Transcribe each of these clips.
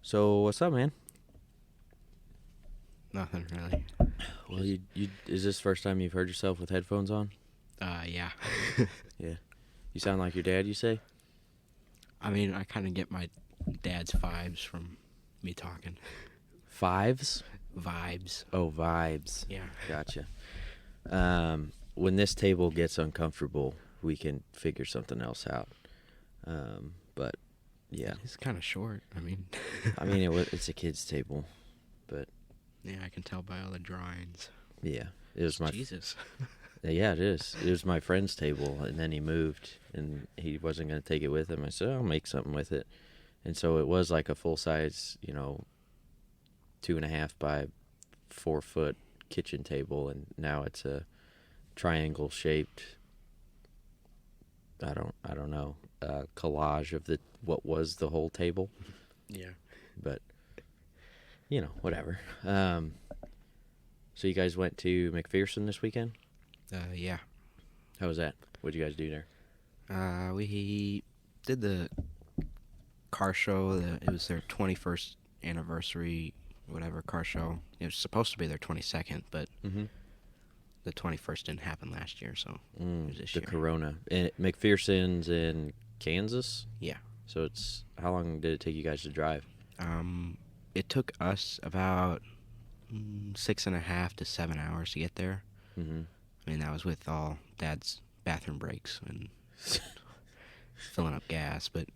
So what's up, man? Nothing really. Well, you is this the first time you've heard yourself with headphones on? Yeah. Yeah. You sound like your dad, you say? I mean, I kind of get my dad's vibes from me talking. Fives? Vibes. Oh, vibes. Yeah. Gotcha. When this table gets uncomfortable, we can figure something else out. But yeah, It's kind of short. I mean. it's a kid's table, but Yeah, I can tell by all the drawings. yeah, it was my Jesus. yeah, it is. It was my friend's table, and then he moved, and he wasn't going to take it with him. I said, I'll make something with it. And so it was like a full-size, 2.5 by 4 foot kitchen table, and now it's a triangle-shaped, I don't know, collage of what was the whole table. Yeah. But, whatever. So you guys went to McPherson this weekend? Yeah. How was that? What'd you guys do there? We did the car show. It was their 21st anniversary, whatever car show. It was supposed to be their 22nd, but Mm-hmm. the 21st didn't happen last year, so it was this The year. Corona. And McPherson's in Kansas? Yeah. So how long did it take you guys to drive? It took us about 6.5 to 7 hours to get there. Mm-hmm. I mean, that was with all Dad's bathroom breaks and filling up gas. But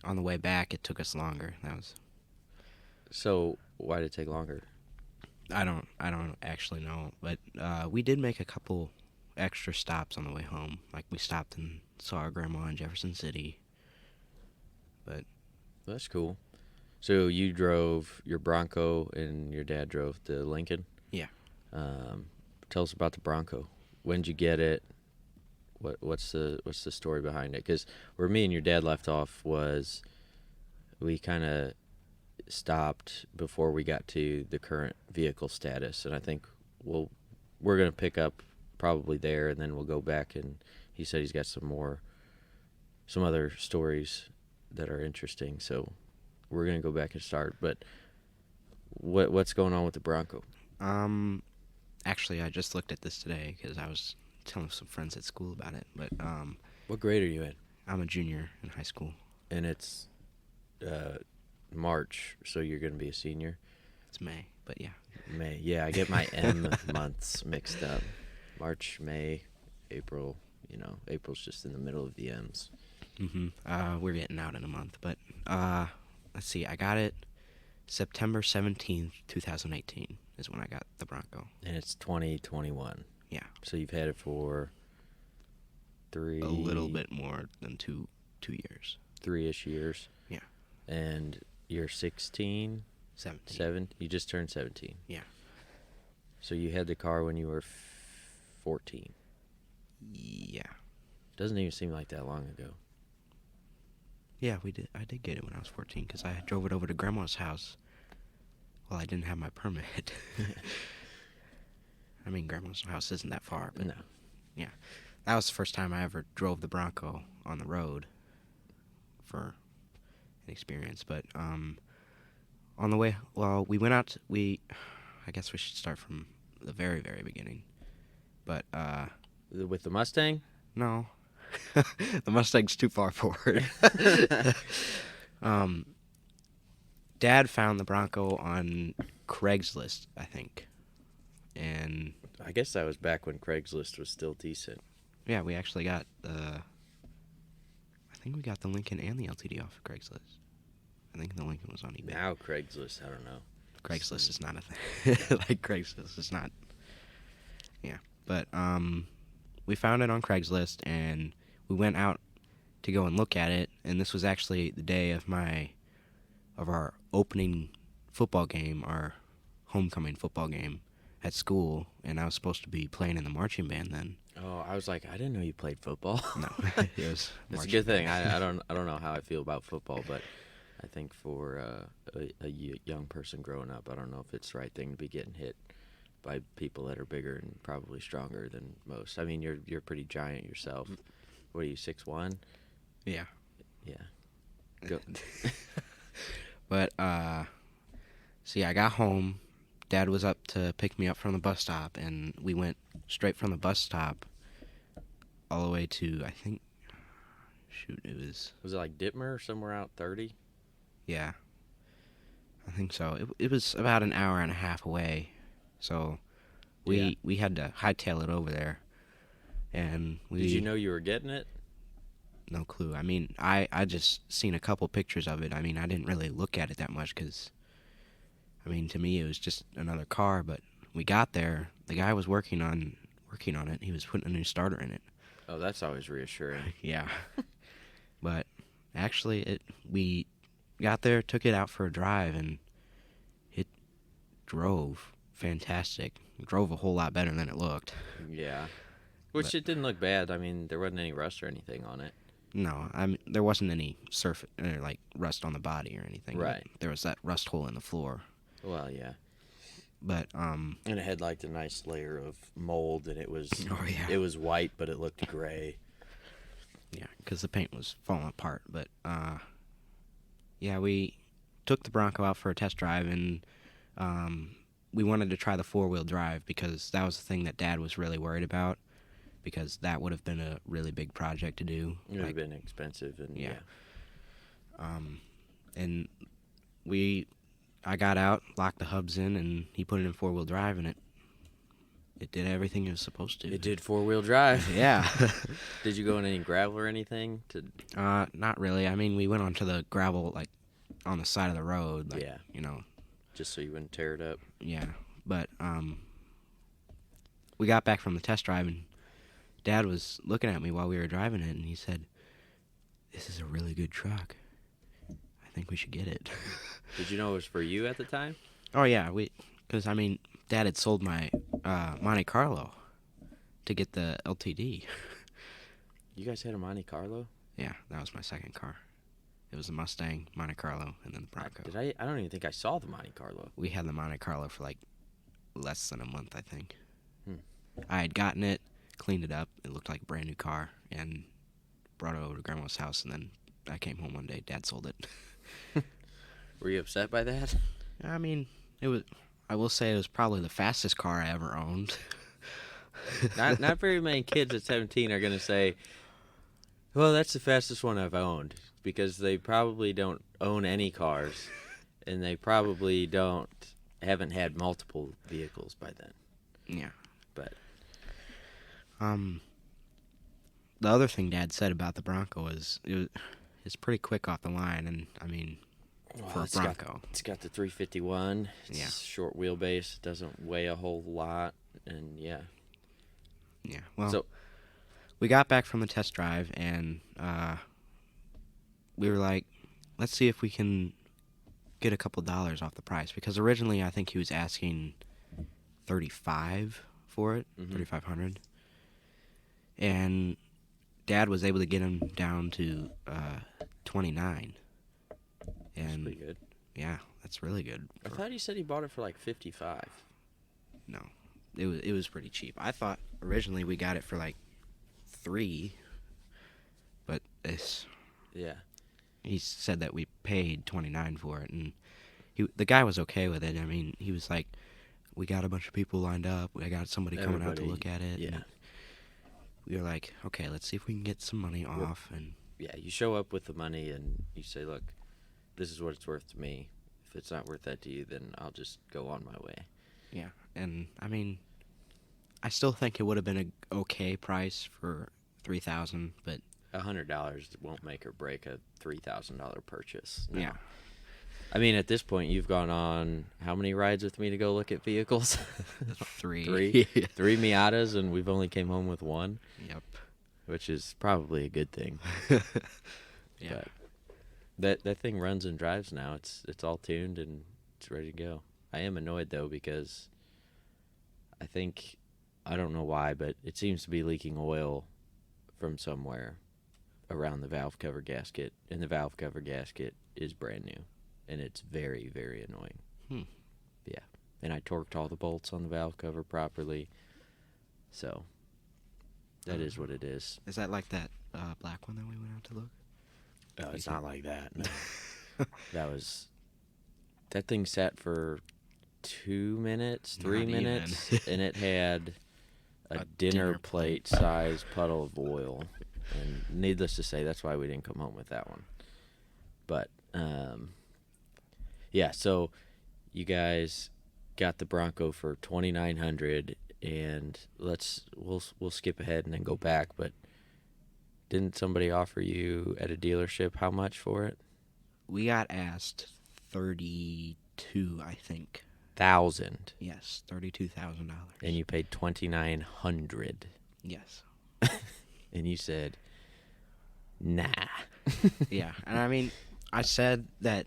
on the way back, it took us longer. So why did it take longer? I don't actually know. But we did make a couple extra stops on the way home. Like we stopped and saw our grandma in Jefferson City. But That's cool. So you drove your Bronco and your dad drove the Lincoln? Yeah. Tell us about the Bronco. When'd you get it? What's the story behind it? Because where me and your dad left off was we kind of stopped before we got to the current vehicle status, and I think we're gonna pick up probably there, and then we'll go back. And he said he's got some other stories that are interesting, so we're gonna go back and start. But what's going on with the Bronco? Actually, I just looked at this today because I was telling some friends at school about it. But What grade are you in? I'm a junior in high school. And it's March, so you're gonna be a senior. It's May, but yeah. May. Yeah, I get my M months mixed up. March, May, April. April's just in the middle of the M's. We're getting out in a month, but let's see. I got it September 17th, 2018 is when I got the Bronco. And it's 2021. Yeah. So you've had it for A little bit more than two years. 3-ish years. Yeah. And you're 16? 17. You just turned 17. Yeah. So you had the car when you were 14. Yeah. Doesn't even seem like that long ago. Yeah, we did. I did get it when I was 14 because I drove it over to Grandma's house. Well, I didn't have my permit. I mean, Grandma's house isn't that far, but No. yeah. That was the first time I ever drove the Bronco on the road for an experience. But on the way, well, we went out. I guess we should start from the very, very beginning. But With the Mustang? no, the Mustang's too far forward. Dad found the Bronco on Craigslist, I think, and I guess that was back when Craigslist was still decent. yeah, we actually got I think we got the Lincoln and the LTD off of Craigslist. I think the Lincoln was on eBay. Now Craigslist, I don't know. Craigslist is not a thing. Like Craigslist is not. Yeah, but we found it on Craigslist and we went out to go and look at it. And this was actually the day of our opening football game, our homecoming football game at school. And I was supposed to be playing in the marching band then. Oh, I was like, I didn't know you played football. No, it was. That's a good thing. I don't know how I feel about football, but I think for a young person growing up, I don't know if it's the right thing to be getting hit by people that are bigger and probably stronger than most. I mean, you're pretty giant yourself. What are you, 6'1"? Yeah. Yeah. Go. But see, I got home. Dad was up to pick me up from the bus stop, and we went straight from the bus stop all the way to, I think, shoot, it was... Was it like Ditmer or somewhere out 30? Yeah, I think so. It was about an hour and a half away, so we had to hightail it over there. And we... Did you know you were getting it? No clue. I mean, I just seen a couple pictures of it. I mean, I didn't really look at it that much because, I mean, to me it was just another car. But we got there. The guy was working on it. He was putting a new starter in it. Oh, that's always reassuring. Yeah. But actually, we got there, took it out for a drive, and it drove fantastic. It drove a whole lot better than it looked. Yeah. Which it didn't look bad. I mean, there wasn't any rust or anything on it. No, I mean, there wasn't any like rust on the body or anything. Right. There was that rust hole in the floor. Well, yeah. But and it had like the nice layer of mold, and it was yeah. It was white, but it looked gray. Yeah, because the paint was falling apart. But yeah, we took the Bronco out for a test drive, and we wanted to try the 4-wheel drive because that was the thing that Dad was really worried about. Because that would have been a really big project to do. It would have been expensive, and yeah. And I got out, locked the hubs in, and he put it in 4-wheel drive, and it did everything it was supposed to. It did 4-wheel drive. Yeah. Did you go on any gravel or anything? Not really. I mean, we went onto the gravel, like, on the side of the road. Like, yeah. You know. Just so you wouldn't tear it up. Yeah. But we got back from the test drive, and Dad was looking at me while we were driving it, and he said, "This is a really good truck. I think we should get it." Did you know it was for you at the time? Oh, yeah. Because, I mean, Dad had sold my Monte Carlo to get the LTD. You guys had a Monte Carlo? Yeah, that was my second car. It was the Mustang, Monte Carlo, and then the Bronco. I don't even think I saw the Monte Carlo. We had the Monte Carlo for, like, less than a month, I think. Hmm. I had gotten it, cleaned it up. It looked like a brand new car, and brought it over to Grandma's house, and then I came home one day. Dad sold it. Were you upset by that? I mean, I will say it was probably the fastest car I ever owned. Not very many kids at 17 are going to say, well, that's the fastest one I've owned, because they probably don't own any cars, and they probably haven't had multiple vehicles by then. Yeah. But the other thing Dad said about the Bronco is it's pretty quick off the line, and I mean, for a Bronco, it's got the 351. It's short wheelbase. It doesn't weigh a whole lot, and yeah. Yeah. Well, we got back from the test drive, and we were like, let's see if we can get a couple dollars off the price, because originally I think he was asking $35 for it, $3,500, and Dad was able to get him down to $29. That's pretty good. Yeah, that's really good. I thought he said he bought it for like $55. No, it was pretty cheap. I thought originally we got it for like $3, but he said that we paid $29 for it, and the guy was okay with it. I mean, he was like, we got a bunch of people lined up. I got somebody coming out to look at it. Yeah. We were like, okay, let's see if we can get some money off. And yeah, you show up with the money and you say, look, this is what it's worth to me. If it's not worth that to you, then I'll just go on my way. Yeah, and I mean, I still think it would have been an okay price for $3,000, but $100 won't make or break a $3,000 purchase. No. Yeah. I mean, at this point, you've gone on how many rides with me to go look at vehicles? 3. 3? 3 Miatas, and we've only came home with 1? Yep. Which is probably a good thing. Yeah. But that thing runs and drives now. It's all tuned and it's ready to go. I am annoyed, though, because I don't know why, but it seems to be leaking oil from somewhere around the valve cover gasket, and the valve cover gasket is brand new. And it's very, very annoying. Yeah. And I torqued all the bolts on the valve cover properly. So, that is what it is. Is that like that black one that we went out to look? No, it's not like that. No. that thing sat for 2 minutes, 3 Not minutes, even. and it had a dinner plate size puddle of oil. And needless to say, that's why we didn't come home with that one. But yeah, so you guys got the Bronco for $2,900, and we'll skip ahead and then go back. But didn't somebody offer you at a dealership how much for it? We got asked 32, I think. $1,000. Yes, $32,000. And you paid $2,900. Yes. And you said, nah. Yeah, and I mean, I said that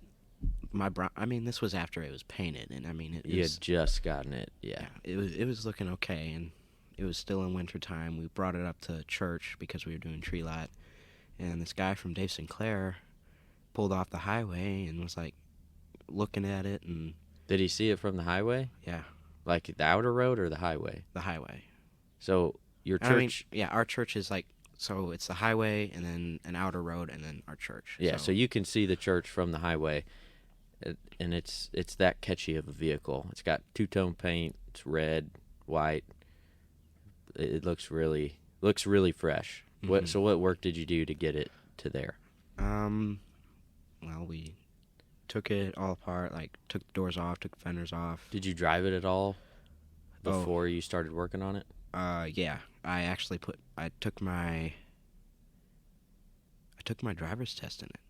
this was after it was painted, and I mean, You had just gotten it, yeah. It was looking okay, and it was still in winter time. We brought it up to church because we were doing tree lot, and this guy from Dave Sinclair pulled off the highway and was like looking at it, and Did he see it from the highway? yeah, Like the outer road or the highway? the highway. So your And I mean, church... yeah, our church is like, so it's the highway and then an outer road and then our church. Yeah, so you can see the church from the highway, and it's that catchy of a vehicle. It's got two-tone paint. It's red, white. It looks really fresh. Mhm. So what work did you do to get it to there? Well, we took it all apart, like took the doors off, took the fenders off. Did you drive it at all before you started working on it? Yeah, I took my driver's test in it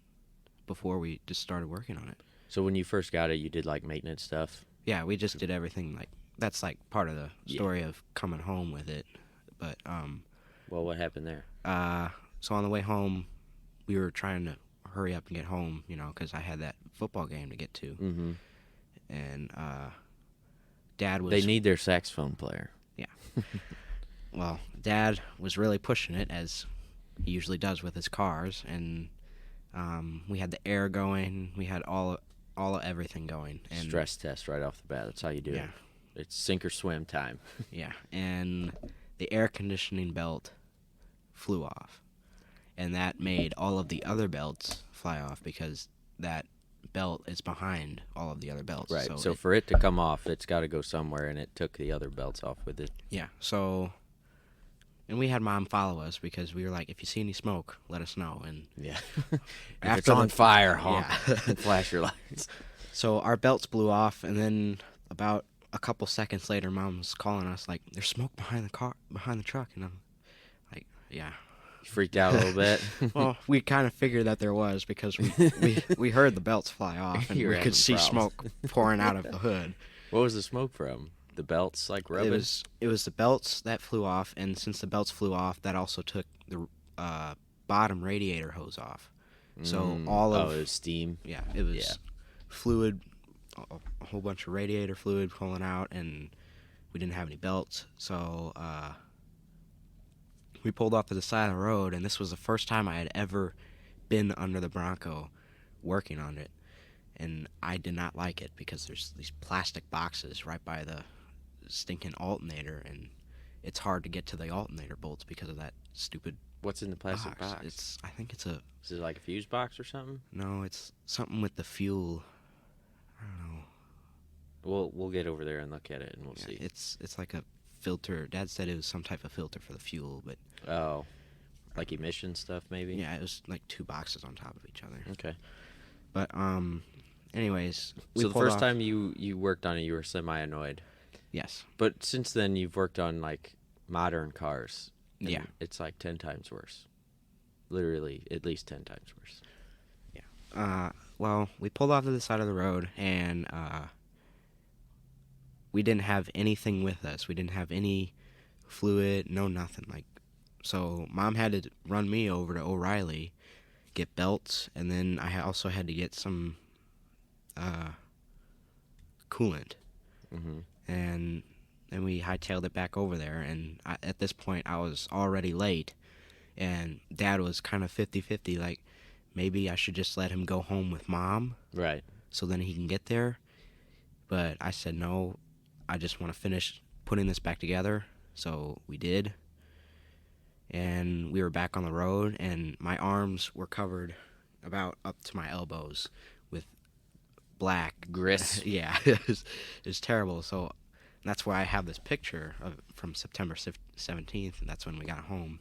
before we just started working on it. So when you first got it, you did like maintenance stuff? Yeah, we just did everything. Like, that's like part of the story of coming home with it. But well, what happened there? So on the way home, we were trying to hurry up and get home, because I had that football game to get to. Mm-hmm. And Dad was... They need their saxophone player. Yeah. Well, Dad was really pushing it, as he usually does with his cars, and we had the air going. We had all of everything going. And stress test right off the bat. That's how you do it. It's sink or swim time. Yeah, and the air conditioning belt flew off, and that made all of the other belts fly off because that belt is behind all of the other belts. Right. So for it to come off, it's got to go somewhere, and it took the other belts off with it. Yeah. So, and we had Mom follow us because we were like, if you see any smoke, let us know. And yeah, after it's on fire, honk. Yeah. Flash your lights. So our belts blew off, and then about a couple seconds later, Mom was calling us like, "There's smoke behind the truck," and I'm like, "Yeah." You freaked out a little bit. Well, we kind of figured that there was because we heard the belts fly off, and we could see smoke pouring out of the hood. What was the smoke from? The belts, like rubbing? It was the belts that flew off, and since the belts flew off, that also took the bottom radiator hose off. So all of it was steam. Yeah, it was fluid, a whole bunch of radiator fluid pulling out, and we didn't have any belts. So we pulled off to the side of the road, and this was the first time I had ever been under the Bronco working on it. And I did not like it because there's these plastic boxes right by the stinking alternator, and it's hard to get to the alternator bolts because of that stupid What's in the plastic box? I think it's Is it like a fuse box or something? No, it's something with the fuel. I don't know. We'll get over there and look at it, and we'll see. It's like a filter. Dad said it was some type of filter for the fuel, but like emission stuff, maybe. Yeah, it was like two boxes on top of each other. Okay. But anyways, so the first time you worked on it, you were semi-annoyed. Yes. But since then, you've worked on like modern cars. Yeah. It's like 10 times worse. Literally, at least 10 times worse. Yeah. Well, we pulled off to the side of the road, and we didn't have anything with us. We didn't have any fluid, no nothing. So Mom had to run me over to O'Reilly, get belts, and then I also had to get some coolant. Mm-hmm. And then we hightailed it back over there, and at this point I was already late, and Dad was kind of 50-50, like maybe I should just let him go home with Mom, right, so then he can get there. But I said no, I just want to finish putting this back together. So we did, and we were back on the road, and my arms were covered about up to my elbows with black. Gris. Yeah, it was terrible. So that's why I have this picture of from September 17th, and that's when we got home.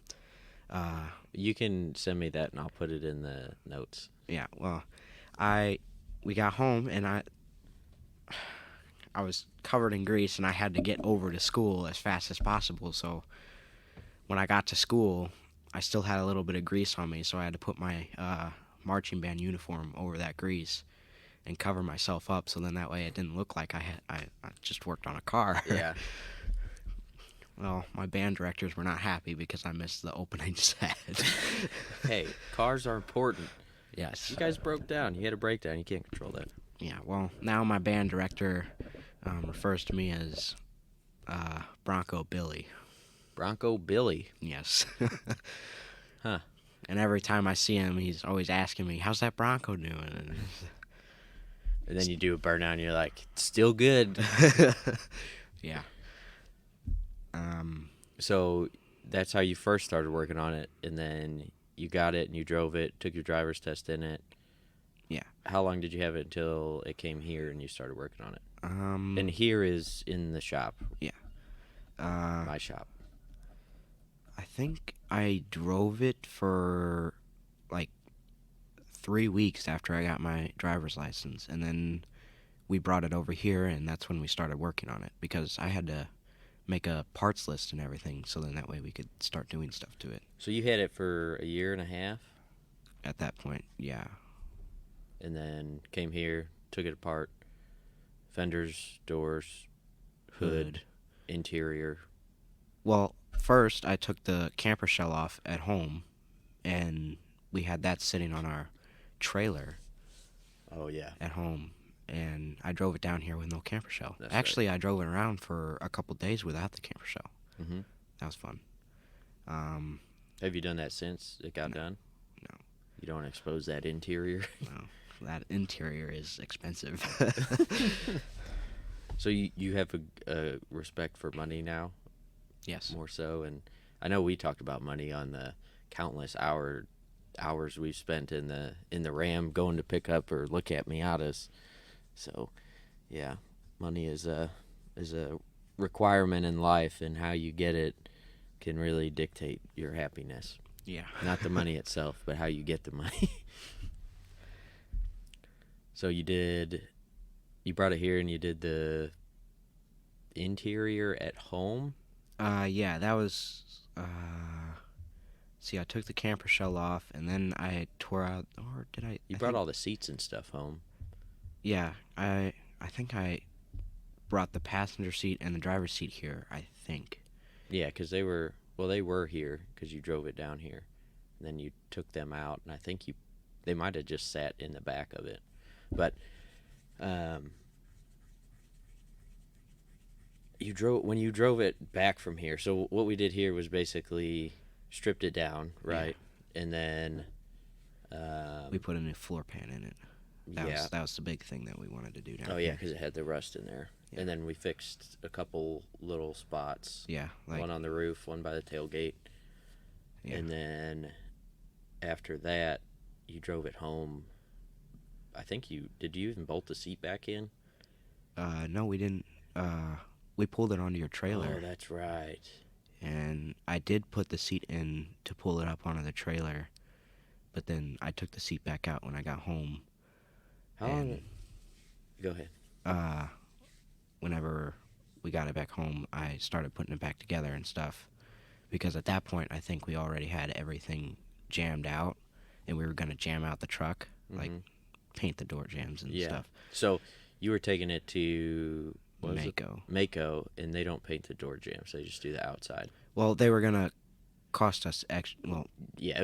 You can send me that, and I'll put it in the notes. Yeah, well, we got home, and I was covered in grease, and I had to get over to school as fast as possible. So when I got to school, I still had a little bit of grease on me, so I had to put my marching band uniform over that grease and cover myself up, so then that way it didn't look like I just worked on a car. Yeah. Well, my band directors were not happy because I missed the opening set. Hey, cars are important. Yes. You guys broke down. You had a breakdown. You can't control that. Yeah, well, now my band director refers to me as Bronco Billy. Bronco Billy. Yes. Huh. And every time I see him, he's always asking me, how's that Bronco doing? And then you do a burnout, and you're like, still good. Yeah. So that's how you first started working on it, and then you got it, and you drove it, took your driver's test in it. Yeah. How long did you have it until it came here and you started working on it? And And here is in the shop. Yeah. My shop. I think I drove it for like 3 weeks after I got my driver's license, and then we brought it over here, and that's when we started working on it, because I had to make a parts list and everything, so then that way we could start doing stuff to it. So you had it for a year and a half, At that point, yeah. and then came here, took it apart, fenders, doors, hood. Interior. Well, first I took the camper shell off at home, and we had that sitting on our trailer Oh, yeah. at home, and I drove it down here with no camper shell. That's Actually, I drove it around for a couple days without the camper shell. Mm-hmm. That was fun. Have you done that since it got done? No. You don't expose that interior? Well, that interior is expensive. So you have a respect for money now? Yes. More so, and I know we talked about money on the countless hours we've spent in the Ram going to pick up or look at Miatas. So, yeah, money is a requirement in life, and how you get it can really dictate your happiness. Yeah. Not the money itself, but how you get the money. So you brought it here and you did the interior at home? Yeah, that was, see, I took the camper shell off, and then I tore out, or did I? You brought all the seats and stuff home. Yeah, I think I brought the passenger seat and the driver's seat here, I think. Yeah, because they were here because you drove it down here. And then you took them out, and I think they might have just sat in the back of it. But when you drove it back from here, so what we did here was basically stripped it down, right? Yeah. And then we put a new floor pan in it. That was the big thing that we wanted to do down here. Oh, yeah, because it had the rust in there. Yeah. And then we fixed a couple little spots. Yeah. One on the roof, one by the tailgate. Yeah. And then after that, you drove it home. I think did you even bolt the seat back in? No, we didn't. We pulled it onto your trailer. Oh, that's right. And I did put the seat in to pull it up onto the trailer, but then I took the seat back out when I got home. How long? Go ahead. Whenever we got it back home, I started putting it back together and stuff, because at that point I think we already had everything jammed out, and we were going to jam out the truck, like paint the door jambs and stuff. So you were taking it to Mako, and they don't paint the door jambs; they just do the outside. Well, they were going to cost us extra. Well, yeah,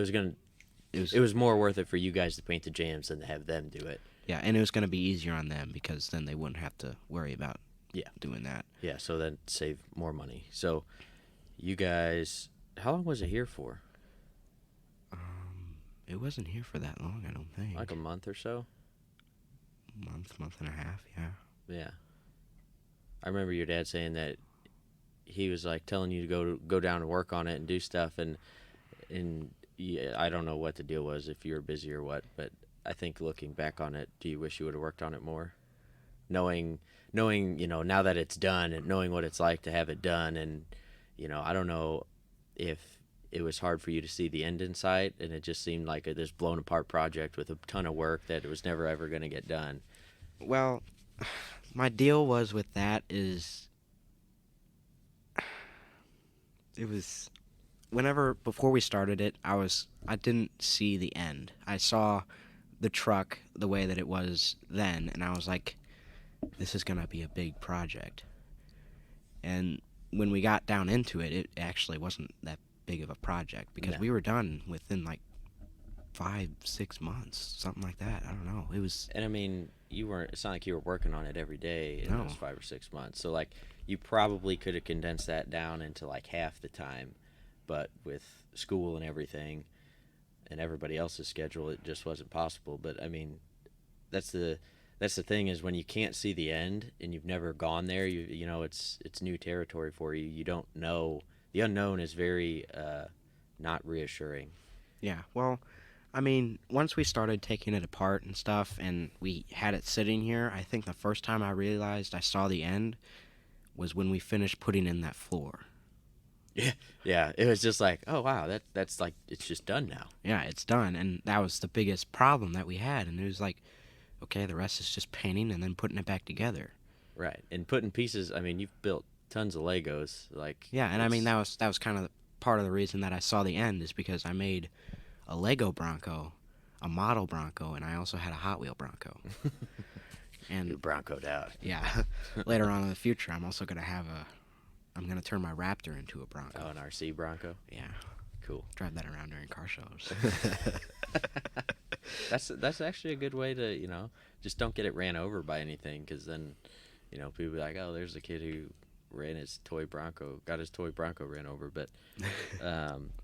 it was more worth it for you guys to paint the jambs than to have them do it. Yeah, and it was going to be easier on them, because then they wouldn't have to worry about doing that. Yeah, so that saved more money. So you guys, how long was it here for? It wasn't here for that long, I don't think. Like a month or so? Month and a half, yeah. Yeah. I remember your dad saying that he was like telling you to go down and work on it and do stuff, and yeah, I don't know what the deal was, if you were busy or what, but I think looking back on it, do you wish you would have worked on it more? knowing now that it's done and knowing what it's like to have it done. And I don't know if it was hard for you to see the end in sight, and it just seemed like this blown apart project with a ton of work that it was never ever going to get done. Well, my deal was with that is it was before we started it, I didn't see the end. I saw the truck the way that it was then, and I was like, this is going to be a big project. And when we got down into it, it actually wasn't that big of a project because we were done within like 5-6 months, something like that. I don't know. It was. And I mean, it's not like you were working on it every day in No. those 5 or 6 months. So like, you probably could have condensed that down into like half the time, but with school and everything and everybody else's schedule, it just wasn't possible. But I mean, that's the thing, is when you can't see the end and you've never gone there, it's new territory for you. You don't know. The unknown is very not reassuring. Yeah, well, I mean, once we started taking it apart and stuff and we had it sitting here, I think the first time I realized I saw the end was when we finished putting in that floor. Yeah, it was just like, oh wow, that's like, it's just done now. Yeah, it's done, and that was the biggest problem that we had, and it was like, okay, the rest is just painting and then putting it back together. Right, and putting pieces. I mean, you've built tons of Legos, like. Yeah, and I mean that was kind of part of the reason that I saw the end, is because I made a Lego Bronco, a model Bronco, and I also had a Hot Wheel Bronco. And You're Broncoed out. yeah, later on in the future, I'm also gonna I'm gonna turn my Raptor into a Bronco. Oh, an RC Bronco. Yeah, Cool. drive that around during car shows. That's actually a good way to just don't get it ran over by anything, because then people be like, oh, there's a kid who got his toy Bronco ran over. But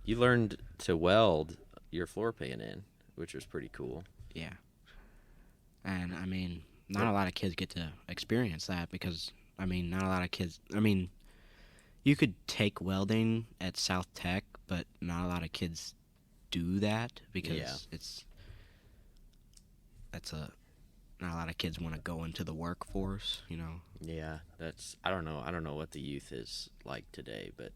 you learned to weld your floor pan in, which was pretty cool. Yeah, and I mean, not a lot of kids get to experience that, because I mean, not a lot of kids. I mean, you could take welding at South Tech, but not a lot of kids do that because not a lot of kids want to go into the workforce, Yeah, I don't know what the youth is like today, but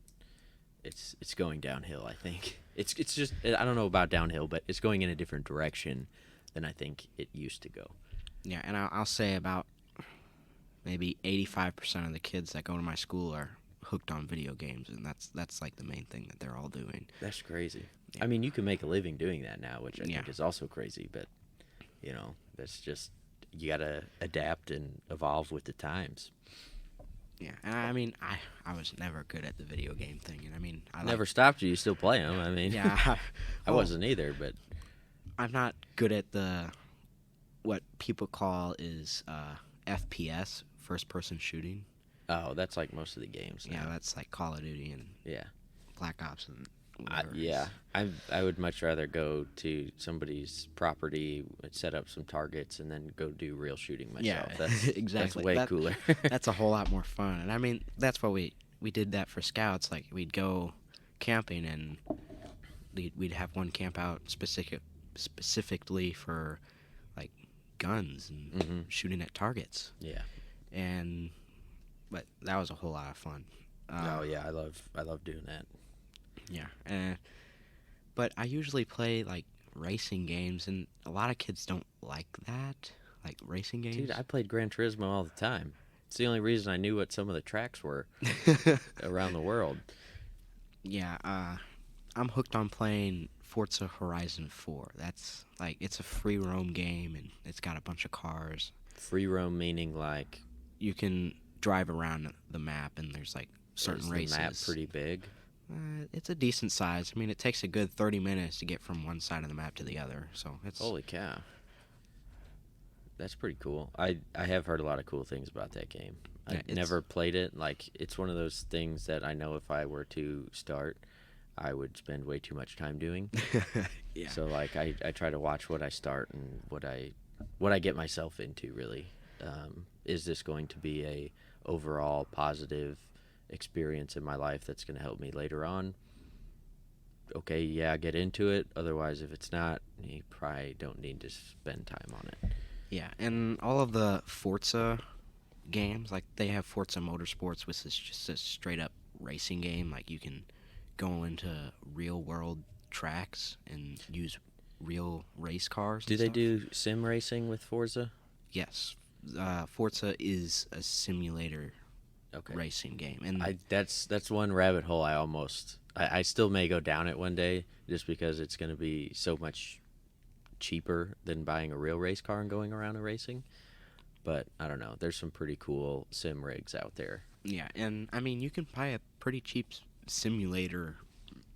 it's going downhill, I think. It's just, I don't know about downhill, but it's going in a different direction than I think it used to go. Yeah, and I'll say about maybe 85% of the kids that go to my school are hooked on video games, and that's like the main thing that they're all doing. That's crazy. Yeah. I mean, you can make a living doing that now, which I Yeah. think is also crazy, but that's just, you gotta adapt and evolve with the times. Yeah, and I mean, I was never good at the video game thing, and I mean, Never stopped you still play them. I mean, Yeah, I wasn't either, but I'm not good at what people call is FPS, first person shooting. oh, that's like most of the games now. Yeah, that's like Call of Duty and Yeah. Black Ops and whatever. Yeah, I would much rather go to somebody's property, set up some targets, and then go do real shooting myself. Yeah, That's exactly. That's way cooler. That's a whole lot more fun. And I mean, that's what we did that for scouts. Like, we'd go camping, and we'd have one camp out specifically for like guns and shooting at targets. Yeah. But that was a whole lot of fun. Oh yeah, I love doing that. Yeah, but I usually play like racing games, and a lot of kids don't like that, like racing games. Dude, I played Gran Turismo all the time. It's the only reason I knew what some of the tracks were around the world. Yeah, I'm hooked on playing Forza Horizon 4. That's like, it's a free roam game, and it's got a bunch of cars. Free roam meaning like You can drive around the map, and there's like certain races. Is the map pretty big? It's a decent size. I mean, it takes a good 30 minutes to get from one side of the map to the other, so it's... Holy cow. That's pretty cool. I have heard a lot of cool things about that game. Yeah, I've never played it. Like, it's one of those things that I know if I were to start, I would spend way too much time doing. Yeah. So, like, I try to watch what I start and what I get myself into, really. Is this going to be a overall positive experience in my life that's going to help me later on? Okay, yeah, get into it. Otherwise, if it's not, you probably don't need to spend time on it. Yeah, and all of the Forza games. Like they have Forza Motorsports, which is just a straight up racing game. Like you can go into real world tracks and use real race cars. Do And they stuff. do sim racing with Forza? Yes, Forza is a simulator Okay. racing game, and That's one rabbit hole I still may go down it one day just because it's going to be so much cheaper than buying a real race car and going around and racing. But I don't know. There's some pretty cool sim rigs out there. yeah, and I mean you can buy a pretty cheap simulator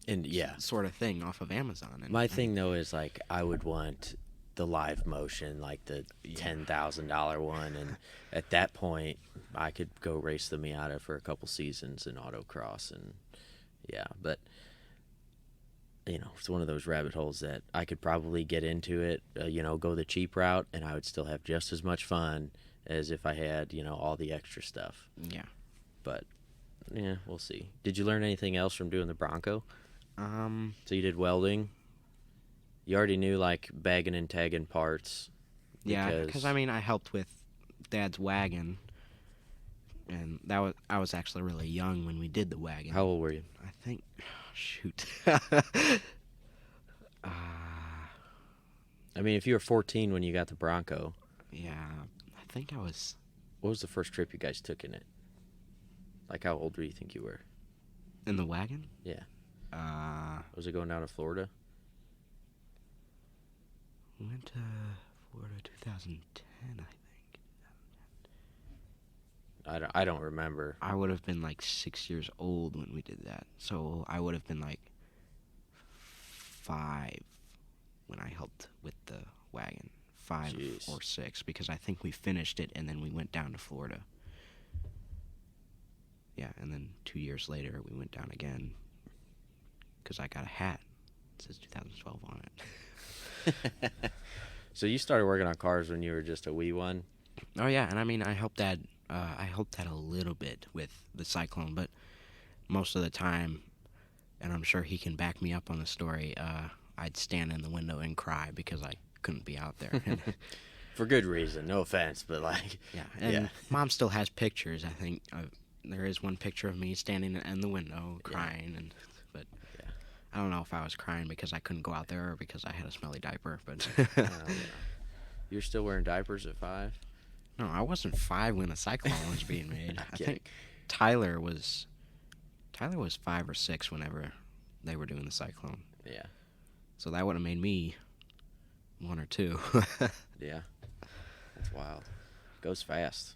And yeah, sort of thing off of Amazon. And my thing though is like I would want the live motion, like the $10,000 one, and at that point I could go race the Miata for a couple seasons in autocross, and yeah, but it's one of those rabbit holes that I could probably get into it, go the cheap route, and I would still have just as much fun as if I had, all the extra stuff. Yeah. But yeah, we'll see. Did you learn anything else from doing the Bronco? So you did welding. You already knew like bagging and tagging parts. Yeah, because I mean I helped with Dad's wagon, and I was actually really young when we did the wagon. How old were you? I think, shoot. I mean, if you were 14 when you got the Bronco. Yeah, I think I was. What was the first trip you guys took in it? Like, how old do you think you were? In the wagon? Yeah. Was it going down to Florida? We went to Florida 2010, I think. I don't remember. I would have been like 6 years old when we did that. So I would have been like 5 when I helped with the wagon. 5 Jeez. or 6, because I think we finished it and then we went down to Florida. Yeah, and then 2 years later we went down again because I got a hat. It says 2012 on it. So you started working on cars when you were just a wee one? Oh yeah, and I mean I helped Dad a little bit with the Cyclone, but most of the time, and I'm sure he can back me up on the story, I'd stand in the window and cry because I couldn't be out there. For good reason, no offense, but like... Yeah, and Mom still has pictures, I think. There is one picture of me standing in the window crying, but I don't know if I was crying because I couldn't go out there or because I had a smelly diaper, but... You're still wearing diapers at 5? No, I wasn't 5 when the Cyclone was being made. I think Tyler was 5 or 6 whenever they were doing the Cyclone. Yeah. So that would have made me 1 or 2. Yeah. That's wild. Goes fast.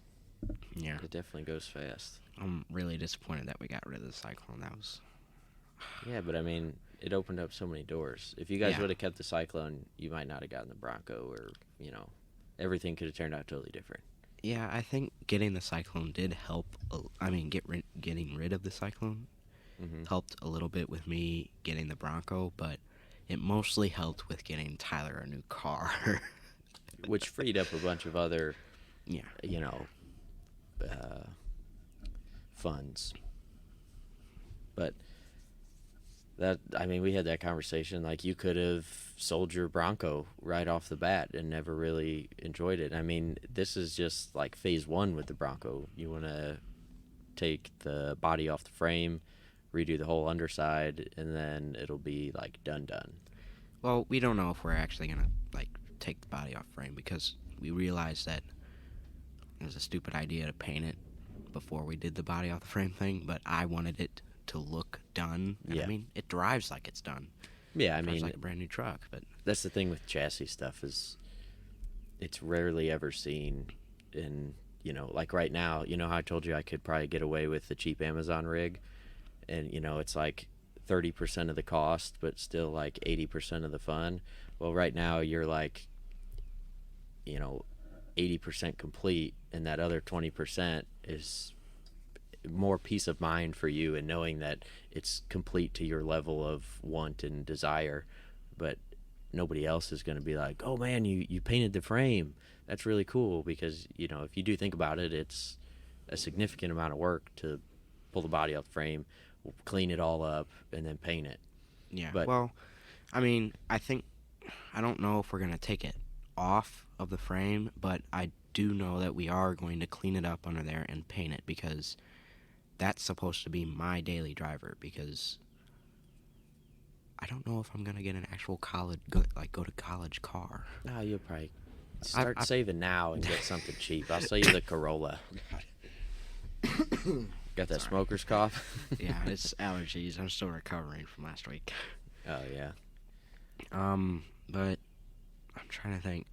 Yeah. It definitely goes fast. I'm really disappointed that we got rid of the Cyclone. That was... Yeah, but I mean, it opened up so many doors. If you guys Yeah. would have kept the Cyclone, you might not have gotten the Bronco, or, everything could have turned out totally different. Yeah, I think getting the Cyclone did help. Getting rid of the Cyclone helped a little bit with me getting the Bronco, but it mostly helped with getting Tyler a new car. Which freed up a bunch of other, Yeah. funds. But we had that conversation. Like, you could have sold your Bronco right off the bat and never really enjoyed it. I mean, this is just like phase 1 with the Bronco. You want to take the body off the frame, redo the whole underside, and then it'll be like done. Well, we don't know if we're actually gonna take the body off frame because we realized that it was a stupid idea to paint it before we did the body off the frame thing. But I wanted it to look done. And I mean, it drives like it's done. Yeah, It drives like a brand new truck. But that's the thing with chassis stuff is it's rarely ever seen in, like right now, how I told you I could probably get away with the cheap Amazon rig, and, it's like 30% of the cost, but still like 80% of the fun. Well, right now you're like, 80% complete, and that other 20% is more peace of mind for you and knowing that it's complete to your level of want and desire. But nobody else is going to be like, oh man, you painted the frame, that's really cool, because if you do think about it, it's a significant amount of work to pull the body off the frame, clean it all up, and then paint it. yeah, But well, I mean, I don't know if we're gonna take it off of the frame, but I do know that we are going to clean it up under there and paint it, because that's supposed to be my daily driver, because I don't know if I'm going to get an actual go to college car. No, you'll probably start saving now and get something cheap. I'll sell you the Corolla. Got that smoker's cough? Yeah, it's allergies. I'm still recovering from last week. Oh, yeah. But I'm trying to think.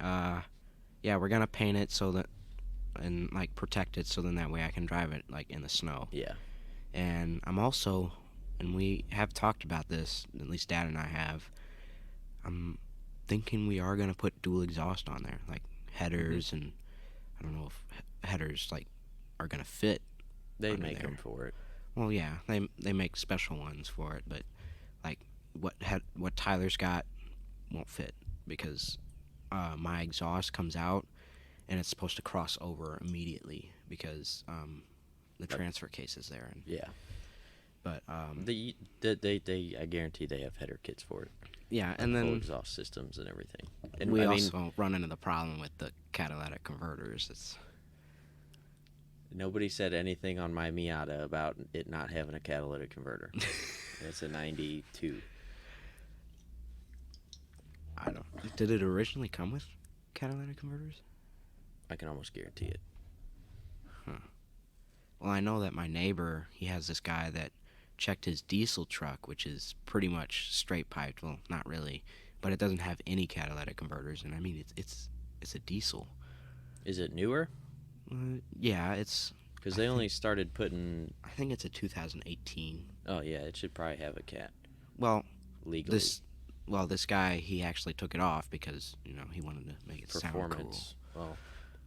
Yeah, we're gonna paint it so that, and like protect it so then that way I can drive it like in the snow. Yeah. And I'm also, and we have talked about this, at least Dad and I have. I'm thinking we are gonna put dual exhaust on there, like headers, and I don't know if headers like are gonna fit. They make them for it. Well, yeah, they make special ones for it, but like what Tyler's got won't fit, because my exhaust comes out and it's supposed to cross over immediately because the transfer case is there. And, yeah. But they I guarantee they have header kits for it. Yeah, like and then full exhaust systems and everything. And we also run into the problem with the catalytic converters. It's nobody said anything on my Miata about it not having a catalytic converter. It's a 92. I don't. Did it originally come with catalytic converters? I can almost guarantee it. Huh. Well, I know that my neighbor, he has this guy that checked his diesel truck, which is pretty much straight piped. Well, not really, but it doesn't have any catalytic converters. And I mean, it's a diesel. Is it newer? Yeah, it's because they only started putting. I think it's a 2018. Oh yeah, it should probably have a cat. Well, legally. This guy, he actually took it off because he wanted to make it sound cool. Well,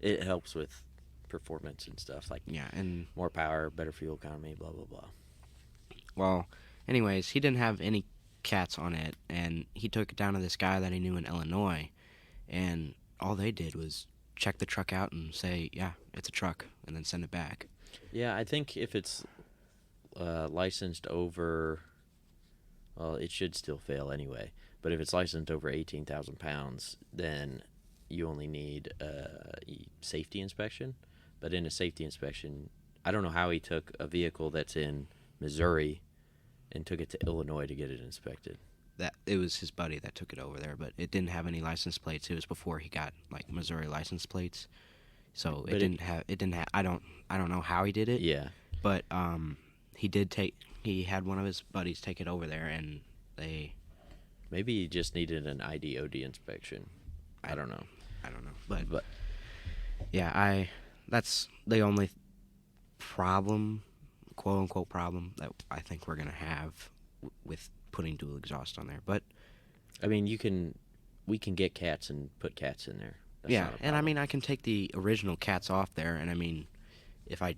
it helps with performance and stuff, like and more power, better fuel economy, blah blah blah. Well, anyways, he didn't have any cats on it, and he took it down to this guy that he knew in Illinois, and all they did was check the truck out and say, yeah, it's a truck, and then send it back. Yeah, I think if it's licensed over, well, it should still fail anyway, but if it's licensed over 18,000 pounds, then you only need a safety inspection. But in a safety inspection, I don't know how he took a vehicle that's in Missouri and took it to Illinois to get it inspected. That it was his buddy that took it over there, but it didn't have any license plates. It was before he got like Missouri license plates, so it didn't have. I don't know how he did it. Yeah, but he had one of his buddies take it over there, and they maybe he just needed an IDOD inspection. I don't know, but yeah, that's the only problem, quote unquote problem, that I think we're gonna have with putting dual exhaust on there. But I mean, we can get cats and put cats in there. That's yeah, and I mean, I can take the original cats off there, and I mean, if I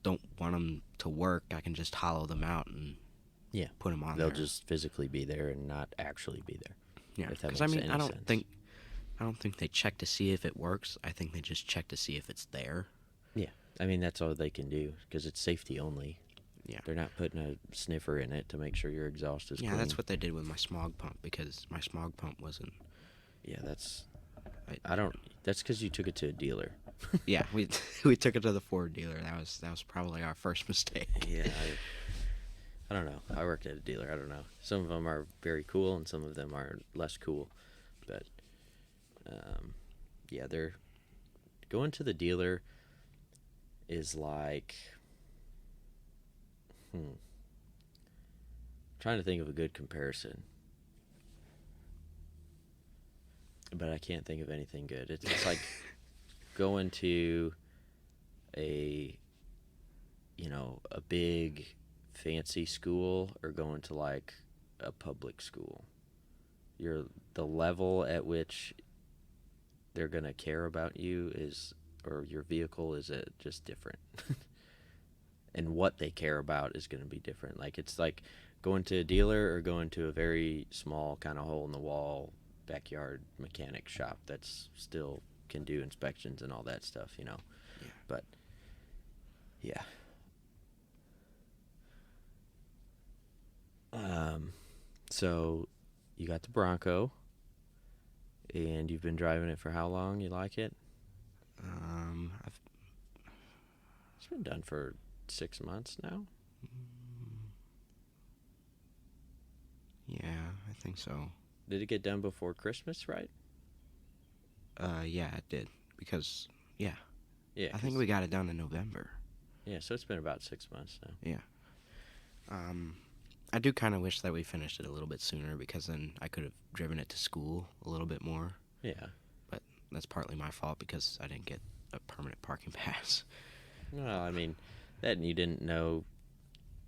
don't want them to work, I can just hollow them out and put them on. They'll just physically be there and not actually be there. Yeah, because I mean, I don't think they check to see if it works. I think they just check to see if it's there. Yeah, I mean, that's all they can do because it's safety only. Yeah, they're not putting a sniffer in it to make sure your exhaust is clean. Yeah, that's what they did with my smog pump, because my smog pump wasn't. Yeah, that's because you took it to a dealer. Yeah, we took it to the Ford dealer. That was probably our first mistake. Yeah, I don't know. I worked at a dealer. I don't know. Some of them are very cool, and some of them are less cool. But yeah, they're going to the dealer is like. Trying to think of a good comparison, but I can't think of anything good. It's like going to a big fancy school or going to like a public school. The level at which they're gonna care about you or your vehicle is just different. And what they care about is going to be different. Like, it's like going to a dealer or going to a very small kind of hole-in-the-wall backyard mechanic shop that's still can do inspections and all that stuff, Yeah. But, yeah. So, you got the Bronco, and you've been driving it for how long? You like it? I've, It's been done for 6 months now. yeah, I think so. Did it get done before Christmas, right? Yeah, it did because yeah, Yeah, I think we got it done in November. Yeah, so it's been about 6 months now. Yeah. I do kind of wish that we finished it a little bit sooner because then I could have driven it to school a little bit more. Yeah. But that's partly my fault because I didn't get a permanent parking pass. Well, I mean, that and you didn't know.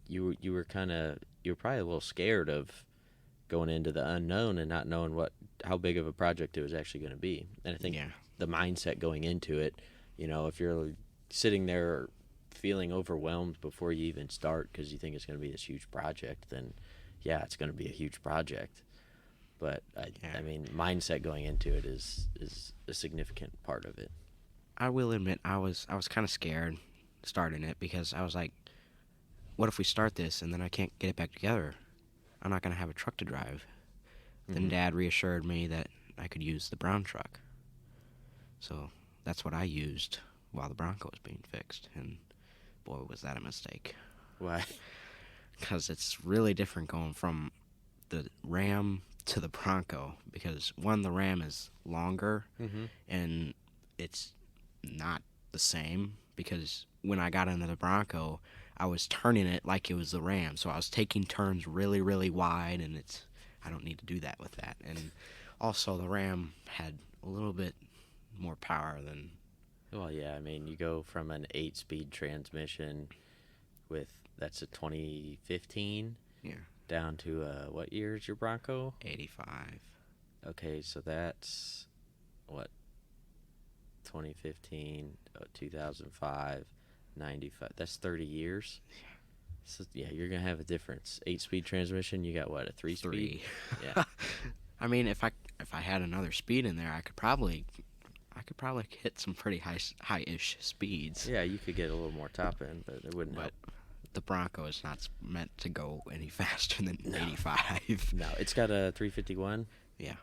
You were probably a little scared of going into the unknown and not knowing how big of a project it was actually going to be. And I think the mindset going into it, if you're sitting there feeling overwhelmed before you even start because you think it's going to be this huge project, then yeah, it's going to be a huge project. But I mean, mindset going into it is a significant part of it. I will admit I was kind of scared starting it because I was like, what if we start this and then I can't get it back together? I'm not going to have a truck to drive. Mm-hmm. Then Dad reassured me that I could use the brown truck. So that's what I used while the Bronco was being fixed. And boy, was that a mistake. Why? Because it's really different going from the Ram to the Bronco. Because one, the Ram is longer, and it's not the same. Because when I got into the Bronco, I was turning it like it was the Ram. So I was taking turns really, really wide, and I don't need to do that with that. And also, the Ram had a little bit more power than... Well, yeah, I mean, you go from an 8-speed transmission that's a 2015, down to what year is your Bronco? 85. Okay, so that's, 2015, 2005, 95. That's 30 years. So, yeah, you're going to have a difference. 8-speed transmission, you got, a 3-speed? 3. Yeah. I mean, if I had another speed in there, I could probably hit some pretty high-ish speeds. Yeah, you could get a little more top end, but it wouldn't help. The Bronco is not meant to go any faster than 85. No, it's got a 351. Yeah.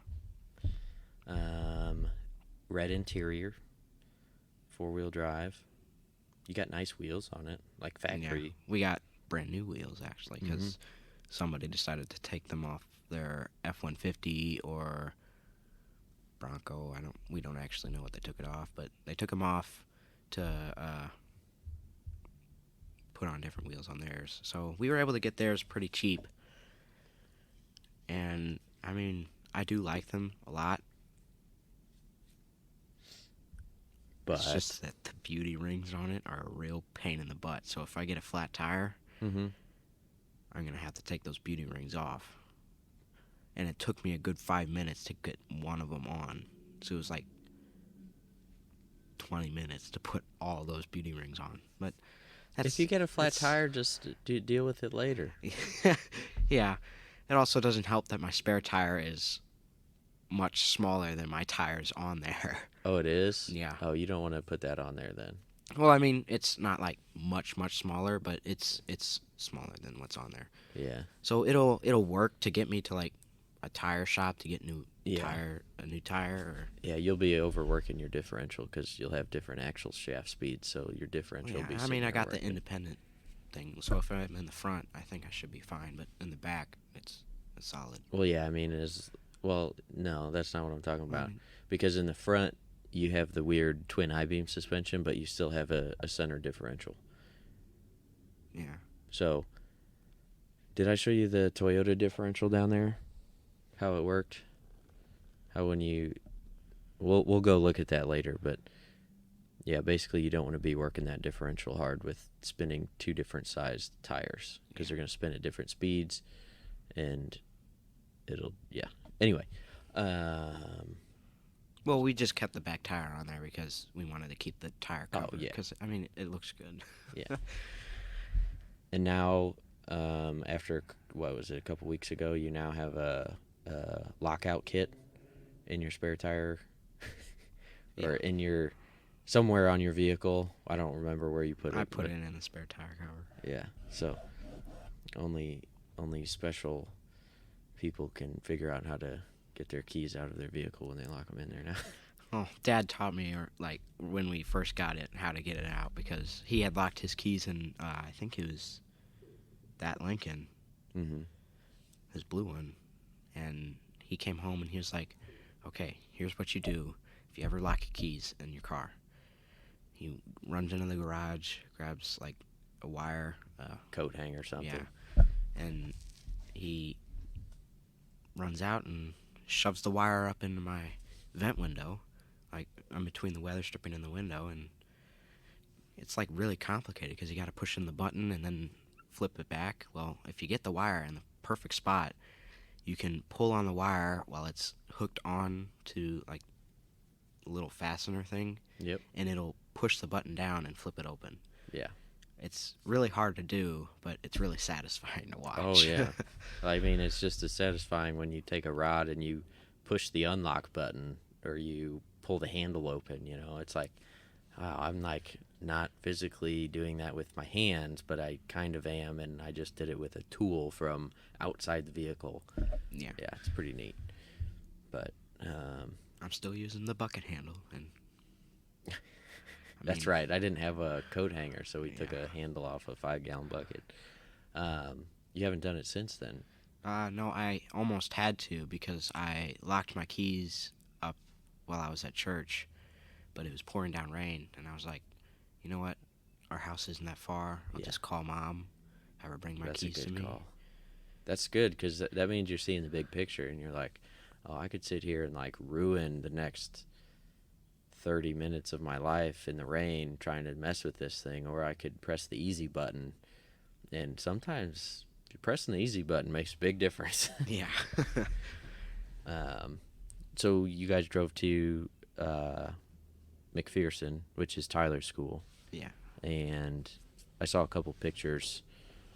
Red interior, 4-wheel drive. You got nice wheels on it, like factory. Yeah, we got brand new wheels actually because somebody decided to take them off their F-150 or Bronco. We don't actually know what they took it off, but they took them off to put on different wheels on theirs. So we were able to get theirs pretty cheap. And I mean, I do like them a lot. But it's just that the beauty rings on it are a real pain in the butt. So if I get a flat tire, I'm going to have to take those beauty rings off. And it took me a good 5 minutes to get one of them on. So it was like 20 minutes to put all those beauty rings on. But if you get a flat tire, just deal with it later. Yeah. It also doesn't help that my spare tire is much smaller than my tires on there. Oh, it is? Yeah. Oh, you don't want to put that on there then. Well, I mean, it's not like much smaller, but it's smaller than what's on there. Yeah. So it'll work to get me to like a tire shop to get a new tire. Or... Yeah, you'll be overworking your differential because you'll have different axle shaft speeds, so your differential will be. I mean, I got the independent thing, so if I'm in the front, I think I should be fine. But in the back, it's solid. Well, yeah, I mean, no, that's not what I'm talking about. Because in the front, you have the weird twin I-beam suspension, but you still have a center differential. Yeah. So, did I show you the Toyota differential down there? How it worked? How when you... We'll go look at that later, but... Yeah, basically you don't want to be working that differential hard with spinning two different sized tires. Because they're going to spin at different speeds, and it'll... Yeah. Anyway. Well, we just kept the back tire on there because we wanted to keep the tire cover. Oh, yeah. Because, I mean, it looks good. Yeah. And now, after, what was it, a couple weeks ago, you now have a lockout kit in your spare tire or in your, somewhere on your vehicle. I don't remember where you put it. I put it in the spare tire cover. Yeah. So only special people can figure out how to get their keys out of their vehicle when they lock them in there now. Well, Dad taught me, or like when we first got it, how to get it out because he had locked his keys in. I think it was that Lincoln, Mm-hmm. his blue one, and he came home and he was like, "Okay, here's what you do if you ever lock your keys in your car." He runs into the garage, grabs like a wire, Coat hanger or something. yeah, and he runs out and shoves the wire up into my vent window. Like, I'm between the weather stripping and the window, and it's like really complicated because you got to push in the button and then flip it back. Well, if you get the wire in the perfect spot, you can pull on the wire while it's hooked on to like a little fastener thing. Yep. And it'll push the button down and flip it open. Yeah. It's really hard to do, but it's really satisfying to watch. Oh, yeah. I mean, it's just as satisfying when you take a rod and you push the unlock button or you pull the handle open, you know. It's like, wow, I'm like not physically doing that with my hands, but I kind of am, and I just did it with a tool from outside the vehicle. Yeah. Yeah, it's pretty neat. But I'm still using the bucket handle, and that's right. I didn't have a coat hanger, so we took Yeah. a handle off a 5-gallon bucket. You haven't done it since then. No, I almost had to because I locked my keys up while I was at church, but it was pouring down rain, and I was like, you know what? Our house isn't that far. I'll Yeah. just call Mom, have her bring my That's a keys to good me. call. That's good because that means you're seeing the big picture, and you're like, oh, I could sit here and like ruin the next 30 minutes of my life in the rain trying to mess with this thing, or I could press the easy button. And sometimes pressing the easy button makes a big difference. Yeah. So you guys drove to McPherson, which is Tyler's school. Yeah. And I saw a couple pictures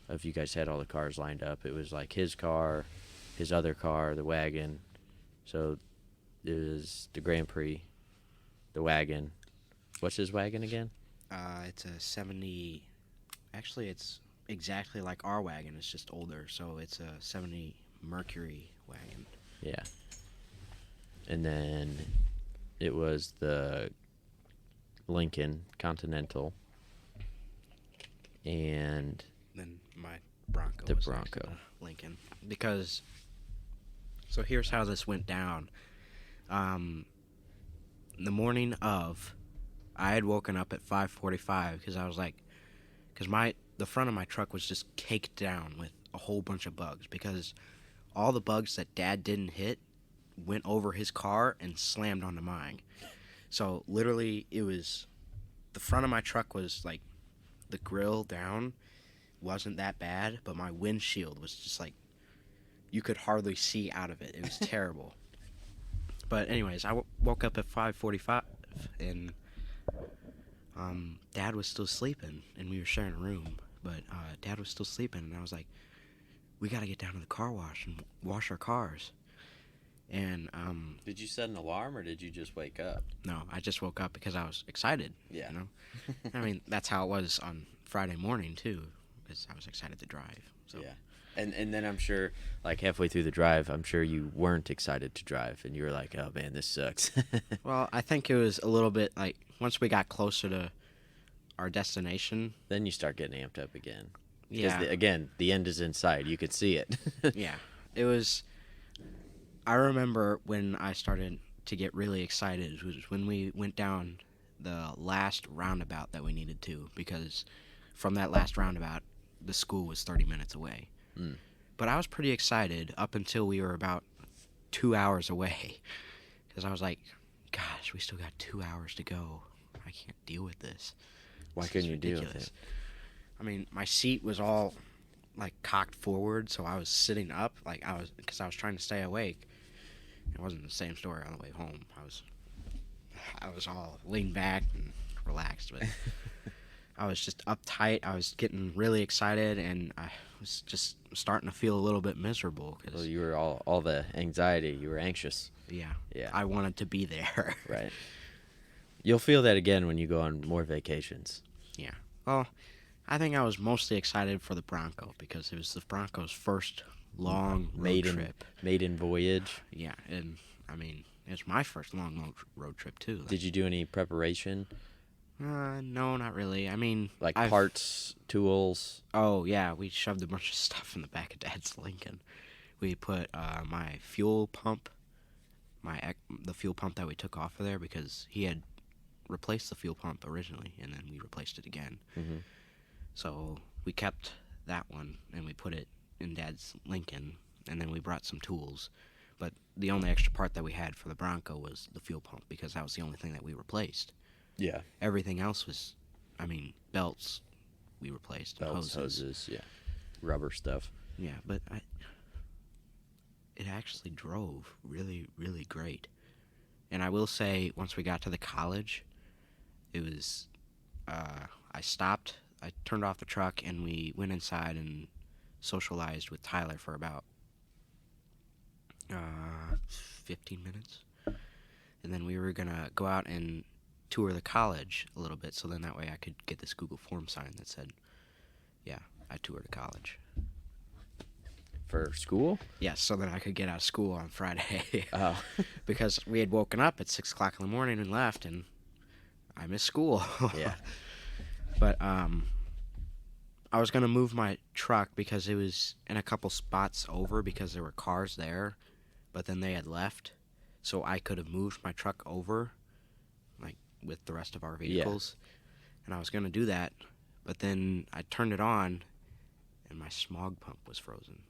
of you guys had all the cars lined up. It was like his car, his other car, the wagon. So it was the Grand Prix, the wagon. What's his wagon again? It's a 70. Actually, it's exactly like our wagon. It's just older, so it's a 70 Mercury wagon. Yeah. And then it was the Lincoln Continental. And Then my Bronco. The was next Bronco. to the Lincoln. Because, so here's how this went down. The morning of, I had woken up at 5:45 because I was like, the front of my truck was just caked down with a whole bunch of bugs because all the bugs that Dad didn't hit went over his car and slammed onto mine. So literally, it was the front of my truck was like the grill down wasn't that bad, but my windshield was just like you could hardly see out of it. It was terrible. But anyways, I woke up at 5:45 and Dad was still sleeping, and we were sharing a room. But Dad was still sleeping, and I was like, "We got to get down to the car wash and wash our cars." And did you set an alarm or did you just wake up? no, I just woke up because I was excited. Yeah. You know, I mean that's how it was on Friday morning too, because I was excited to drive. So. Yeah. And then I'm sure, like halfway through the drive, I'm sure you weren't excited to drive, and you were like, "Oh man, this sucks." Well, I think it was a little bit like once we got closer to our destination. Then you start getting amped up again. Yeah. Again, the end is in sight. You could see it. Yeah. It was. I remember when I started to get really excited was when we went down the last roundabout that we needed to, because from that last roundabout, the school was 30 minutes away. Mm. But I was pretty excited up until we were about 2 hours away, because I was like, gosh, we still got 2 hours to go. I can't deal with this. Why This couldn't is you deal with ridiculous. it? I mean, my seat was all like cocked forward, so I was sitting up, like because I was trying to stay awake. It wasn't the same story on the way home. I was all leaned back and relaxed, but I was just uptight. I was getting really excited, and I was just starting to feel a little bit miserable. Well, you were all the anxiety. You were anxious. Yeah, Yeah. I wanted to be there. Right. You'll feel that again when you go on more vacations. Yeah. Well, I think I was mostly excited for the Bronco because it was the Bronco's first long road trip. Maiden voyage. Yeah, and I mean, It was my first long road trip too. Like, Did you do any preparation? No, not really. I mean, Like parts, tools? Oh yeah, we shoved a bunch of stuff in the back of Dad's Lincoln. We put my fuel pump, the fuel pump that we took off of there because he had replaced the fuel pump originally, and then we replaced it again. Mm-hmm. So we kept that one and we put it in Dad's Lincoln, and then we brought some tools. But the only extra part that we had for the Bronco was the fuel pump because that was the only thing that we replaced. Yeah. Everything else was, belts we replaced. Belts, hoses, yeah. Rubber stuff. Yeah, but it actually drove really, really great. And I will say, once we got to the college, it was, I stopped, I turned off the truck, and we went inside and socialized with Tyler for about 15 minutes. And then we were going to go out and tour the college a little bit, so then that way I could get this Google Form sign that said, yeah, I toured a college. For school? Yes, so that I could get out of school on Friday. Oh. Because we had woken up at 6 o'clock in the morning and left, and I missed school. Yeah. But I was going to move my truck because it was in a couple spots over because there were cars there, but then they had left. So I could have moved my truck over, like, with the rest of our vehicles. Yeah. And I was going to do that, but then I turned it on, and my smog pump was frozen.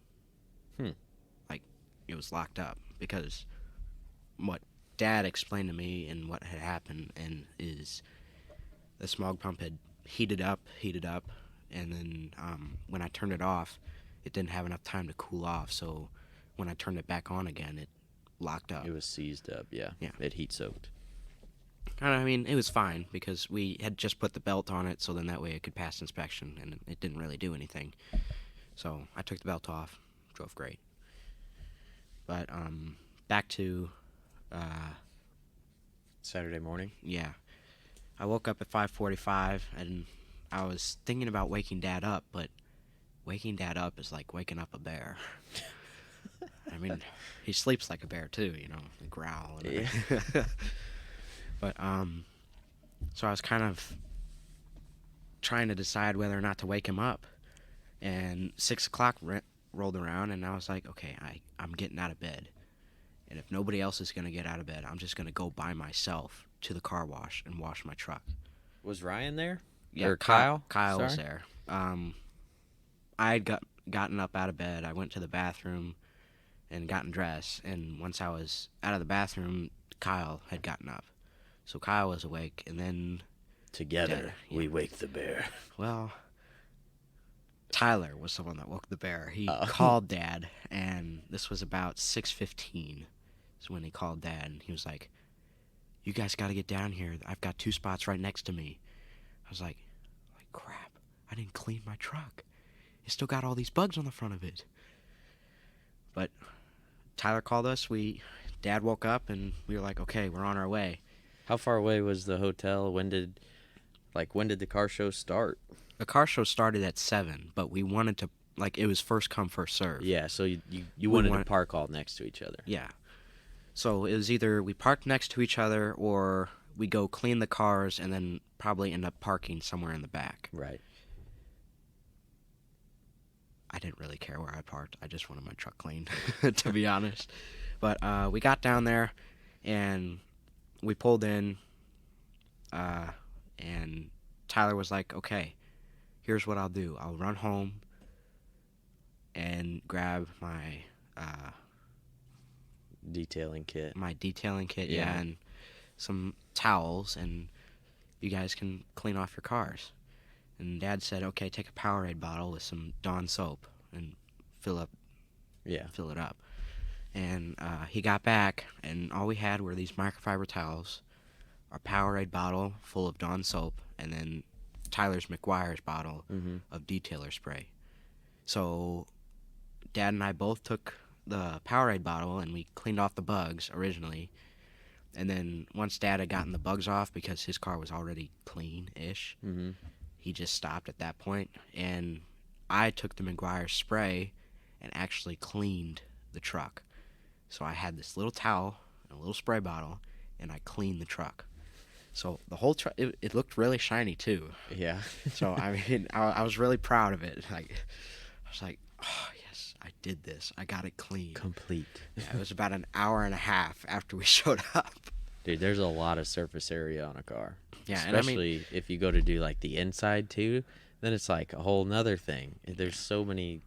Like, it was locked up because what Dad explained to me and what had happened and is the smog pump had heated up, and then when I turned it off, it didn't have enough time to cool off, so when I turned it back on again, it locked up. It was seized up, yeah. Yeah. It heat soaked. I mean, it was fine because we had just put the belt on it, so then that way it could pass inspection, and it didn't really do anything. So I took the belt off, drove great. But back to Saturday morning? Yeah. I woke up at 5:45, and I was thinking about waking Dad up, but waking Dad up is like waking up a bear. I mean, he sleeps like a bear too, the growl. And yeah. But so I was kind of trying to decide whether or not to wake him up, and 6 o'clock rolled around, and I was like, okay, I'm getting out of bed, and if nobody else is gonna get out of bed, I'm just gonna go by myself to the car wash and wash my truck. Was Ryan there? Yeah, or Kyle? Kyle was there. I had gotten up out of bed. I went to the bathroom and gotten dressed, and once I was out of the bathroom, Kyle had gotten up. So Kyle was awake, and then together we wake the bear. Well, Tyler was the one that woke the bear. He Oh. called Dad, and this was about 6:15 is when he called Dad, and he was like, you guys got to get down here. I've got 2 spots right next to me. I was like, crap, I didn't clean my truck. It still got all these bugs on the front of it. But Tyler called us. Dad woke up, and we were like, okay, we're on our way. How far away was the hotel? When did the car show start? The car show started at 7, but we wanted to, it was first come, first serve. Yeah, so you wanted to park all next to each other. Yeah. So it was either we parked next to each other or we go clean the cars and then probably end up parking somewhere in the back. Right. I didn't really care where I parked. I just wanted my truck cleaned, to be honest. But we got down there, and we pulled in, and Tyler was like, okay, here's what I'll do. I'll run home and grab my detailing kit. Yeah, and some towels, and you guys can clean off your cars. And Dad said, okay, take a Powerade bottle with some Dawn soap and fill it up. And he got back, and all we had were these microfiber towels, our Powerade bottle full of Dawn soap, and then Tyler's McGuire's bottle of detailer spray. So Dad and I both took the Powerade bottle, and we cleaned off the bugs originally. And then once Dad had gotten the bugs off, because his car was already clean-ish, he just stopped at that point, and I took the McGuire spray and actually cleaned the truck. So I had this little towel, and a little spray bottle, and I cleaned the truck. So the whole truck, it looked really shiny too. Yeah. So I mean, I was really proud of it. Like, I was like, oh yes, I did this. I got it clean. Complete. Yeah, it was about an hour and a half after we showed up. Dude, there's a lot of surface area on a car. Yeah, especially and if you go to do like the inside too, then it's like a whole nother thing. There's so many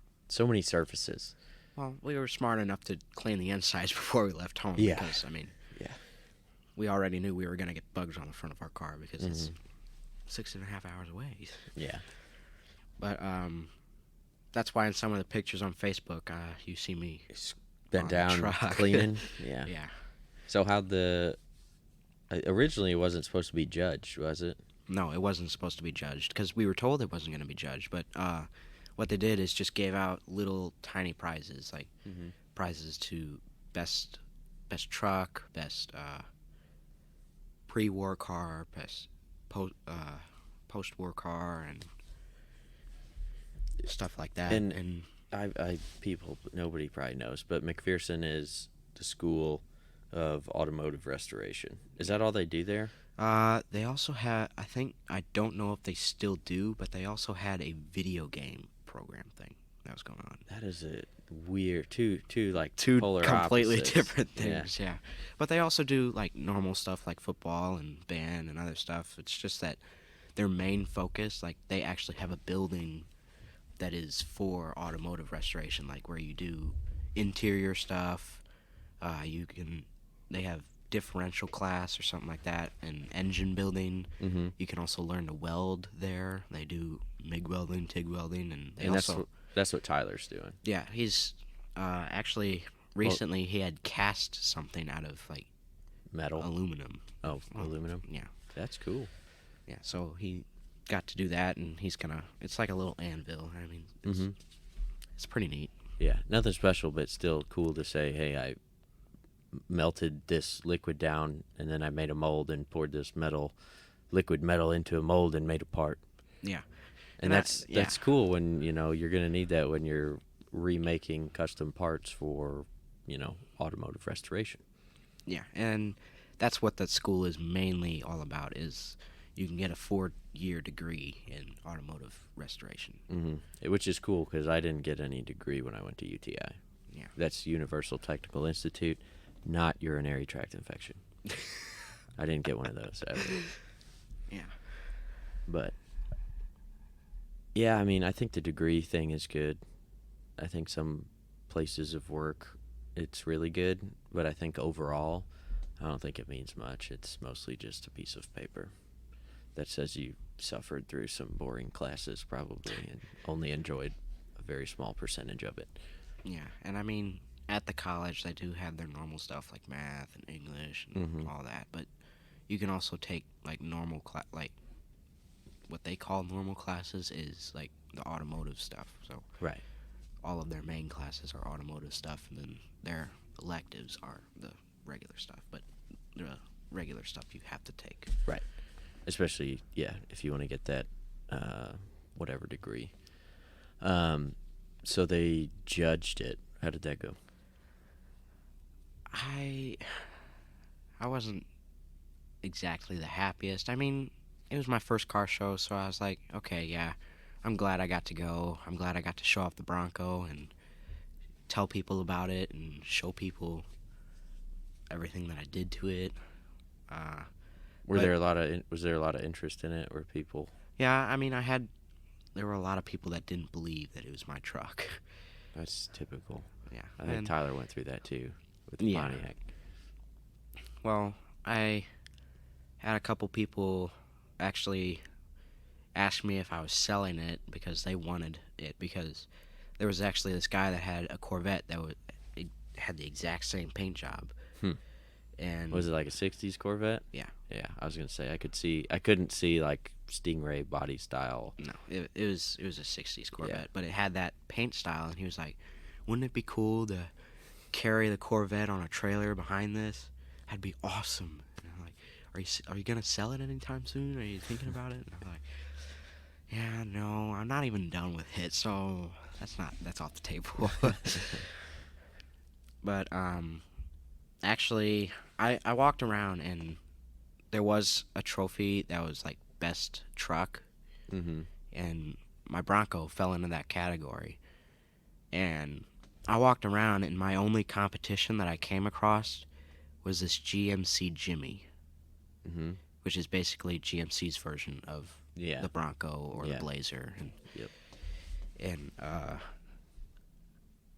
surfaces. Well, we were smart enough to clean the insides before we left home. Yeah. Because, I mean, Yeah. we already knew we were going to get bugs on the front of our car because it's 6.5 hours away. Yeah. But that's why in some of the pictures on Facebook, you see me Bent on the down truck. cleaning. Yeah. Yeah. So how'd originally it wasn't supposed to be judged, was it? No, it wasn't supposed to be judged because we were told it wasn't going to be judged. But what they did is just gave out little tiny prizes, like prizes to best truck, best pre-war car, best post-war car, and stuff like that. And nobody probably knows, but McPherson is the school of automotive restoration. Is that all they do there? They also had, I don't know if they still do, but they also had a video game program thing that was going on. That is a weird, two polar completely opposites. different things, yeah. But they also do like normal stuff like football and band and other stuff. It's just that their main focus, like they actually have a building that is for automotive restoration, like where you do interior stuff. They have differential class or something like that, and engine building. Mm-hmm. You can also learn to weld there. They do MIG welding, TIG welding, and that's what Tyler's doing. yeah, he's actually recently he had cast something out of like Metal. aluminum. Oh, aluminum. Yeah, That's cool. yeah. So he got to do that, and it's like a little anvil. I mean, it's pretty neat. Yeah, nothing special, but still cool to say, hey, I melted this liquid down, and then I made a mold and poured this liquid metal into a mold and made a part. Yeah, And that's cool when, you're going to need that when you're remaking custom parts for, automotive restoration. Yeah, and that's what that school is mainly all about, is you can get a 4-year degree in automotive restoration. Mm-hmm. Which is cool because I didn't get any degree when I went to UTI. Yeah. That's Universal Technical Institute, not urinary tract infection. I didn't get one of those ever. Yeah. But, yeah, I mean, I think the degree thing is good. I think some places of work, it's really good. But I think overall, I don't think it means much. It's mostly just a piece of paper that says you suffered through some boring classes probably and only enjoyed a very small percentage of it. Yeah, and I mean, at the college, they do have their normal stuff like math and English and all that, but you can also take like normal like what they call normal classes is like the automotive stuff. So Right. all of their main classes are automotive stuff, and then their electives are the regular stuff. But the regular stuff you have to take. Right. Especially, if you want to get that whatever degree. So they judged it. How did that go? I wasn't exactly the happiest. I mean, it was my first car show, so I was like, okay, yeah, I'm glad I got to go. I'm glad I got to show off the Bronco and tell people about it and show people everything that I did to it. Was there a lot of interest in it, or people? Yeah, I mean, there were a lot of people that didn't believe that it was my truck. That's typical. Yeah. I think Tyler went through that too with the Pontiac. Well, I had a couple people actually ask me if I was selling it because they wanted it, because there was actually this guy that had a Corvette that it had the exact same paint job. And was it like a 60s Corvette? Yeah. Yeah, I was going to say I couldn't see like Stingray body style. No, it was a 60s Corvette, but it had that paint style, and he was like, "Wouldn't it be cool to carry the Corvette on a trailer behind this? That'd be awesome." And I'm like, "Are you going to sell it anytime soon? Are you thinking about it?" And I'm like, "Yeah, no, I'm not even done with it, so that's off the table." But actually, I walked around and there was a trophy that was like best truck, Mm-hmm. and my Bronco fell into that category. And I walked around, and my only competition that I came across was this GMC Jimmy, Mm-hmm. which is basically GMC's version of Yeah. the Bronco or Yeah. the Blazer. And, Yep. and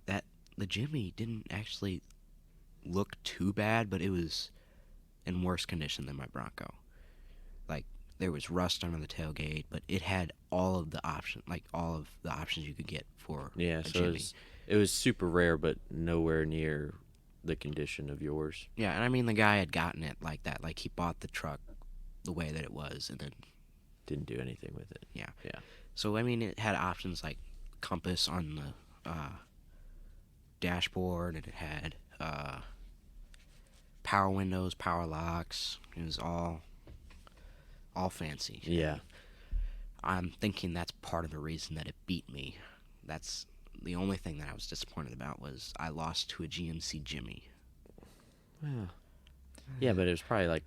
that the Jimmy didn't actually look too bad, but it was in worse condition than my Bronco. Like, there was rust under the tailgate, but it had all of the options you could get for Yeah. a So Jimmy. it was super rare, but nowhere near the condition of yours. Yeah, and I mean, the guy had gotten it like that. Like, he bought the truck the way that it was, and then, Didn't do anything with it. yeah. Yeah. So, I mean, it had options like compass on the dashboard, and it had power windows, power locks. It was all fancy. Yeah. I'm thinking that's part of the reason that it beat me. That's the only thing that I was disappointed about, was I lost to a GMC Jimmy. Well, yeah, but it was probably like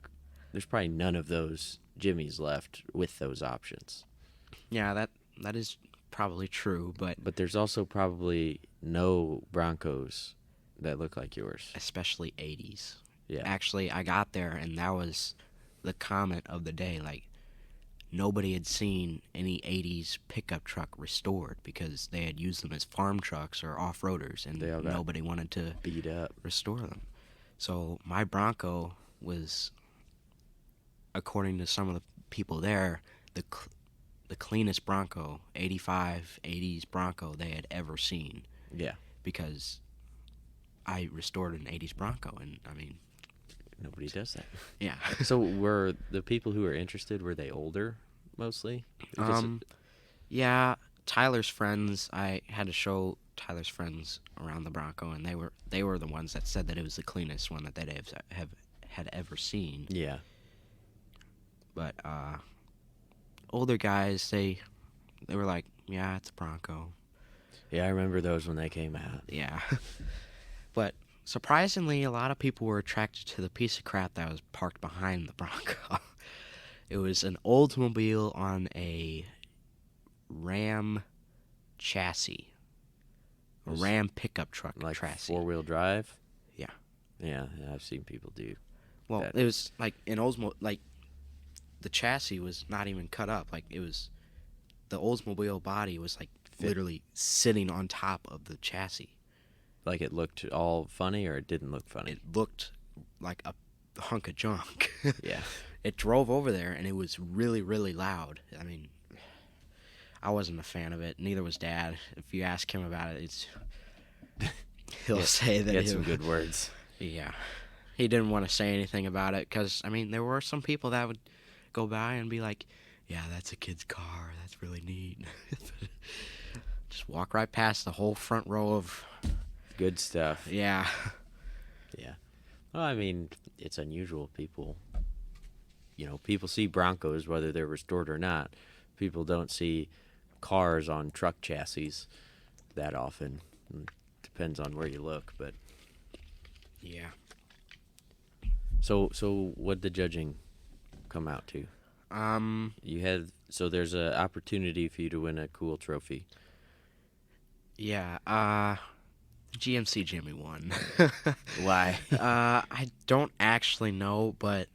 there's probably none of those Jimmys left with those options. Yeah, that is probably true, but But there's also probably no Broncos that look like yours. especially 80s. Yeah. Actually, I got there, and that was the comment of the day. Like, nobody had seen any 80s pickup truck restored because they had used them as farm trucks or off-roaders, and They all got nobody wanted to beat up. restore them. So my Bronco was, according to some of the people there, the cleanest Bronco, 85, 80s Bronco they had ever seen, Yeah. because I restored an 80s Bronco, and I mean, Nobody does that. yeah. So were the people who were interested, were they older mostly? Because Yeah, Tyler's friends, I had to show Tyler's friends around the Bronco, and they were the ones that said that it was the cleanest one that they had ever seen. yeah. But older guys, they were like, yeah, it's a Bronco. Yeah, I remember those when they came out. Yeah. But surprisingly, a lot of people were attracted to the piece of crap that was parked behind the Bronco. It was an Oldsmobile on a Ram chassis. A Was Ram pickup truck Like chassis. 4-wheel drive? Yeah. Yeah, I've seen people do. Well, that. it was like an Oldsmobile, like, the chassis was not even cut up. Like, it was, the Oldsmobile body was like literally sitting on top of the chassis. Like it looked all funny or it didn't look funny? It looked like a hunk of junk. Yeah. It drove over there, and it was really, really loud. I mean, I wasn't a fan of it. Neither was Dad. If you ask him about it, he'll say that He had some good words. Yeah. He didn't want to say anything about it because, I mean, there were some people that would go by and be like, yeah, that's a kid's car. That's really neat. Just walk right past the whole front row of... Good stuff. Yeah. Yeah. Well, I mean, it's unusual. People see Broncos, whether they're restored or not. People don't see cars on truck chassis that often. Depends on where you look, but... Yeah. So what'd the judging come out to? There's an opportunity for you to win a cool trophy. Yeah, GMC Jimmy won. Why? I don't actually know, but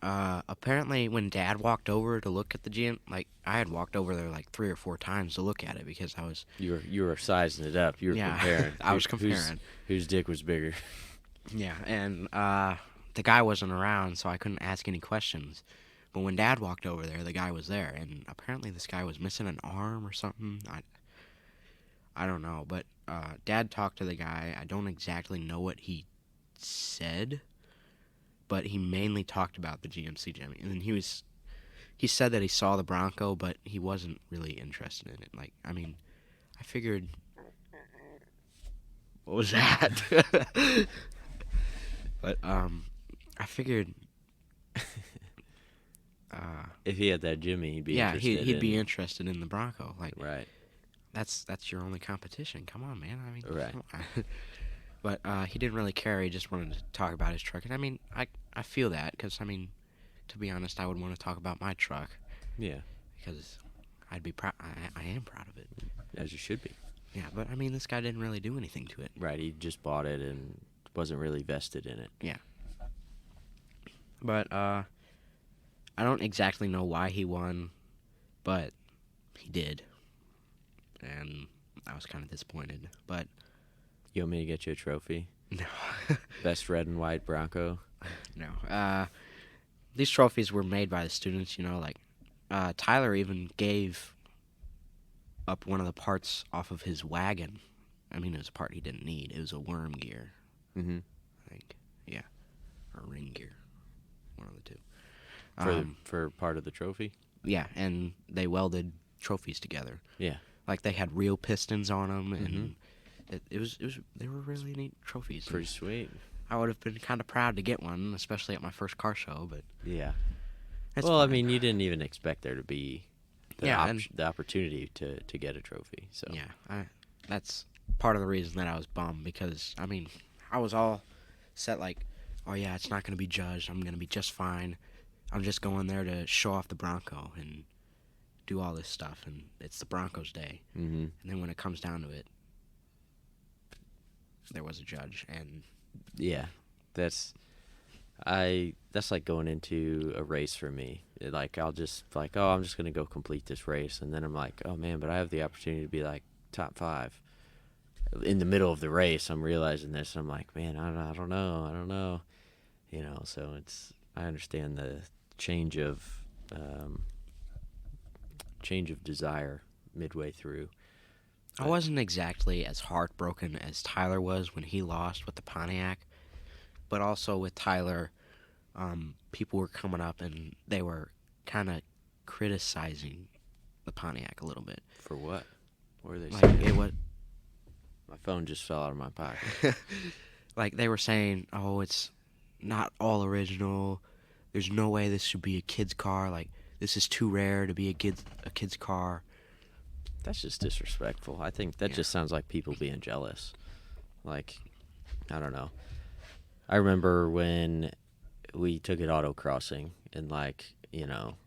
apparently when Dad walked over to look at the GM, like, I had walked over there like 3 or 4 times to look at it because I was... You were sizing it up. You were comparing. I was comparing. Whose dick was bigger? Yeah, and the guy wasn't around, so I couldn't ask any questions. But when Dad walked over there, the guy was there, and apparently this guy was missing an arm or something. I don't know, but Dad talked to the guy. I don't exactly know what he said, but he mainly talked about the GMC Jimmy. And then he said that he saw the Bronco, but he wasn't really interested in it. Like, I mean, I figured... What was that? But, I figured... If he had that Jimmy, he'd be yeah, interested he'd be interested in the Bronco. Like, Right. that's your only competition. Come on, man. I mean, Right. come on. But he didn't really care. He just wanted to talk about his truck. And I mean, I feel that because, I mean, to be honest, I would want to talk about my truck Yeah, because I'd be proud. I am proud of it. as you should be. Yeah, but I mean, this guy didn't really do anything to it. Right, he just bought it and wasn't really vested in it. Yeah. But I don't exactly know why he won, but he did. And I was kind of disappointed. But You want me to get you a trophy? no. Best red and white Bronco? No. These trophies were made by the students, you know, like Tyler even gave up one of the parts off of his wagon. I mean, it was a part he didn't need. It was a worm gear, Mm-hmm. I think. Yeah. Or ring gear. One of the two. For part of the trophy? Yeah, and they welded trophies together. Yeah. Like they had real pistons on them, and it was they were really neat trophies. Pretty sweet. I would have been kind of proud to get one, especially at my first car show. But Yeah. it's Well, I fine. mean, you didn't even expect there to be the, and the opportunity to get a trophy. So yeah, that's part of the reason that I was bummed because I mean I was all set like, oh yeah, it's not going to be judged. I'm going to be just fine. I'm just going there to show off the Bronco and do all this stuff, and it's the Broncos day. Mm-hmm. And then when it comes down to it, there was a judge, and Yeah, that's like going into a race for me. Like I'll just like, oh, I'm just gonna go complete this race, and then I'm like, oh man, but I have the opportunity to be like top 5. In the middle of the race, I'm realizing this. I'm like, man, I don't know, you know. So I understand the change of desire midway through. I wasn't exactly as heartbroken as Tyler was when he lost with the Pontiac, but also with Tyler, people were coming up and they were kind of criticizing the Pontiac a little bit. For what? What are they Like saying? it was, My phone just fell out of my pocket. like they were saying, "Oh, it's not all original. There's no way this should be a kid's car. Like this is too rare to be a kid's car." That's just disrespectful. I think that Yeah. just sounds like people being jealous. Like, I don't know. I remember when we took it autocrossing, and like, you know,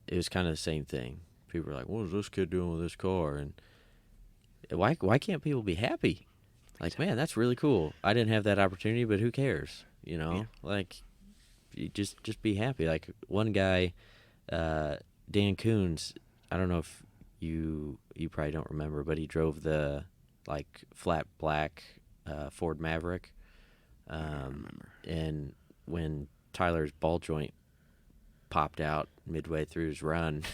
it was kind of the same thing. People were like, "What is this kid doing with this car?" And why can't people be happy? Like, man, that's really cool. I didn't have that opportunity, but who cares? You know, Yeah. like, you just be happy. Like one guy, Dan Coons. I don't know if you probably don't remember, but he drove the like flat black Ford Maverick. I remember. And when Tyler's ball joint popped out midway through his run,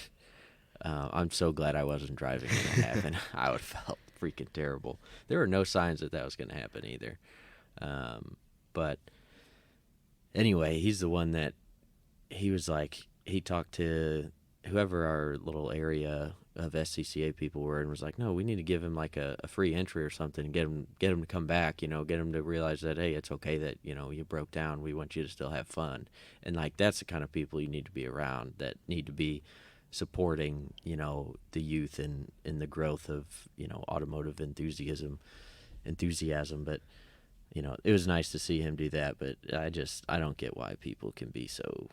I'm so glad I wasn't driving when that happened. I would have felt freaking terrible. There were no signs that was going to happen either. But anyway, he's the one that he was like, he talked to whoever our little area of SCCA people were and was like, no, we need to give him like a free entry or something and get him to come back, you know, get him to realize that, hey, it's okay that, you know, you broke down. We want you to still have fun. And like, that's the kind of people you need to be around, that need to be supporting, you know, the youth and in the growth of, you know, automotive enthusiasm. But, you know, it was nice to see him do that, but I don't get why people can be so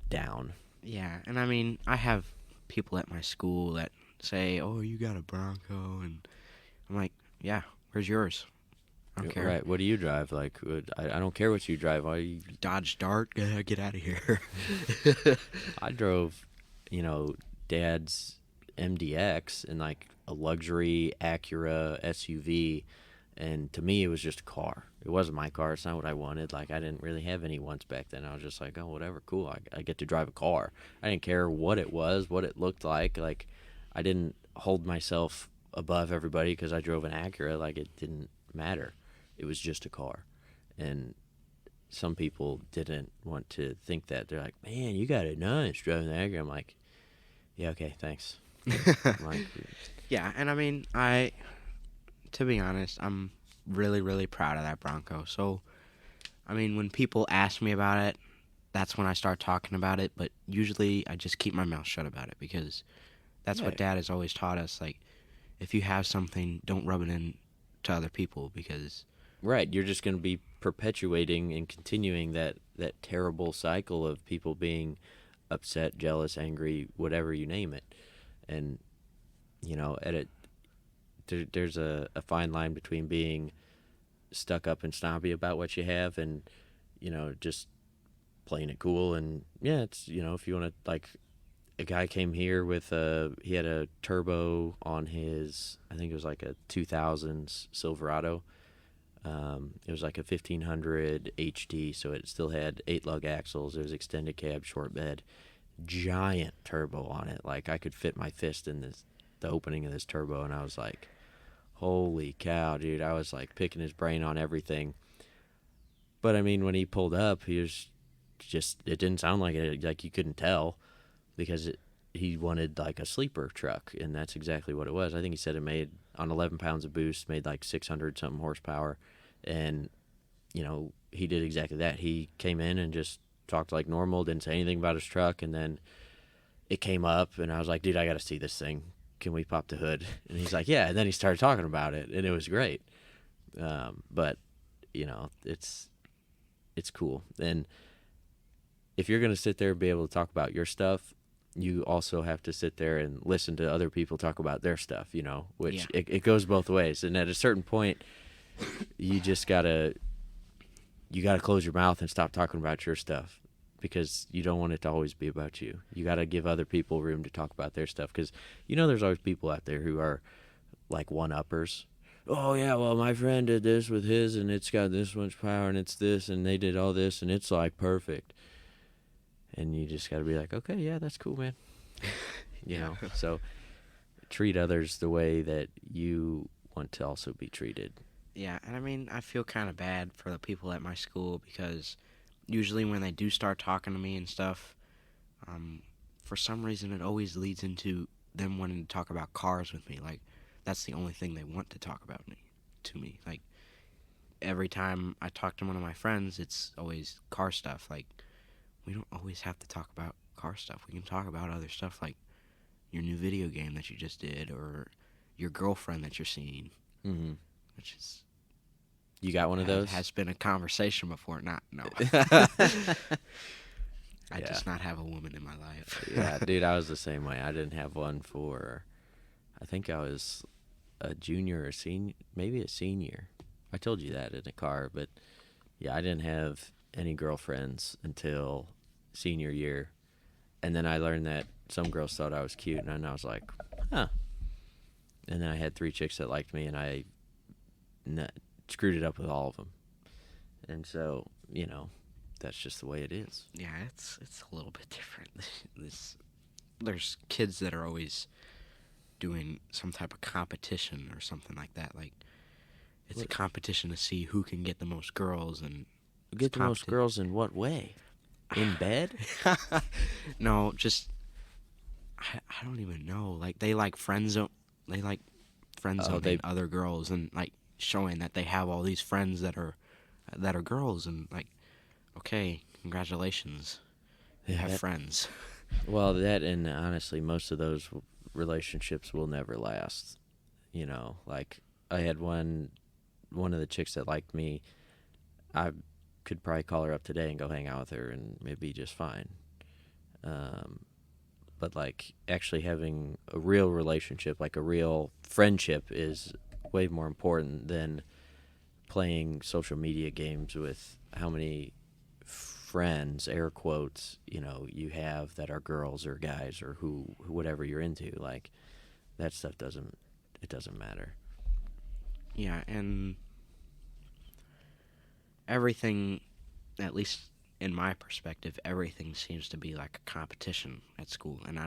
down. Yeah, and I mean, I have people at my school that say, "Oh, you got a Bronco," and I'm like, "Yeah, where's yours? I don't care." Right. What do you drive? Like, I don't care what you drive. Dodge Dart, get out of here. I drove, you know, Dad's MDX and like a luxury Acura SUV, and to me it was just a car. It wasn't my car. It's not what I wanted. Like, I didn't really have any wants back then. I was just like, oh, whatever, cool. I get to drive a car. I didn't care what it was, what it looked like. Like, I didn't hold myself above everybody because I drove an Acura. Like, it didn't matter. It was just a car. And some people didn't want to think that. They're like, man, you got it nice driving the Acura. I'm like, yeah, okay, thanks. I'm like, Yeah, and I mean, to be honest, I'm really, really proud of that Bronco. So, I mean, when people ask me about it, that's when I start talking about it. But usually, I just keep my mouth shut about it because that's what Yeah. Dad has always taught us. Like, if you have something, don't rub it in to other people because Right, you're just going to be perpetuating and continuing that terrible cycle of people being upset, jealous, angry, whatever you name it. And at it there's a fine line between being stuck up and snobby about what you have and just playing it cool. And yeah, it's if you want to, like, a guy came here with he had a turbo on his, I think it was like a 2000s Silverado. It was like a 1500 HD, so it still had 8 lug axles. It was extended cab, short bed, giant turbo on it. Like, I could fit my fist in the opening of this turbo, and I was like, holy cow, dude. I was like picking his brain on everything. But I mean, when he pulled up, he was just, it didn't sound like it, like you couldn't tell, because he wanted like a sleeper truck, and that's exactly what it was. I think he said it made, on 11 pounds of boost, made like 600 something horsepower. And he did exactly that. He came in and just talked like normal, didn't say anything about his truck, and then it came up, and I was like, dude, I gotta see this thing, can we pop the hood? And he's like, yeah. And then he started talking about it, and it was great. But it's cool. And if you're gonna sit there and be able to talk about your stuff, you also have to sit there and listen to other people talk about their stuff, which it goes both ways. And at a certain point, you just gotta close your mouth and stop talking about your stuff, because you don't want it to always be about you. You gotta give other people room to talk about their stuff, because there's always people out there who are like one-uppers. Oh yeah, well, my friend did this with his, and it's got this much power, and it's this, and they did all this, and it's like perfect. And you just gotta be like, okay, yeah, that's cool, man. So treat others the way that you want to also be treated. yeah. And I mean, I feel kind of bad for the people at my school because usually when they do start talking to me and stuff, for some reason it always leads into them wanting to talk about cars with me. Like, that's the only thing they want to talk about to me. Like, every time I talk to one of my friends, it's always car stuff. Like, we don't always have to talk about car stuff. We can talk about other stuff, like your new video game that you just did, or your girlfriend that you're seeing, Mm-hmm. which is You got one of those? has been a conversation before. Not no. I just not have a woman in my life. Yeah, dude, I was the same way. I didn't have one for, I think I was a junior or senior, maybe a senior. I told you that in the car, but yeah, I didn't have any girlfriends until senior year. And then I learned that some girls thought I was cute, and then I was like, huh. And then I had 3 chicks that liked me, and I screwed it up with all of them. And so, that's just the way it is. Yeah, it's a little bit different. There's kids that are always doing some type of competition or something like that. Like, it's a competition to see who can get the most girls. And Get the most girls in what way? In bed? No, just I don't even know. Like, they like friend zone. They like friend zoning other girls and like showing that they have all these friends that are girls, and like, okay, congratulations, you have friends. Well, that, and honestly, most of those relationships will never last. Like, I had one of the chicks that liked me. I could probably call her up today and go hang out with her, and it'd be just fine. But like, actually having a real relationship, like a real friendship, is way more important than playing social media games with how many friends, air quotes, you have that are girls or guys or who whatever you're into. Like, that stuff doesn't matter. Yeah, and everything, at least in my perspective, everything seems to be like a competition at school, and I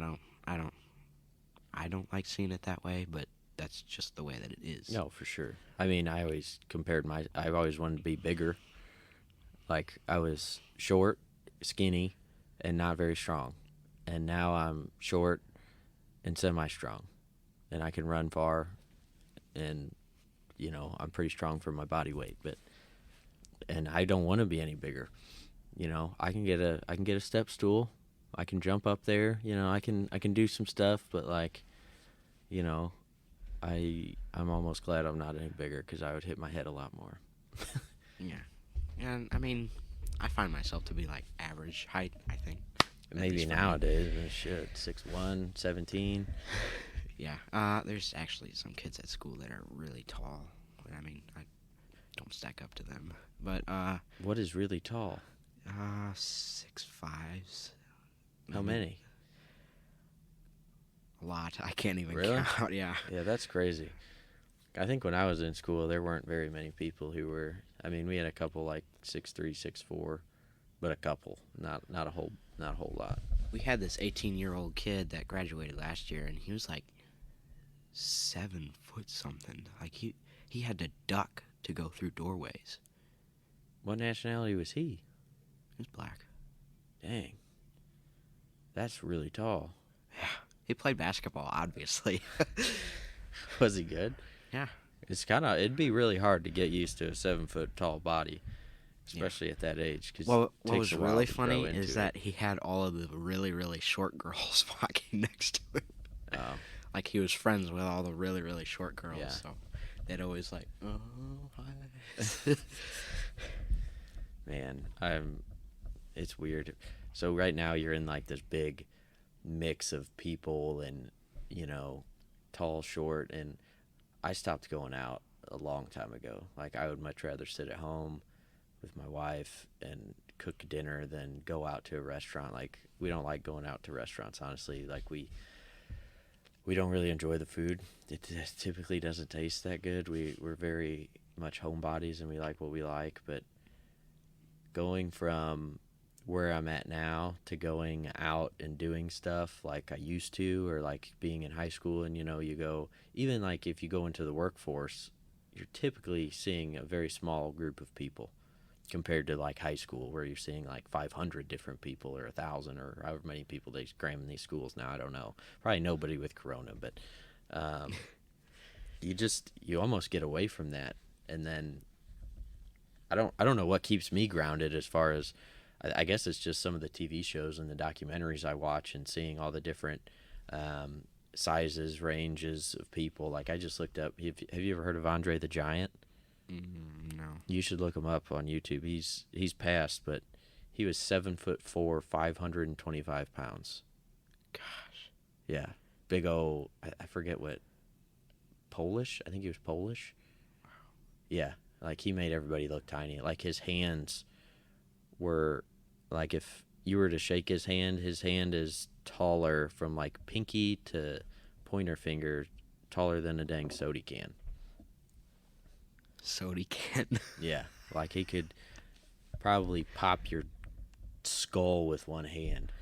don't like seeing it that way, but that's just the way that it is. No, for sure. I mean, I always I've always wanted to be bigger. Like, I was short, skinny, and not very strong. And now I'm short and semi-strong. And I can run far, and, I'm pretty strong for my body weight. And I don't want to be any bigger. I can get a step stool. I can jump up there. I can do some stuff, but like, I'm almost glad I'm not any bigger because I would hit my head a lot more. Yeah. And, I mean, I find myself to be, like, average height, I think. At Maybe least for me. nowadays, shit, 6'1", 17. Yeah. There's actually some kids at school that are really tall. I mean, I don't stack up to them. But, What is really tall? 6'5". How many? A lot. I can't even Really? count. Yeah. Yeah, that's crazy. I think when I was in school, there weren't very many people who were. I mean, we had a couple like 6'3", 6'4", but a couple, not a whole lot. We had this 18-year-old kid that graduated last year, and he was like 7 foot something. Like he had to duck to go through doorways. What nationality was he? He was black. Dang, that's really tall. Yeah. He played basketball, obviously. Was he good? Yeah. It'd be really hard to get used to a 7 foot tall body, especially at that age. Cause Well, it what takes was a while really to grow funny into is that he had all of the really, really short girls walking next to him. Oh. Like he was friends with all the really, really short girls. Yeah. So they'd always like, oh, hi. Man, it's weird. So right now you're in like this big mix of people and, tall, short, and I stopped going out a long time ago. Like I would much rather sit at home with my wife and cook dinner than go out to a restaurant. Like we don't like going out to restaurants, honestly. Like we don't really enjoy the food. It typically doesn't taste that good. We're very much homebodies and we like what we like, but going from where I'm at now to going out and doing stuff like I used to, or like being in high school and you go, even like if you go into the workforce, you're typically seeing a very small group of people compared to like high school where you're seeing like 500 different people or 1,000 or however many people they cram in these schools now. I don't know, probably nobody with corona, but you almost get away from that. And then I don't know what keeps me grounded as far as, I guess it's just some of the TV shows and the documentaries I watch and seeing all the different sizes, ranges of people. Like I just looked up, have you ever heard of Andre the Giant? No. You should look him up on YouTube. He's passed, but he was 7'4", 525 pounds. Gosh. Yeah. Big old, I forget what, Polish? I think he was Polish. Yeah. Like he made everybody look tiny. Like his hands were, like if you were to shake his hand is taller from like pinky to pointer finger, taller than a dang soda can. Soda can. Yeah, like he could probably pop your skull with one hand.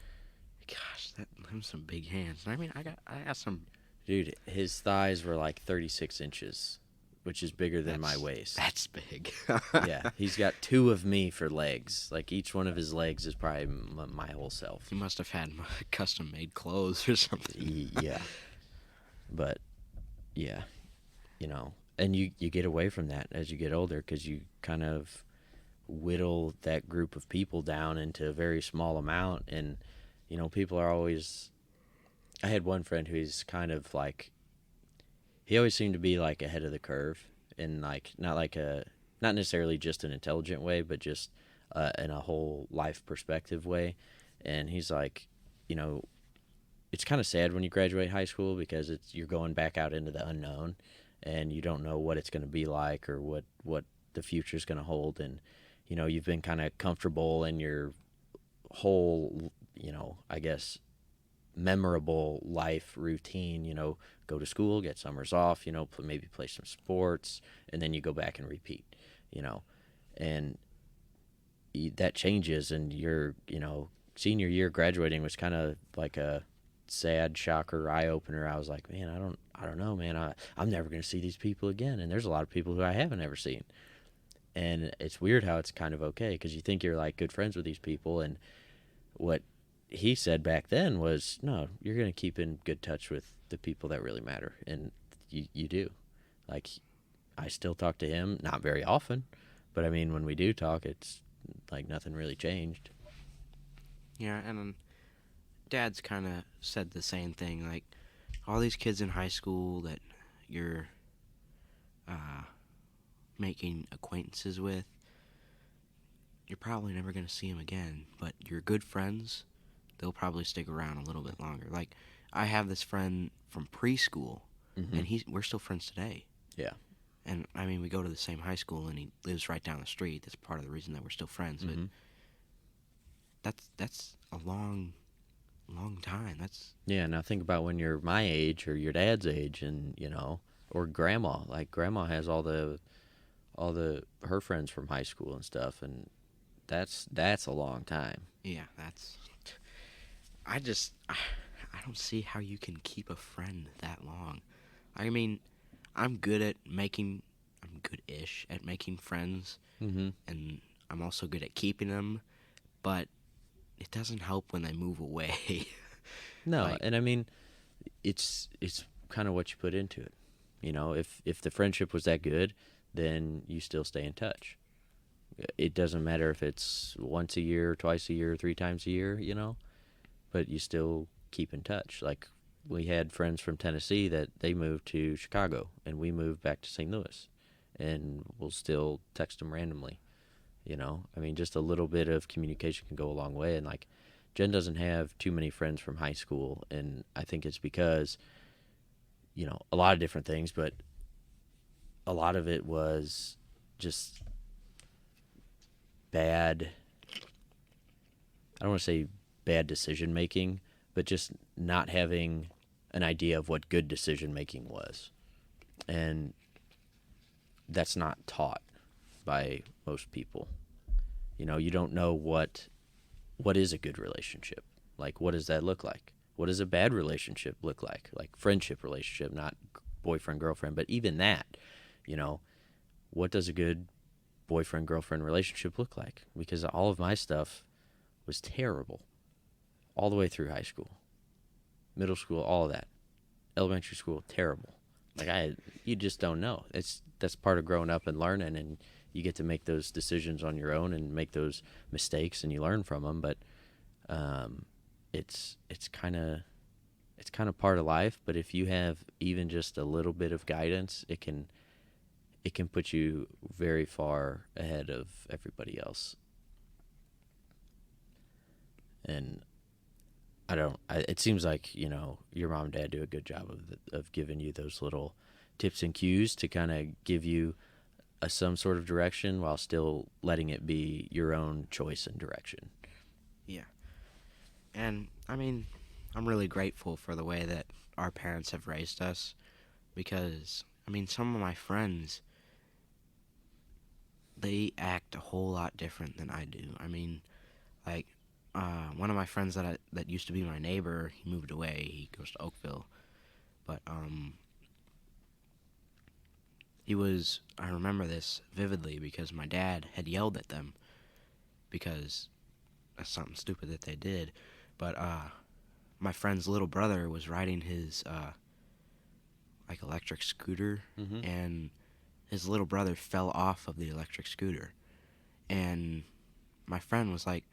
Gosh, them some big hands. I mean, I got some. Dude, his thighs were like 36 inches, which is bigger than my waist. That's big. Yeah, he's got 2 of me for legs. Like each one of his legs is probably my whole self. He must have had custom-made clothes or something. Yeah, but yeah, and you get away from that as you get older because you kind of whittle that group of people down into a very small amount. And people are always, I had one friend who's kind of like, he always seemed to be like ahead of the curve, and like not necessarily just an intelligent way, but just in a whole life perspective way. And he's like, it's kind of sad when you graduate high school because you're going back out into the unknown and you don't know what it's going to be like or what the future is going to hold. And, you've been kind of comfortable in your whole, I guess, memorable life routine, go to school, get summers off, maybe play some sports, and then you go back and repeat, and that changes. And your, senior year graduating was kind of like a sad shocker, eye-opener. I was like, man, I don't know, man, I'm never going to see these people again. And there's a lot of people who I haven't ever seen. And it's weird how it's kind of okay because you think you're like good friends with these people. And what he said back then was, no, you're going to keep in good touch with the people that really matter. And you do. Like, I still talk to him, not very often, but I mean, when we do talk, it's like nothing really changed. Yeah, and Dad's kind of said the same thing. Like, all these kids in high school that, you're uh, making acquaintances with, you're probably never going to see them again. But your good friends, they'll probably stick around a little bit longer. Like, I have this friend from preschool, and we're still friends today. Yeah. And, I mean, we go to the same high school, and he lives right down the street. That's part of the reason that we're still friends. But that's a long time. Yeah, now think about when you're my age or your dad's age, and or grandma. Like grandma has all the her friends from high school and stuff, and that's a long time. Yeah, I don't see how you can keep a friend that long. I mean, I'm good-ish at making friends, and I'm also good at keeping them, but it doesn't help when they move away. No, and I mean, it's kind of what you put into it. If the friendship was that good, then you still stay in touch. It doesn't matter if it's once a year, twice a year, 3 times a year, but you still keep in touch. Like, we had friends from Tennessee that they moved to Chicago, and we moved back to St. Louis, and we'll still text them randomly. I mean, just a little bit of communication can go a long way. And like, Jen doesn't have too many friends from high school, and I think it's because, a lot of different things, but a lot of it was just bad. I don't want to say bad decision making, but just not having an idea of what good decision making was. And that's not taught by most people. You don't know what is a good relationship. Like, what does that look like? What does a bad relationship look like? Like, friendship relationship, not boyfriend, girlfriend, but even that, what does a good boyfriend, girlfriend relationship look like? Because all of my stuff was terrible all the way through high school, middle school, all of that. Elementary school, terrible. Like, you just don't know. That's part of growing up and learning, and you get to make those decisions on your own and make those mistakes, and you learn from them. But it's kind of part of life. But if you have even just a little bit of guidance, it can put you very far ahead of everybody else. And it seems like your mom and dad do a good job of giving you those little tips and cues to kind of give you some sort of direction while still letting it be your own choice and direction. Yeah. And, I mean, I'm really grateful for the way that our parents have raised us, because, I mean, some of my friends, they act a whole lot different than I do. I mean, like, one of my friends that used to be my neighbor, he moved away. He goes to Oakville. But, I remember this vividly because my dad had yelled at them because that's something stupid that they did. But my friend's little brother was riding his like electric scooter, and his little brother fell off of the electric scooter. And my friend was like,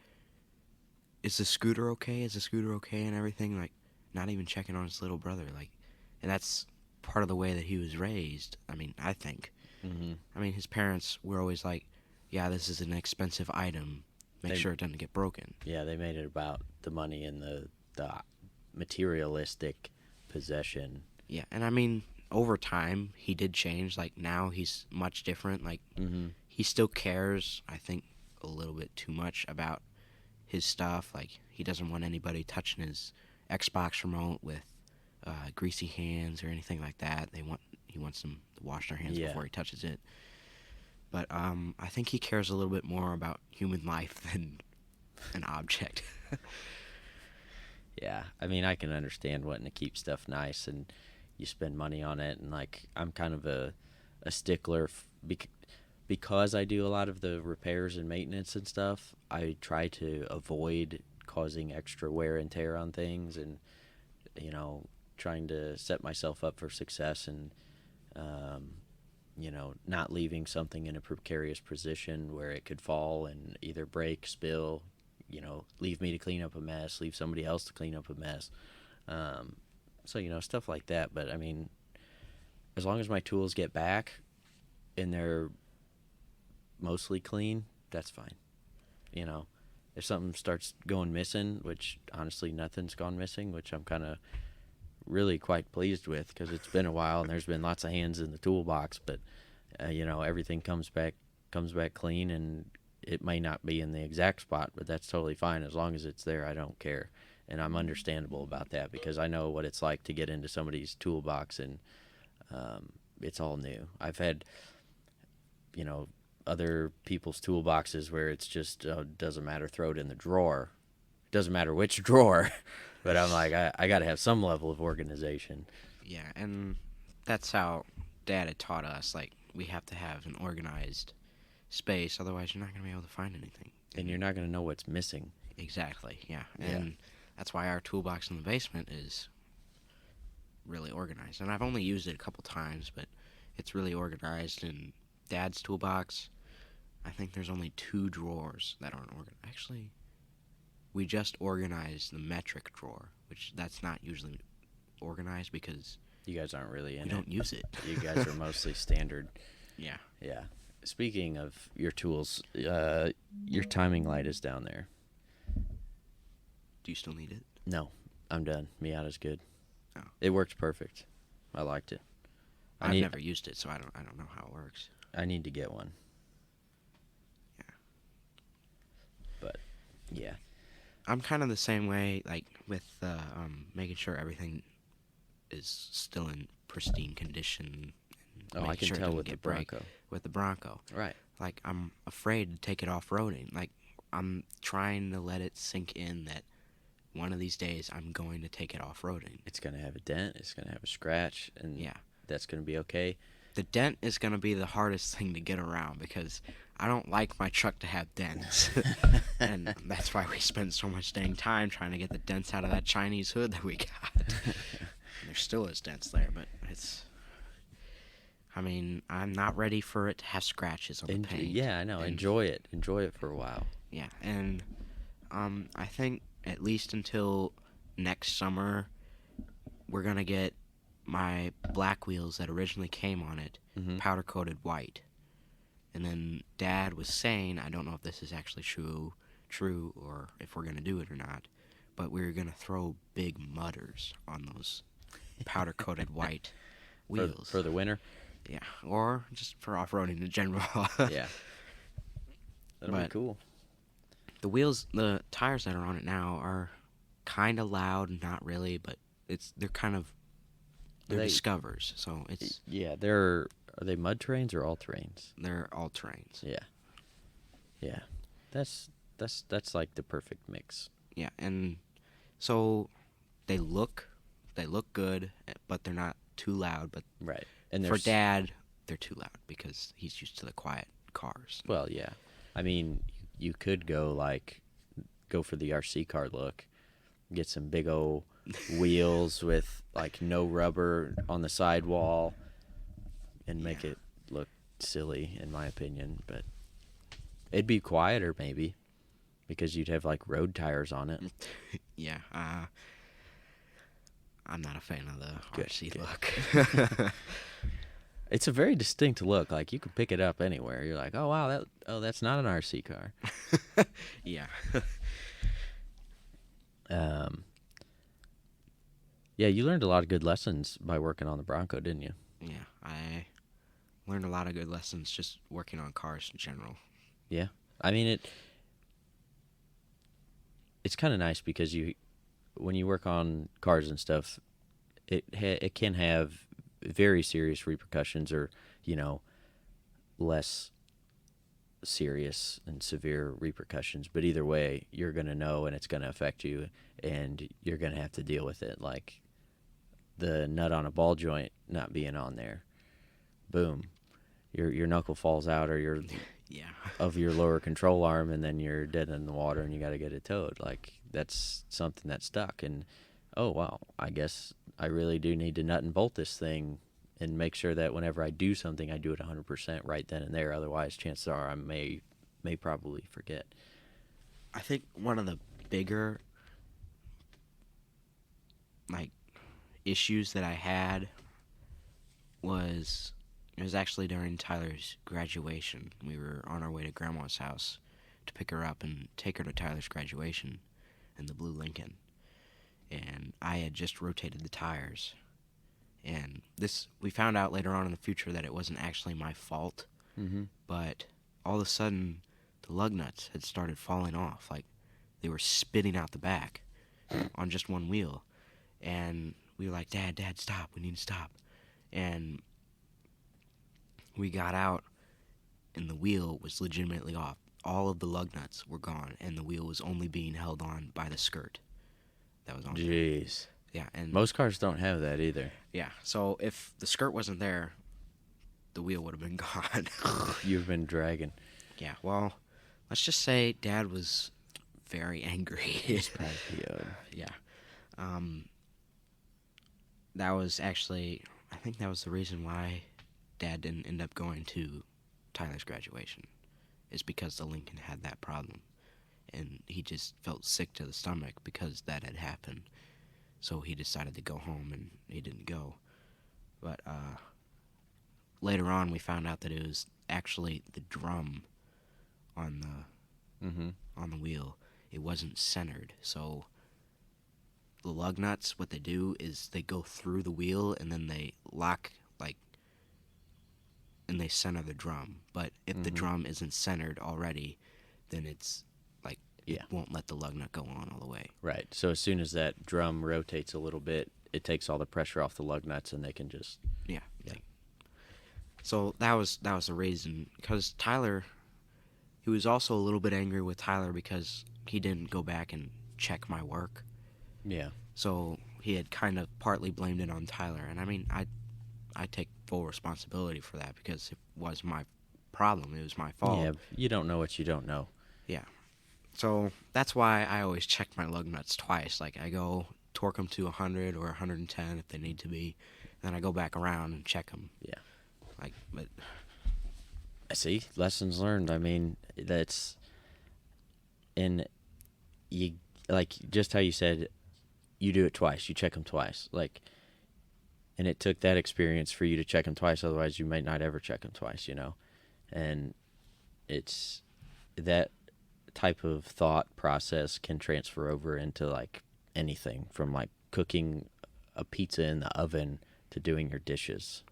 "Is the scooter okay? Is the scooter okay?" and everything, like, not even checking on his little brother. Like, and that's part of the way that he was raised. I mean, I think. I mean, his parents were always like, "Yeah, this is an expensive item. Make sure it doesn't get broken." Yeah, they made it about the money and the materialistic possession. Yeah, and I mean, over time, he did change. Like, now he's much different. Like, he still cares, I think, a little bit too much about his stuff. Like, he doesn't want anybody touching his Xbox remote with greasy hands or anything like that. He wants them to wash their hands before he touches it. But I think he cares a little bit more about human life than an object. Yeah, I mean, I can understand wanting to keep stuff nice, and you spend money on it, and like, I'm kind of a stickler because I do a lot of the repairs and maintenance and stuff. I try to avoid causing extra wear and tear on things, and trying to set myself up for success, and not leaving something in a precarious position where it could fall and either break, spill, leave me to clean up a mess, leave somebody else to clean up a mess. So, stuff like that. But I mean, as long as my tools get back and they're mostly clean, that's fine. You know, if something starts going missing, which honestly nothing's gone missing, which I'm kind of really quite pleased with because it's been a while and there's been lots of hands in the toolbox, but you know, everything comes back clean, and it may not be in the exact spot, but that's totally fine as long as it's there. I don't care, and I'm understandable about that because I know what it's like to get into somebody's toolbox and it's all new. I've had, you know, other people's toolboxes where it's just doesn't matter, throw it in the drawer. It doesn't matter which drawer. But I'm like, I got to have some level of organization. Yeah, and that's how Dad had taught us. Like, we have to have an organized space, otherwise you're not going to be able to find anything. And you're not going to know what's missing. Exactly, yeah. And that's why our toolbox in the basement is really organized. And I've only used it a couple times, but it's really organized. And Dad's toolbox, I think there's only 2 drawers that aren't organized. Actually, we just organized the metric drawer, which that's not usually organized because you guys aren't really in we don't use it. You guys are mostly standard. Yeah. Yeah. Speaking of your tools, your timing light is down there. Do you still need it? No, I'm done. Miata's good. Oh. It worked perfect. I liked it. I've never used it, so I don't know how it works. I need to get one. Yeah. But yeah. I'm kind of the same way, like with making sure everything is still in pristine condition. Oh, I can tell with the Bronco. With the Bronco, right? Like, I'm afraid to take it off roading. Like, I'm trying to let it sink in that one of these days I'm going to take it off roading. It's gonna have a dent. It's gonna have a scratch, and that's gonna be okay. The dent is gonna be the hardest thing to get around because I don't like my truck to have dents. And that's why we spend so much dang time trying to get the dents out of that Chinese hood that we got. There still is dents there, but I mean, I'm not ready for it to have scratches on the paint. Yeah, I know. Enjoy it. Enjoy it for a while. Yeah, and I think at least until next summer, we're going to get my black wheels that originally came on it powder-coated white. And then Dad was saying, I don't know if this is actually true or if we're going to do it or not, but we're going to throw big mudders on those powder-coated white wheels. For the winter? Yeah, or just for off-roading in general. Yeah. That'll be cool. The tires that are on it now are kind of loud, not really, but they're Discovers, so it's... Yeah, are they mud terrains or all terrains? They're all terrains. Yeah. Yeah. That's like the perfect mix. Yeah, and so they look good, but they're not too loud, but right. And for Dad, they're too loud because he's used to the quiet cars. Well, yeah. I mean, you could go for the RC car look, get some big old wheels with like no rubber on the sidewall, and make it look silly, in my opinion. But it'd be quieter, maybe, because you'd have like road tires on it. Yeah. I'm not a fan of the RC look. It's a very distinct look. Like, you can pick it up anywhere. You're like, oh wow, that's not an RC car. Yeah. Yeah, you learned a lot of good lessons by working on the Bronco, didn't you? Yeah, I learned a lot of good lessons just working on cars in general. Yeah, I mean it's kind of nice because when you work on cars and stuff, it can have very serious repercussions, or less serious and severe repercussions. But either way, you're gonna know, and it's gonna affect you, and you're gonna have to deal with it. Like the nut on a ball joint not being on there, boom, your knuckle falls out, or of your lower control arm, and then you're dead in the water, and you got to get it towed. Like, that's something that's stuck, and oh wow, I guess I really do need to nut and bolt this thing and make sure that whenever I do something, I do it 100% right then and there. Otherwise, chances are I may probably forget. I think one of the bigger issues that I had was it was actually during Tyler's graduation. We were on our way to Grandma's house to pick her up and take her to Tyler's graduation in the blue Lincoln. And I had just rotated the tires. And we found out later on in the future that it wasn't actually my fault, Mm-hmm. but all of a sudden the lug nuts had started falling off. Like they were spitting out the back on just one wheel. And we were like, Dad, stop. We need to stop. And we got out, and the wheel was legitimately off. All of the lug nuts were gone, and the wheel was only being held on by the skirt that was on there. Jeez. Yeah, and Most cars don't have that either. yeah, so if the skirt wasn't there, the wheel would have been gone. You've been dragging. Yeah, well, let's just say Dad was very angry. He's probably PO'd. Yeah. That was actually, I think that was the reason why Dad didn't end up going to Tyler's graduation, is because the Lincoln had that problem. And he just felt sick to the stomach because that had happened. So he decided to go home, and he didn't go. But later on, we found out that it was actually the drum on the wheel. It wasn't centered. So the lug nuts, what they do is they go through the wheel, and then they lock, and they center the drum. But if the drum isn't centered already, then it's it won't let the lug nut go on all the way. Right. So as soon as that drum rotates a little bit, it takes all the pressure off the lug nuts, and they can just... Yeah. So that was the reason. Because Tyler, he was also a little bit angry with Tyler because he didn't go back and check my work. Yeah. So he had kind of partly blamed it on Tyler. And I mean, I take full responsibility for that because it was my problem. It was my fault. Yeah, you don't know what you don't know. Yeah. So that's why I always check my lug nuts twice. Like I go torque them to 100 or 110 if they need to be. Then I go back around and check them. Yeah. But See, lessons learned. I mean, that's... And you... Like, just how you said, you do it twice. You check them twice. And it took that experience for you to check them twice. Otherwise, you might not ever check them twice, And it's... That type of thought process can transfer over into anything from cooking a pizza in the oven to doing your dishes.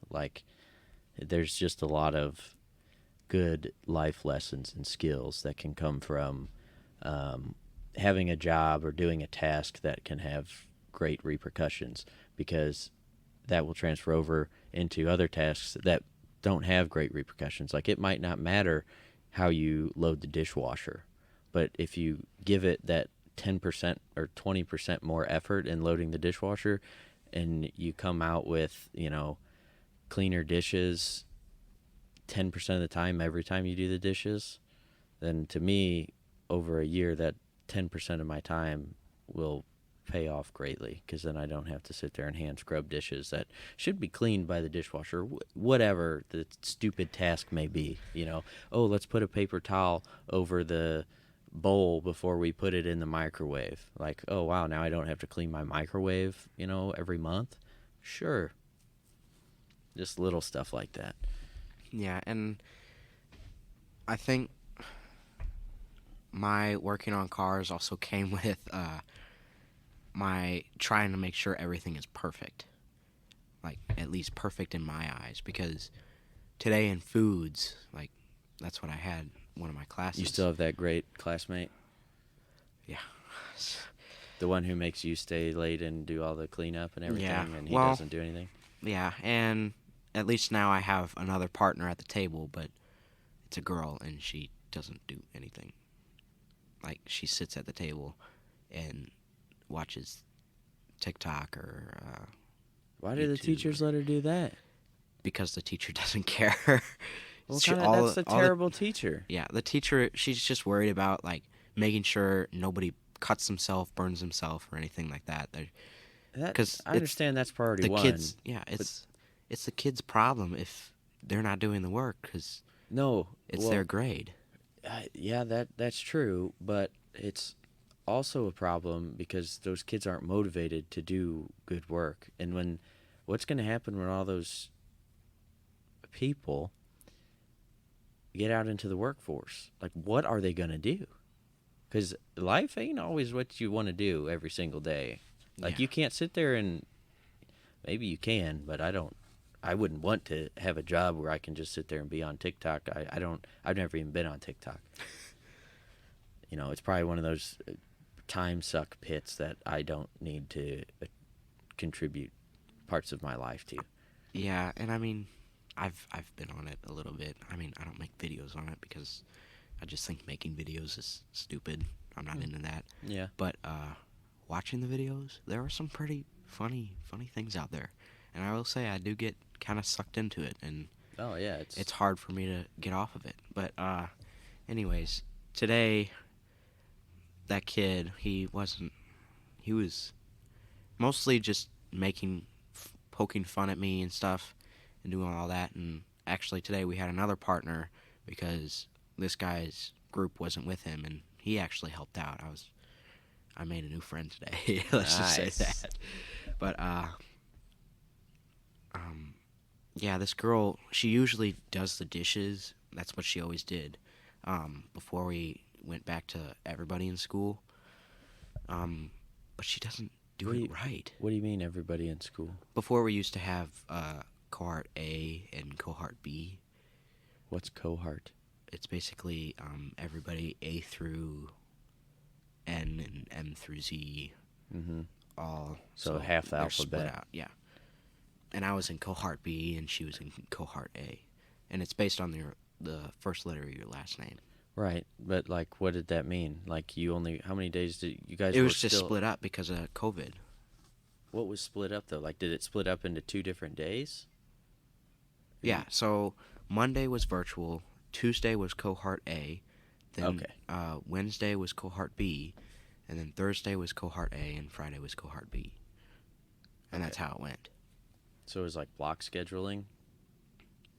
There's just a lot of good life lessons and skills that can come from having a job or doing a task that can have great repercussions, because that will transfer over into other tasks that don't have great repercussions. It might not matter how you load the dishwasher, but if you give it that 10% or 20% more effort in loading the dishwasher, and you come out with, cleaner dishes 10% of the time every time you do the dishes, then to me, over a year, that 10% of my time will pay off greatly, because then I don't have to sit there and hand scrub dishes that should be cleaned by the dishwasher, whatever the stupid task may be. Oh, let's put a paper towel over the bowl before we put it in the microwave. Oh wow, now I don't have to clean my microwave, every month. Sure. Just little stuff like that. yeah, and I think my working on cars also came with my trying to make sure everything is perfect. At least perfect in my eyes, because today in foods, that's what I had one of my classes. You still have that great classmate? Yeah. The one who makes you stay late and do all the cleanup and everything, Yeah, and he well, doesn't do anything? Yeah, and at least now I have another partner at the table, but it's a girl, and she doesn't do anything. She sits at the table and watches TikTok or Why do the YouTube. teachers let her do that? Because the teacher doesn't care. Well, that's a terrible teacher. Yeah, the teacher, she's just worried about making sure nobody cuts himself, burns himself, or anything like that. Because I understand that's priority the one. kids. Yeah, it's the kid's problem if they're not doing the work, because it's their grade. Yeah, that's true, but it's also a problem because those kids aren't motivated to do good work. And what's going to happen when all those people get out into the workforce? Like, what are they going to do? Because life ain't always what you want to do every single day. Like, you can't sit there and, maybe you can, but I wouldn't want to have a job where I can just sit there and be on TikTok. I've never even been on TikTok. It's probably one of those time suck pits that I don't need to contribute parts of my life to. Yeah, and I mean, I've been on it a little bit. I mean, I don't make videos on it because I just think making videos is stupid. I'm not into that. Yeah. But watching the videos, there are some pretty funny things out there. And I will say I do get kind of sucked into it, and oh yeah, it's hard for me to get off of it. But anyways, today that kid, he was mostly just poking fun at me and stuff and doing all that. And actually today we had another partner because this guy's group wasn't with him, and he actually helped out. I made a new friend today. Let's just say that. But yeah, this girl, she usually does the dishes. That's what she always did before we went back to everybody in school. But she doesn't do it right. What do you mean, everybody in school? Before we used to have cohort A and cohort B. What's cohort? It's basically everybody A through N and M through Z. Mm-hmm. All so half the alphabet. Split out, yeah. And I was in cohort B, and she was in cohort A, and it's based on the first letter of your last name. Right, but like, what did that mean? Like, how many days did you guys? It was just split up because of COVID. What was split up though? Like, did it split up into 2 different days? Yeah. So Monday was virtual. Tuesday was cohort A. Then Wednesday was cohort B, and then Thursday was cohort A, and Friday was cohort B. And that's how it went. So it was like block scheduling?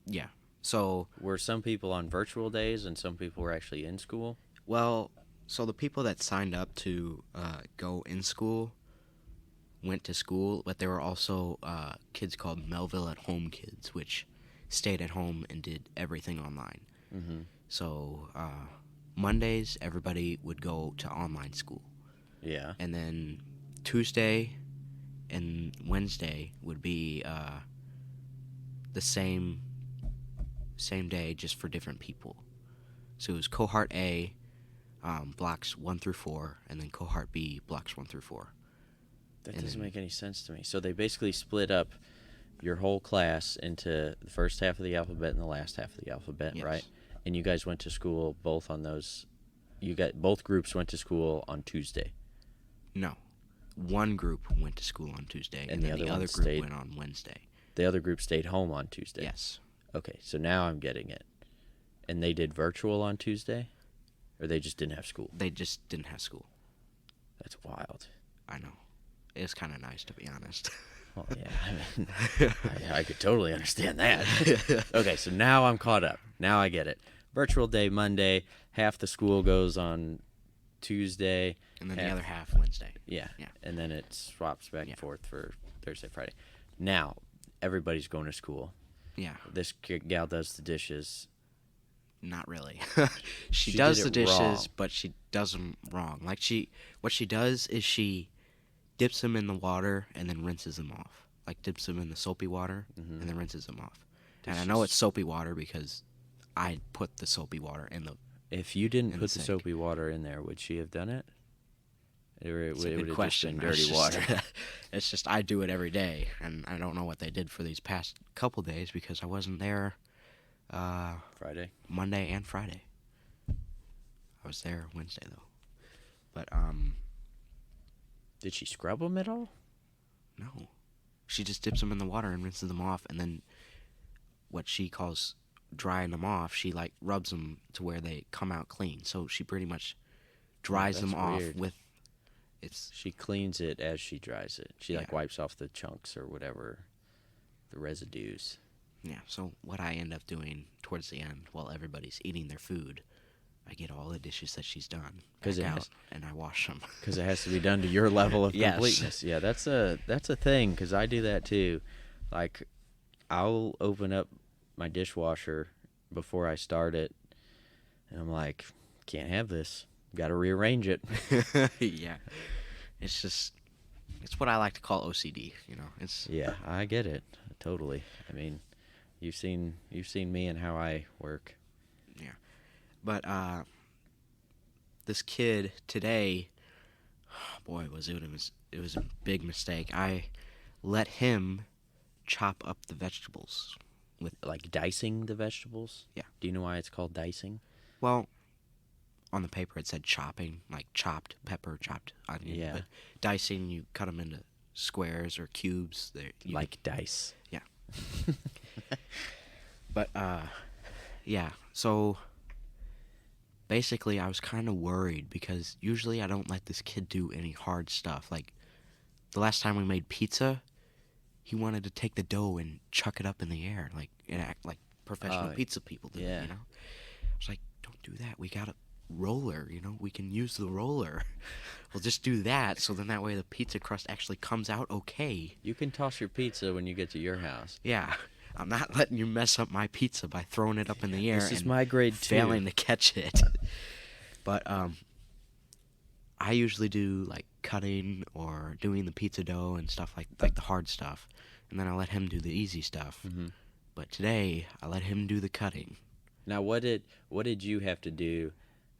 Yeah. So were some people on virtual days and some people were actually in school? Well, so the people that signed up to go in school went to school, but there were also kids called Melville at Home kids, which stayed at home and did everything online. Mm-hmm. So Mondays, everybody would go to online school. Yeah. And then Tuesday and Wednesday would be the same day, just for different people. So it was cohort A, blocks 1 through 4, and then cohort B, blocks 1 through 4. That doesn't make any sense to me. So they basically split up your whole class into the first half of the alphabet and the last half of the alphabet, yes. Right? And you guys went to school both on those. Both groups went to school on Tuesday. No, one group went to school on Tuesday, and then the other group went on Wednesday. The other group stayed home on Tuesday. Yes. Okay, so now I'm getting it. And they did virtual on Tuesday, or they just didn't have school? They just didn't have school. That's wild. I know. It was kind of nice, to be honest. Well, yeah, I mean, I could totally understand that. Okay, so now I'm caught up. Now I get it. Virtual day Monday, half the school goes on Tuesday. And then the other half Wednesday. Yeah, and then it swaps back and forth for Thursday, Friday. Now, everybody's going to school. Yeah. This gal does the dishes. Not really. she does the dishes, wrong. But she does them wrong. Like, what she does is she dips them in the water and then rinses them off. Like, dips them in the soapy water and then rinses them off. And I know it's soapy water because I put the soapy water in the If you didn't put the soapy water in there, would she have done it? It's a good question. Dirty water. It's just I do it every day, and I don't know what they did for these past couple days because I wasn't there Friday? Monday and Friday. I was there Wednesday, though. But, did she scrub them at all? No. She just dips them in the water and rinses them off, and then what she calls drying them off, she, like, rubs them to where they come out clean. So she pretty much dries them off with... She cleans it as she dries it. She, like, wipes off the chunks or whatever, the residues. Yeah, so what I end up doing towards the end, while everybody's eating their food, I get all the dishes that she's done and I wash them. Because it has to be done to your level of completeness. Yeah, that's a thing, because I do that too. Like, I'll open up my dishwasher before I start it, and I'm like, can't have this. Got to rearrange it. Yeah. It's just, it's what I like to call OCD, It's Yeah, I get it totally. I mean, you've seen me and how I work. yeah. But this kid today, boy, it was a big mistake. I let him chop up the vegetables with Like dicing the vegetables. Yeah. Do you know why it's called dicing? Well, on the paper it said chopping, like chopped pepper, chopped onion. Yeah. But dicing, you cut them into squares or cubes. Like dice. Yeah. But yeah. So basically, I was kind of worried because usually I don't let this kid do any hard stuff. Like the last time we made pizza, he wanted to take the dough and chuck it up in the air, like and act like professional pizza people do. Yeah. I was like, don't do that. We got a roller. We can use the roller. We'll just do that. So then that way the pizza crust actually comes out okay. You can toss your pizza when you get to your house. Yeah. I'm not letting you mess up my pizza by throwing it up in the air This is and my grade 2. failing to catch it. But I usually do like cutting or doing the pizza dough and stuff like the hard stuff, and then I let him do the easy stuff. Mm-hmm. But today I let him do the cutting. Now, what did you have to do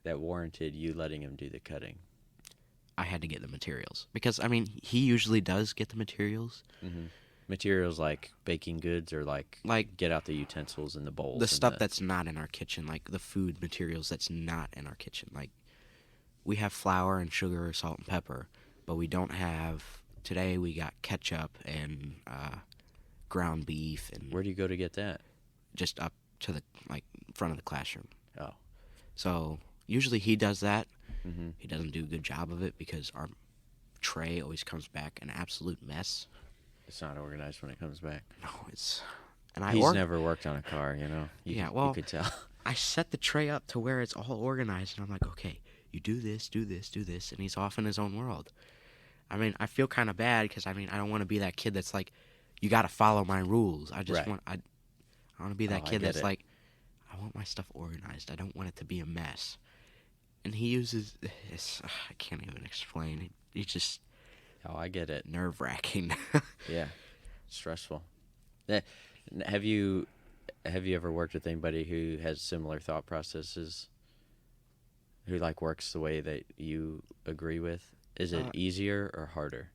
that warranted you letting him do the cutting? I had to get the materials because he usually does get the materials. Mm-hmm. Materials like baking goods or like get out the utensils and the bowls. The stuff that's not in our kitchen, like the food materials that's not in our kitchen. Like we have flour and sugar, salt and pepper, but we don't have. Today we got ketchup and ground beef. And where do you go to get that? Just up to the front of the classroom. Oh, so usually he does that. mm-hmm. He doesn't do a good job of it because our tray always comes back an absolute mess. It's not organized when it comes back. No, it's... He's never worked on a car, Yeah, you could tell. I set the tray up to where it's all organized, and I'm like, okay, you do this, do this, do this, and he's off in his own world. I feel kind of bad because, I don't want to be that kid that's like, you got to follow my rules. I just want... I want to be that kid that's like, I want my stuff organized. I don't want it to be a mess. And he uses... I can't even explain. He just... Oh, I get it. Nerve-wracking. Yeah, stressful. Have you ever worked with anybody who has similar thought processes? Who works the way that you agree with? Is it easier or harder?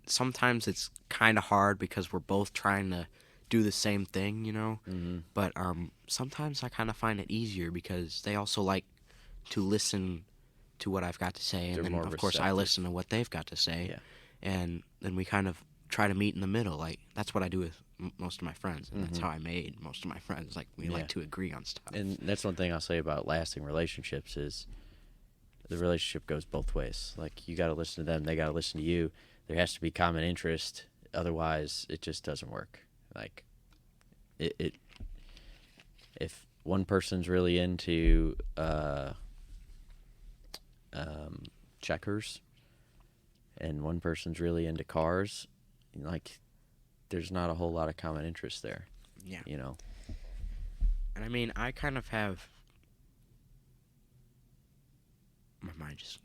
Sometimes it's kind of hard because we're both trying to do the same thing, Mm-hmm. But sometimes I kind of find it easier because they also like to listen to what I've got to say, and then of course I listen to what they've got to say, and then we kind of try to meet in the middle. Like that's what I do with most of my friends, and that's how I made most of my friends. Like we like to agree on stuff. And that's one thing I'll say about lasting relationships is the relationship goes both ways. Like you got to listen to them, they got to listen to you. There has to be common interest, otherwise it just doesn't work. Like it if one person's really into checkers and one person's really into cars, there's not a whole lot of common interest there. Yeah. And I kind of have... My mind just...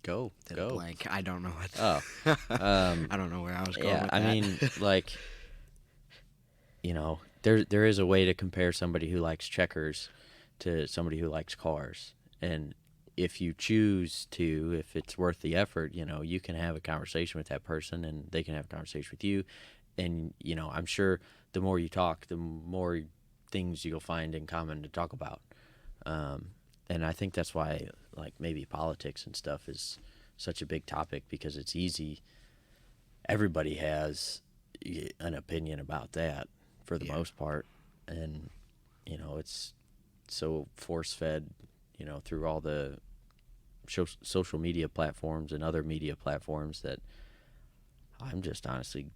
Go. blank. I don't know what... I don't know where I was going with that. There is a way to compare somebody who likes checkers to somebody who likes cars. And if you choose to, if it's worth the effort, you can have a conversation with that person and they can have a conversation with you. And, I'm sure the more you talk, the more things you'll find in common to talk about. And I think that's why, maybe politics and stuff is such a big topic because it's easy. Everybody has an opinion about that for the most part. And, it's so force-fed, through all the social media platforms and other media platforms that I'm just honestly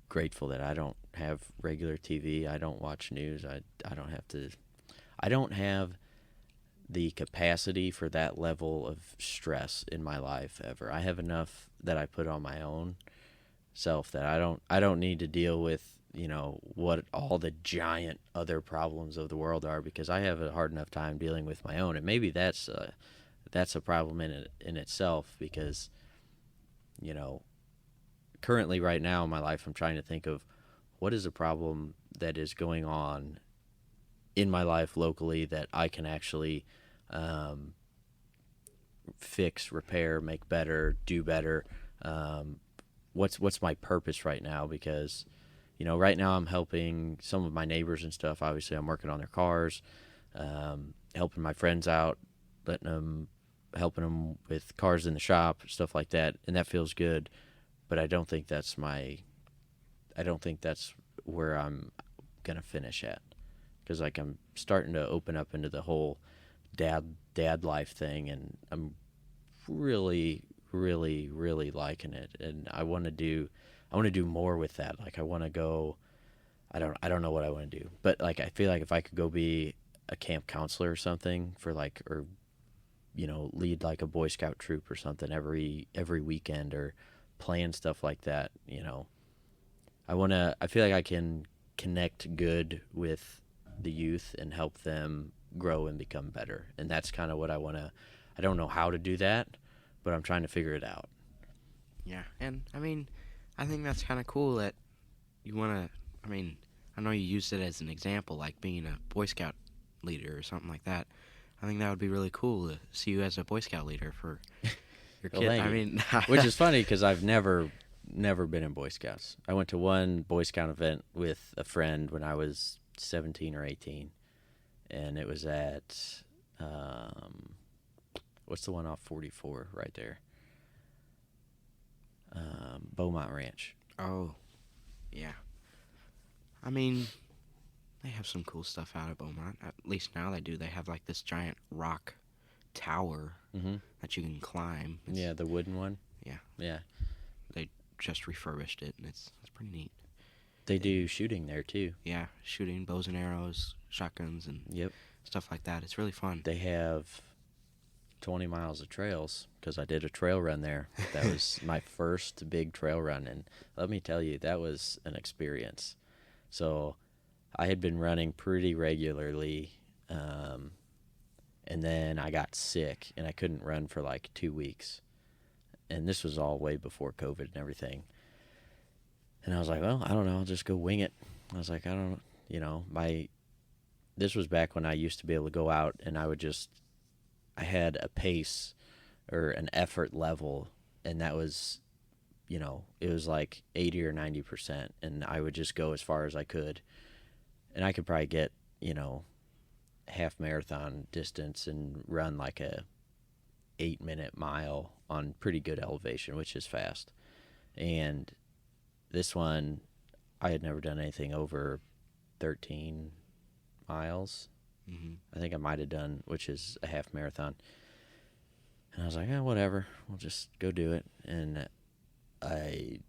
grateful that I don't have regular TV. I don't watch news. I don't have the capacity for that level of stress in my life ever. I have enough that I put on my own self that I don't need to deal with, what all the giant other problems of the world are, because I have a hard enough time dealing with my own, and maybe that's a problem in itself, because you know currently right now in my life I'm trying to think of what is a problem that is going on in my life locally that I can actually fix, repair, make better, do better. What's my purpose right now? Because right now I'm helping some of my neighbors and stuff. Obviously, I'm working on their cars, helping my friends out, helping them with cars in the shop, stuff like that, and that feels good. But I don't think that's where I'm gonna finish at, because like I'm starting to open up into the whole dad life thing, and I'm really really really liking it, and I want to do more with that. Like I want to go, I don't know what I want to do, but like I feel like if I could go be a camp counselor or something for like, or lead like a Boy Scout troop or something every weekend, or plan stuff like that. I feel like I can connect good with the youth and help them grow and become better, and that's kind of what I want to. I don't know how to do that, but I'm trying to figure it out. Yeah, and I mean, I think that's kind of cool that you want to. I mean, I know you used it as an example, like being a Boy Scout leader or something like that. I think that would be really cool to see you as a Boy Scout leader for your Well, kid. thank I you. mean, Which is funny because I've never been in Boy Scouts. I went to one Boy Scout event with a friend when I was 17 or 18, and it was at what's the one off 44 right there? Beaumont Ranch. Oh, yeah. I mean, they have some cool stuff out of Beaumont. At least now they do. They have like this giant rock tower that you can climb. Yeah, the wooden one. Yeah. Yeah. They just refurbished it, and it's pretty neat. They do shooting there too. Yeah, shooting bows and arrows, shotguns, and Yep. stuff like that. It's really fun. They have 20 miles of trails, because I did a trail run there. That was my first big trail run, and let me tell you, that was an experience. So I had been running pretty regularly, and then I got sick, and I couldn't run for like 2 weeks. And this was all way before COVID and everything. And I was like, well, I don't know, I'll just go wing it. I was like, I don't this was back when I used to be able to go out and I had a pace or an effort level, and that was, it was like 80 or 90%, and I would just go as far as I could. And I could probably get, half marathon distance and run like a 8-minute mile on pretty good elevation, which is fast. And this one, I had never done anything over 13 miles. I think I might have done, which is a half marathon. And I was like, whatever, we'll just go do it. And I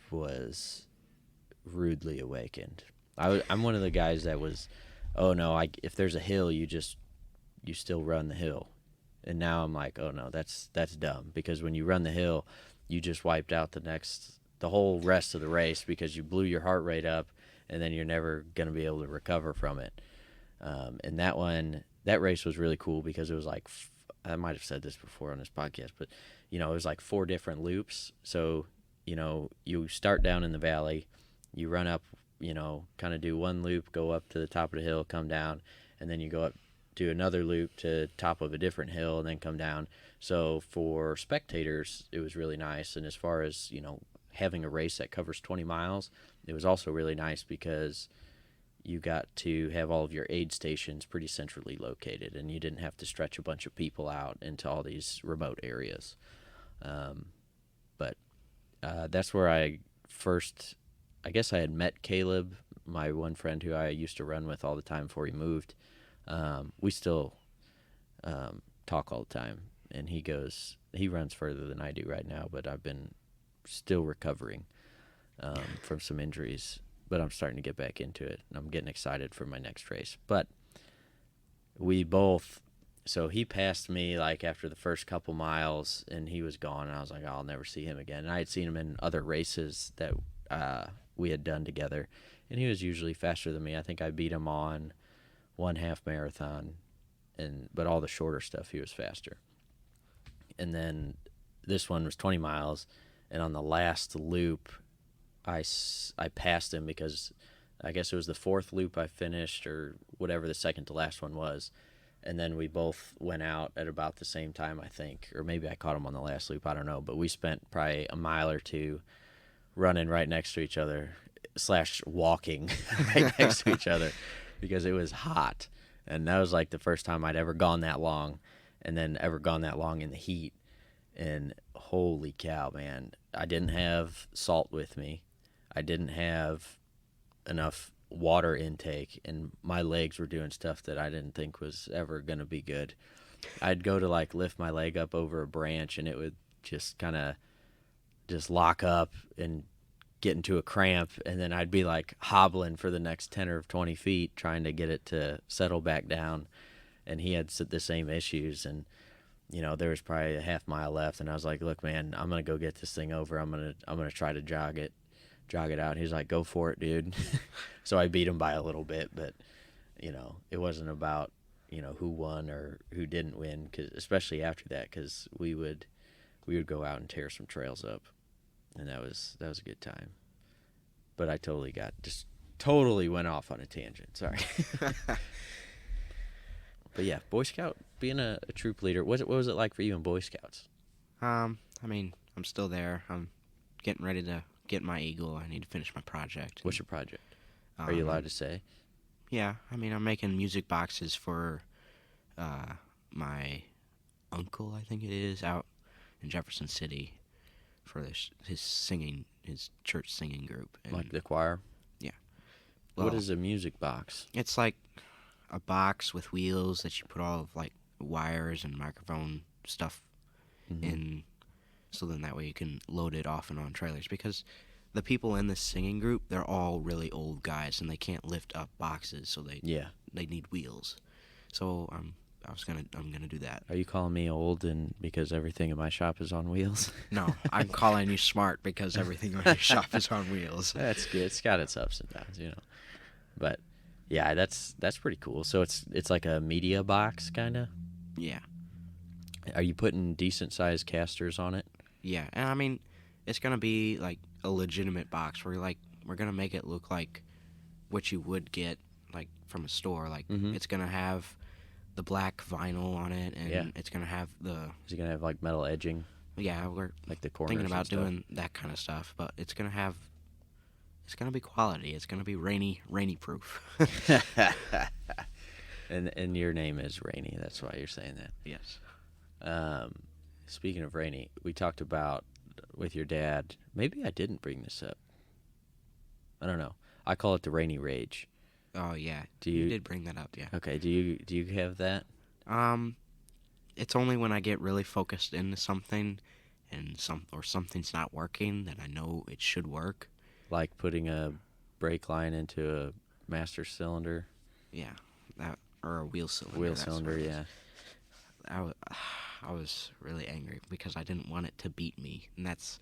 was rudely awakened. I'm one of the guys that was, oh no, if there's a hill, you still run the hill. And now I'm like, oh no, that's dumb, because when you run the hill, you just wiped out the whole rest of the race, because you blew your heart rate up, and then you're never going to be able to recover from it. And that race was really cool, because it was like, I might have said this before on this podcast, but it was like 4 different loops. So, you start down in the valley, you run up, kind of do one loop, go up to the top of the hill, come down, and then you go up, do another loop to top of a different hill, and then come down. So for spectators, it was really nice. And as far as, having a race that covers 20 miles, it was also really nice, because you got to have all of your aid stations pretty centrally located, and you didn't have to stretch a bunch of people out into all these remote areas. But that's where I guess I had met Caleb, my one friend who I used to run with all the time before he moved. We still talk all the time, and he runs further than I do right now, but I've been still recovering from some injuries, but I'm starting to get back into it, and I'm getting excited for my next race. But so he passed me like after the first couple miles, and he was gone, and I was like, I'll never see him again. And I had seen him in other races that we had done together, and he was usually faster than me. I think I beat him on one half marathon, but all the shorter stuff he was faster. And then this one was 20 miles, and on the last loop, I passed him because I guess it was the fourth loop I finished or whatever the second to last one was. And then we both went out at about the same time, I think. Or maybe I caught him on the last loop, I don't know. But we spent probably a mile or two running right next to each other / walking right next to each other because it was hot. And that was like the first time I'd ever gone that long and then ever gone that long in the heat. And holy cow, man. I didn't have salt with me. I didn't have enough water intake, and my legs were doing stuff that I didn't think was ever going to be good. I'd go to like lift my leg up over a branch and it would just kind of just lock up and get into a cramp, and then I'd be like hobbling for the next 10 or 20 feet trying to get it to settle back down. And he had the same issues, and there was probably a half mile left, and I was like, look, man, I'm going to go get this thing over. I'm going to try to jog it out. He's like, go for it, dude. So I beat him by a little bit, but it wasn't about who won or who didn't win, cause especially after that, because we would go out and tear some trails up, and that was a good time. But I totally went off on a tangent, sorry. But yeah, Boy Scout, being a troop leader, what was it like for you in Boy Scouts? I mean, I'm still there. I'm getting ready to get my eagle. I need to finish my project. What's your project? Are you allowed to say? Yeah, I mean, I'm making music boxes for my uncle, I think it is, out in Jefferson City for his church singing group. And like the choir? Yeah. Well, what is a music box? It's like a box with wheels that you put all of like wires and microphone stuff in, so then that way you can load it off and on trailers, because the people in this singing group, they're all really old guys and they can't lift up boxes, so they need wheels. So I'm gonna do that. Are you calling me old and because everything in my shop is on wheels? No, I'm calling you smart because everything in your shop is on wheels. That's good. It's got its ups and downs, But yeah, that's pretty cool. So it's like a media box, kind of? Yeah. Are you putting decent sized casters on it? Yeah, and I mean, it's gonna be like a legitimate box where we're gonna make it look like what you would get like from a store. Like it's gonna have the black vinyl on it, and it's gonna have Is it gonna have like metal edging? Yeah, we're like the corners thinking about and stuff? doing that kind of stuff, but it's gonna be quality. It's gonna be Rainey proof. And your name is Rainey. That's why you're saying that. Yes. Speaking of Rainey, we talked about with your dad. Maybe I didn't bring this up. I don't know. I call it the Rainey Rage. Oh yeah. You did bring that up, yeah. Okay. Do you have that? It's only when I get really focused into something, and something's not working that I know it should work. Like putting a brake line into a master cylinder. Yeah, that or a wheel cylinder. Wheel cylinder, yeah. I was really angry because I didn't want it to beat me, and that's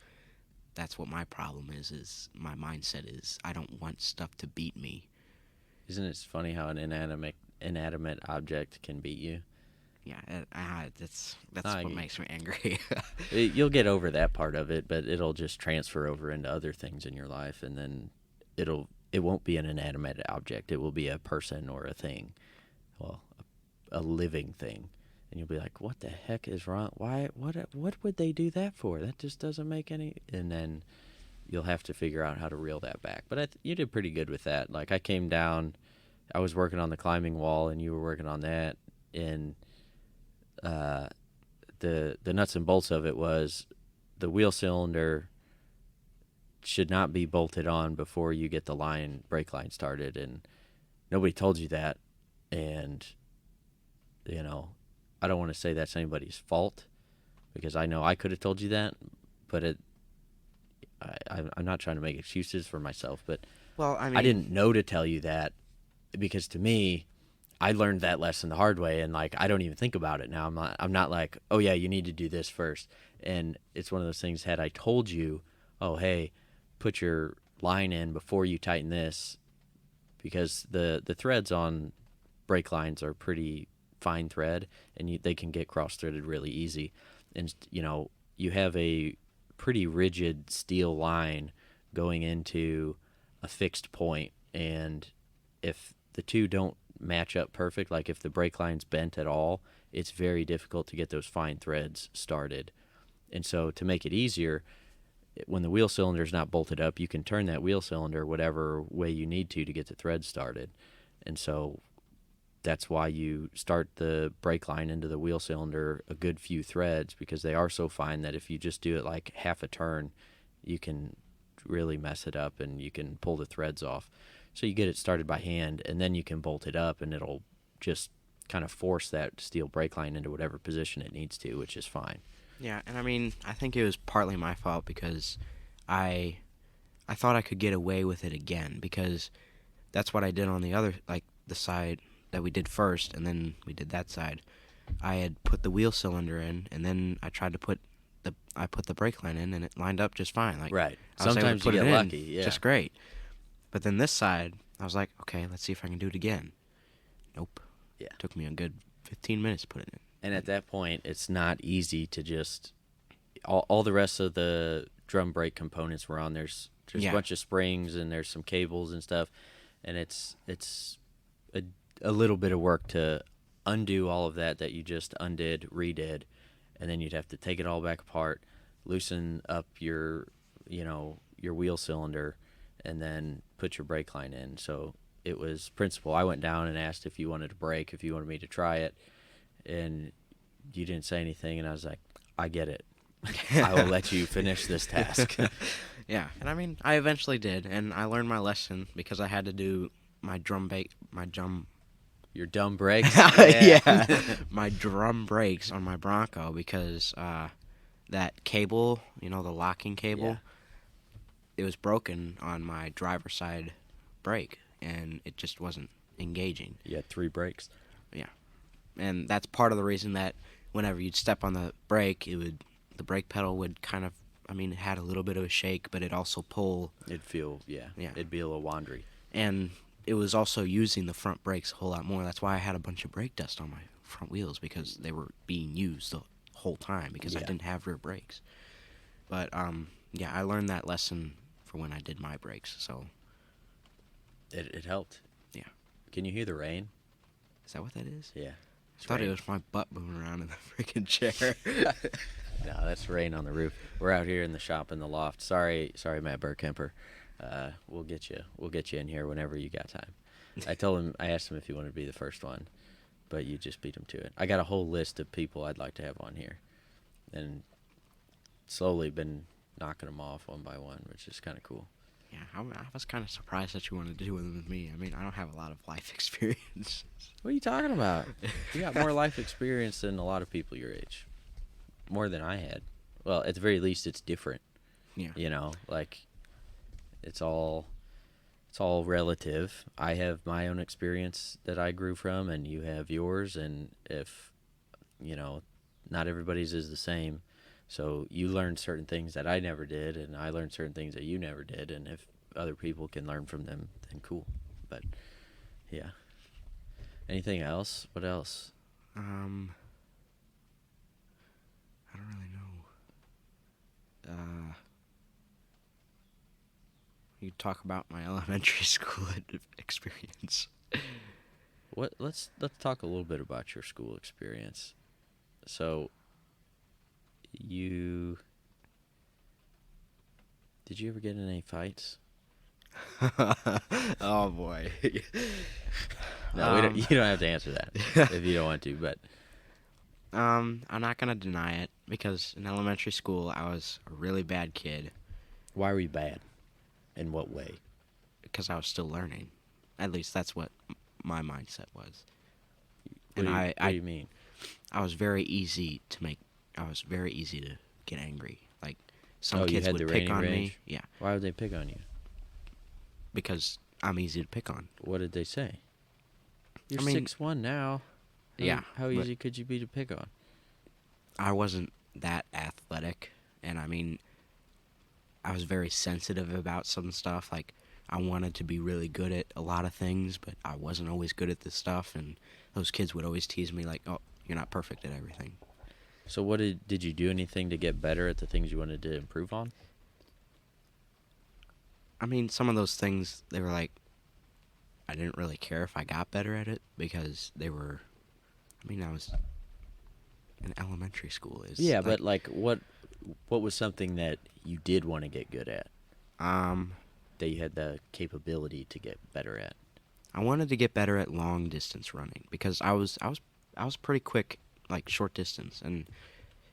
what my problem is my mindset is I don't want stuff to beat me. Isn't it funny how an inanimate object can beat you? Yeah, that's what makes me angry. You'll get over that part of it, but it'll just transfer over into other things in your life, and then it won't be an inanimate object. It will be a person or a thing, well, a living thing, and you'll be like, "What the heck is wrong? Why? What would they do that for? That just doesn't make any." And then you'll have to figure out how to reel that back. But you did pretty good with that. Like I came down, I was working on the climbing wall, and you were working on that, and the nuts and bolts of it was the wheel cylinder should not be bolted on before you get the brake line started, and nobody told you that, and I don't want to say that's anybody's fault because I know I could have told you that, but I'm not trying to make excuses for myself, but well, I mean, I didn't know to tell you that because to me, I learned that lesson the hard way, and like I don't even think about it now. I'm not like, oh yeah, you need to do this first. And it's one of those things. Had I told you, oh hey, put your line in before you tighten this, because the threads on brake lines are pretty fine thread, and they can get cross-threaded really easy. And, you have a pretty rigid steel line going into a fixed point, and if the two don't match up perfect, like if the brake line's bent at all, it's very difficult to get those fine threads started. And so to make it easier, when the wheel cylinder is not bolted up, you can turn that wheel cylinder whatever way you need to get the threads started. And so that's why you start the brake line into the wheel cylinder a good few threads, because they are so fine that if you just do it like half a turn, you can really mess it up and you can pull the threads off. So you get it started by hand, and then you can bolt it up, and it'll just kind of force that steel brake line into whatever position it needs to, which is fine. Yeah, and I mean, I think it was partly my fault because I thought I could get away with it again, because that's what I did on the other, like the side that we did first, and then we did that side. I had put the wheel cylinder in, and then I tried to put the brake line in, and it lined up just fine. Like, right. I was able to Sometimes put you it get in lucky. Yeah. just great. But then this side, I was like, okay, let's see if I can do it again. Nope. Yeah. Took me a good 15 minutes to put it in. And at that point, it's not easy to just all the rest of the drum brake components were on. There's a bunch of springs, and there's some cables and stuff, and it's a little bit of work to undo all of that you just undid, redid, and then you'd have to take it all back apart, loosen up your wheel cylinder, and then put your brake line in. So it was principle. I went down and asked if you wanted a brake, if you wanted me to try it, and you didn't say anything, and I was like, I get it. I will let you finish this task. Yeah, and I mean, I eventually did, and I learned my lesson because I had to do Your dumb brakes? Yeah. My drum brakes on my Bronco, because that cable, the locking cable, it was broken on my driver's side brake, and it just wasn't engaging. You had 3 brakes. Yeah. And that's part of the reason that whenever you'd step on the brake, the brake pedal would kind of, it had a little bit of a shake, but it'd also pull. It'd feel, it'd be a little wandery. And it was also using the front brakes a whole lot more. That's why I had a bunch of brake dust on my front wheels, because they were being used the whole time, because I didn't have rear brakes. But, I learned that lesson for when I did my brakes, so. It helped. Yeah. Can you hear the rain? Is that what that is? Yeah. I thought it was my butt moving around in the freaking chair. No, that's rain on the roof. We're out here in the shop in the loft. Sorry, Matt Burkemper. We'll get you in here whenever you got time. I asked him if he wanted to be the first one, but you just beat him to it. I got a whole list of people I'd like to have on here, and slowly been knocking them off one by one, which is kind of cool. Yeah, I was kind of surprised that you wanted to do it with me. I don't have a lot of life experience. What are you talking about? You got more life experience than a lot of people your age. More than I had. Well, at the very least, it's different. Yeah. Like, it's all relative. I have my own experience that I grew from, and you have yours, and if, not everybody's is the same. So you learned certain things that I never did, and I learned certain things that you never did, and if other people can learn from them, then cool. But, yeah. Anything else? What else? I don't really know. You talk about my elementary school experience. Let's talk a little bit about your school experience. So, did you ever get in any fights? Oh boy. No, you don't have to answer that if you don't want to, but I'm not gonna deny it, because in elementary school I was a really bad kid. why were you bad? In what way? Because I was still learning. At least that's what my mindset was. What do you mean? I was very easy to get angry. Like, some kids had would the pick Rainey on range? me. Yeah, Why would they pick on you? because I'm easy to pick on. What did they say? You're I mean, 6'1" now. Yeah, How but easy could you be to pick on? I wasn't that athletic, and I was very sensitive about some stuff. Like, I wanted to be really good at a lot of things, but I wasn't always good at this stuff. And those kids would always tease me like, "Oh, you're not perfect at everything." So what did you do anything to get better at the things you wanted to improve on? I mean, some of those things, they were like, I didn't really care if I got better at it because they were. I mean, I was in elementary school. Yeah, Like, but like what was something that you did want to get good at, um, that you had the capability to get better at? I wanted to get better at long distance running because I was pretty quick, like short distance, and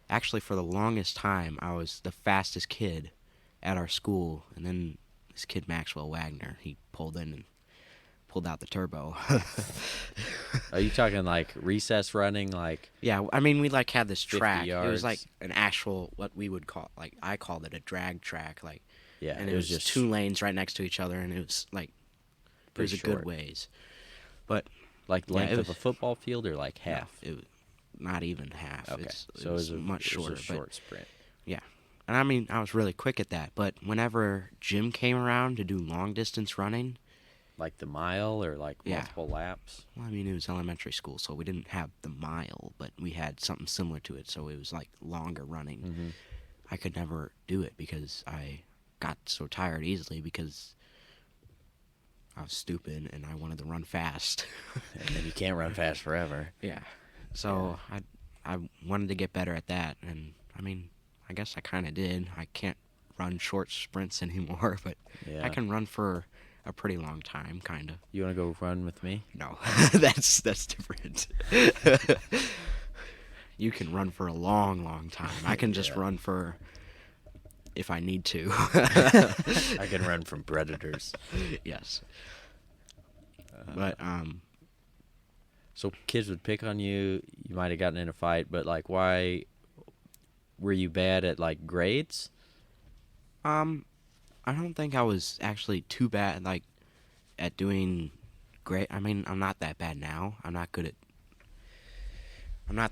actually for the longest time I was the fastest kid at our school. And then this kid Maxwell Wagner, he pulled in and pulled out the turbo. Are you talking like recess running, like Yeah, I mean, we like had this 50 track. It was yards? like an actual, what we would call, like I called it a drag track, like, Yeah, and it was just 2 lanes right next to each other, and it was like it was pretty a good short. ways. But Like yeah, length it of a was- football field or like half? no, it was not even half. Okay, It so was it much shorter. was a short sprint. But and I mean, I was really quick at that. But whenever gym came around to do long distance running, Like the mile or like Yeah. multiple laps? well, I mean, it was elementary school, so we didn't have the mile, but we had something similar to it. So it was like longer running. Mm-hmm. I could never do it because I got so tired easily because I was stupid and I wanted to run fast. And then you can't run fast forever. Yeah. So I wanted to get better at that, and I mean, I guess I kind of did. I can't run short sprints anymore, but Yeah. I can run for a pretty long time, kind of. You want to go run with me? No, that's different. You can run for a long, long time. I can just Yeah. run for if I need to. I can run from predators. Yes. But So kids would pick on you. You might have gotten in a fight, but like, why were you bad at like grades? I don't think I was actually too bad like at doing great. I mean, I'm not that bad now. I'm not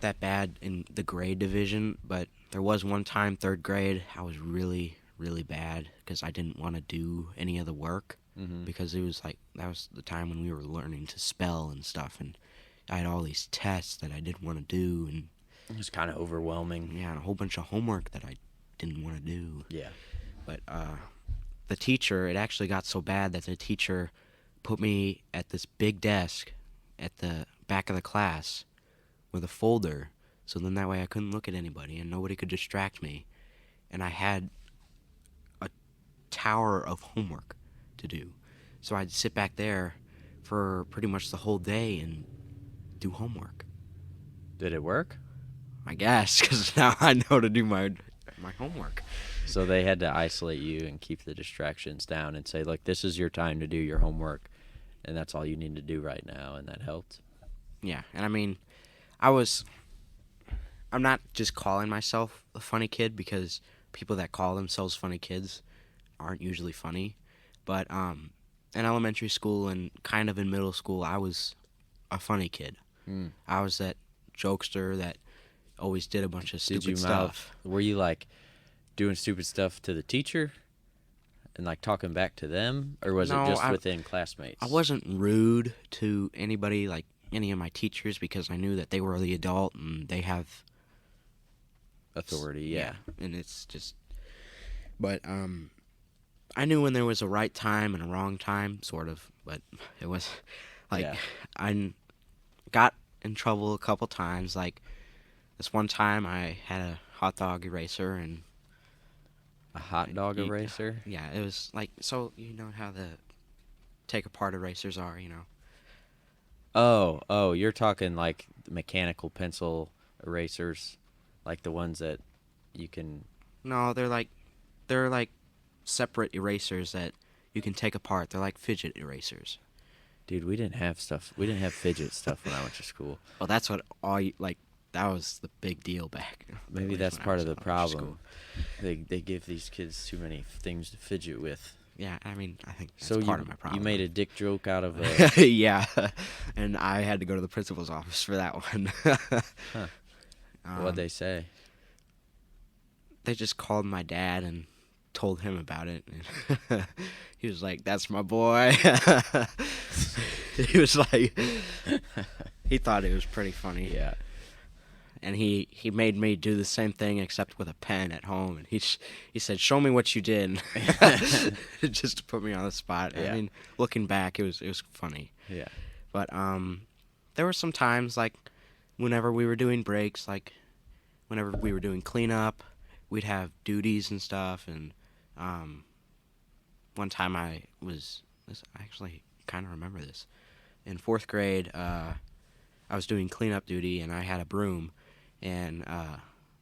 that bad in the grade division, but there was one time 3rd grade I was really, really bad because I didn't want to do any of the work Mm-hmm. because it was like that was the time when we were learning to spell and stuff, and I had all these tests that I didn't want to do, and It was kind of overwhelming. yeah, and a whole bunch of homework that I didn't want to do. Yeah. But the teacher, it actually got so bad that the teacher put me at this big desk at the back of the class with a folder, so then that way I couldn't look at anybody and nobody could distract me. And I had a tower of homework to do. So I'd sit back there for pretty much the whole day and do homework. Did it work? I guess, because now I know to do my homework. So they had to isolate you and keep the distractions down and say, look, this is your time to do your homework, and that's all you need to do right now, and that helped. Yeah, and I mean, I'm not just calling myself a funny kid because people that call themselves funny kids aren't usually funny. But in elementary school and kind of in middle school, I was a funny kid. Mm. I was that jokester that always did a bunch of Did stupid you stuff. Were you like doing stupid stuff to the teacher and like talking back to them, or was No, it just I- within classmates? I wasn't rude to anybody, like any of my teachers, because I knew that they were the adult and they have Authority, yeah. and it's just. But I knew when there was a right time and a wrong time, sort of. But it was like Yeah. I got in trouble a couple times. Like this one time, I had a hot dog eraser, and A hot dog You- eraser? yeah, it was like, so you know how the take apart erasers are, you know. Oh, you're talking like mechanical pencil erasers, like the ones that you can. No, they're like separate erasers that you can take apart. They're like fidget erasers. Dude, we didn't have stuff. We didn't have fidget stuff when I went to school. Well, that's what that was the big deal back. Maybe at least that's when I part was of the in elementary problem. They give these kids too many things to fidget with. school. Yeah, I mean, I think that's So part of my problem. you made a dick joke out of a. Yeah, and I had to go to the principal's office for that one. What'd they say? They just called my dad and told him about it. And he was like, "That's my boy." He was like, he thought it was pretty funny. Yeah. And he made me do the same thing except with a pen at home. And he said, "Show me what you did," just to put me on the spot. Yeah. I mean, looking back, it was funny. Yeah. But there were some times like whenever we were doing breaks, like whenever we were doing cleanup, we'd have duties and stuff. And one time I actually kind of remember this. In 4th grade, I was doing cleanup duty and I had a broom, and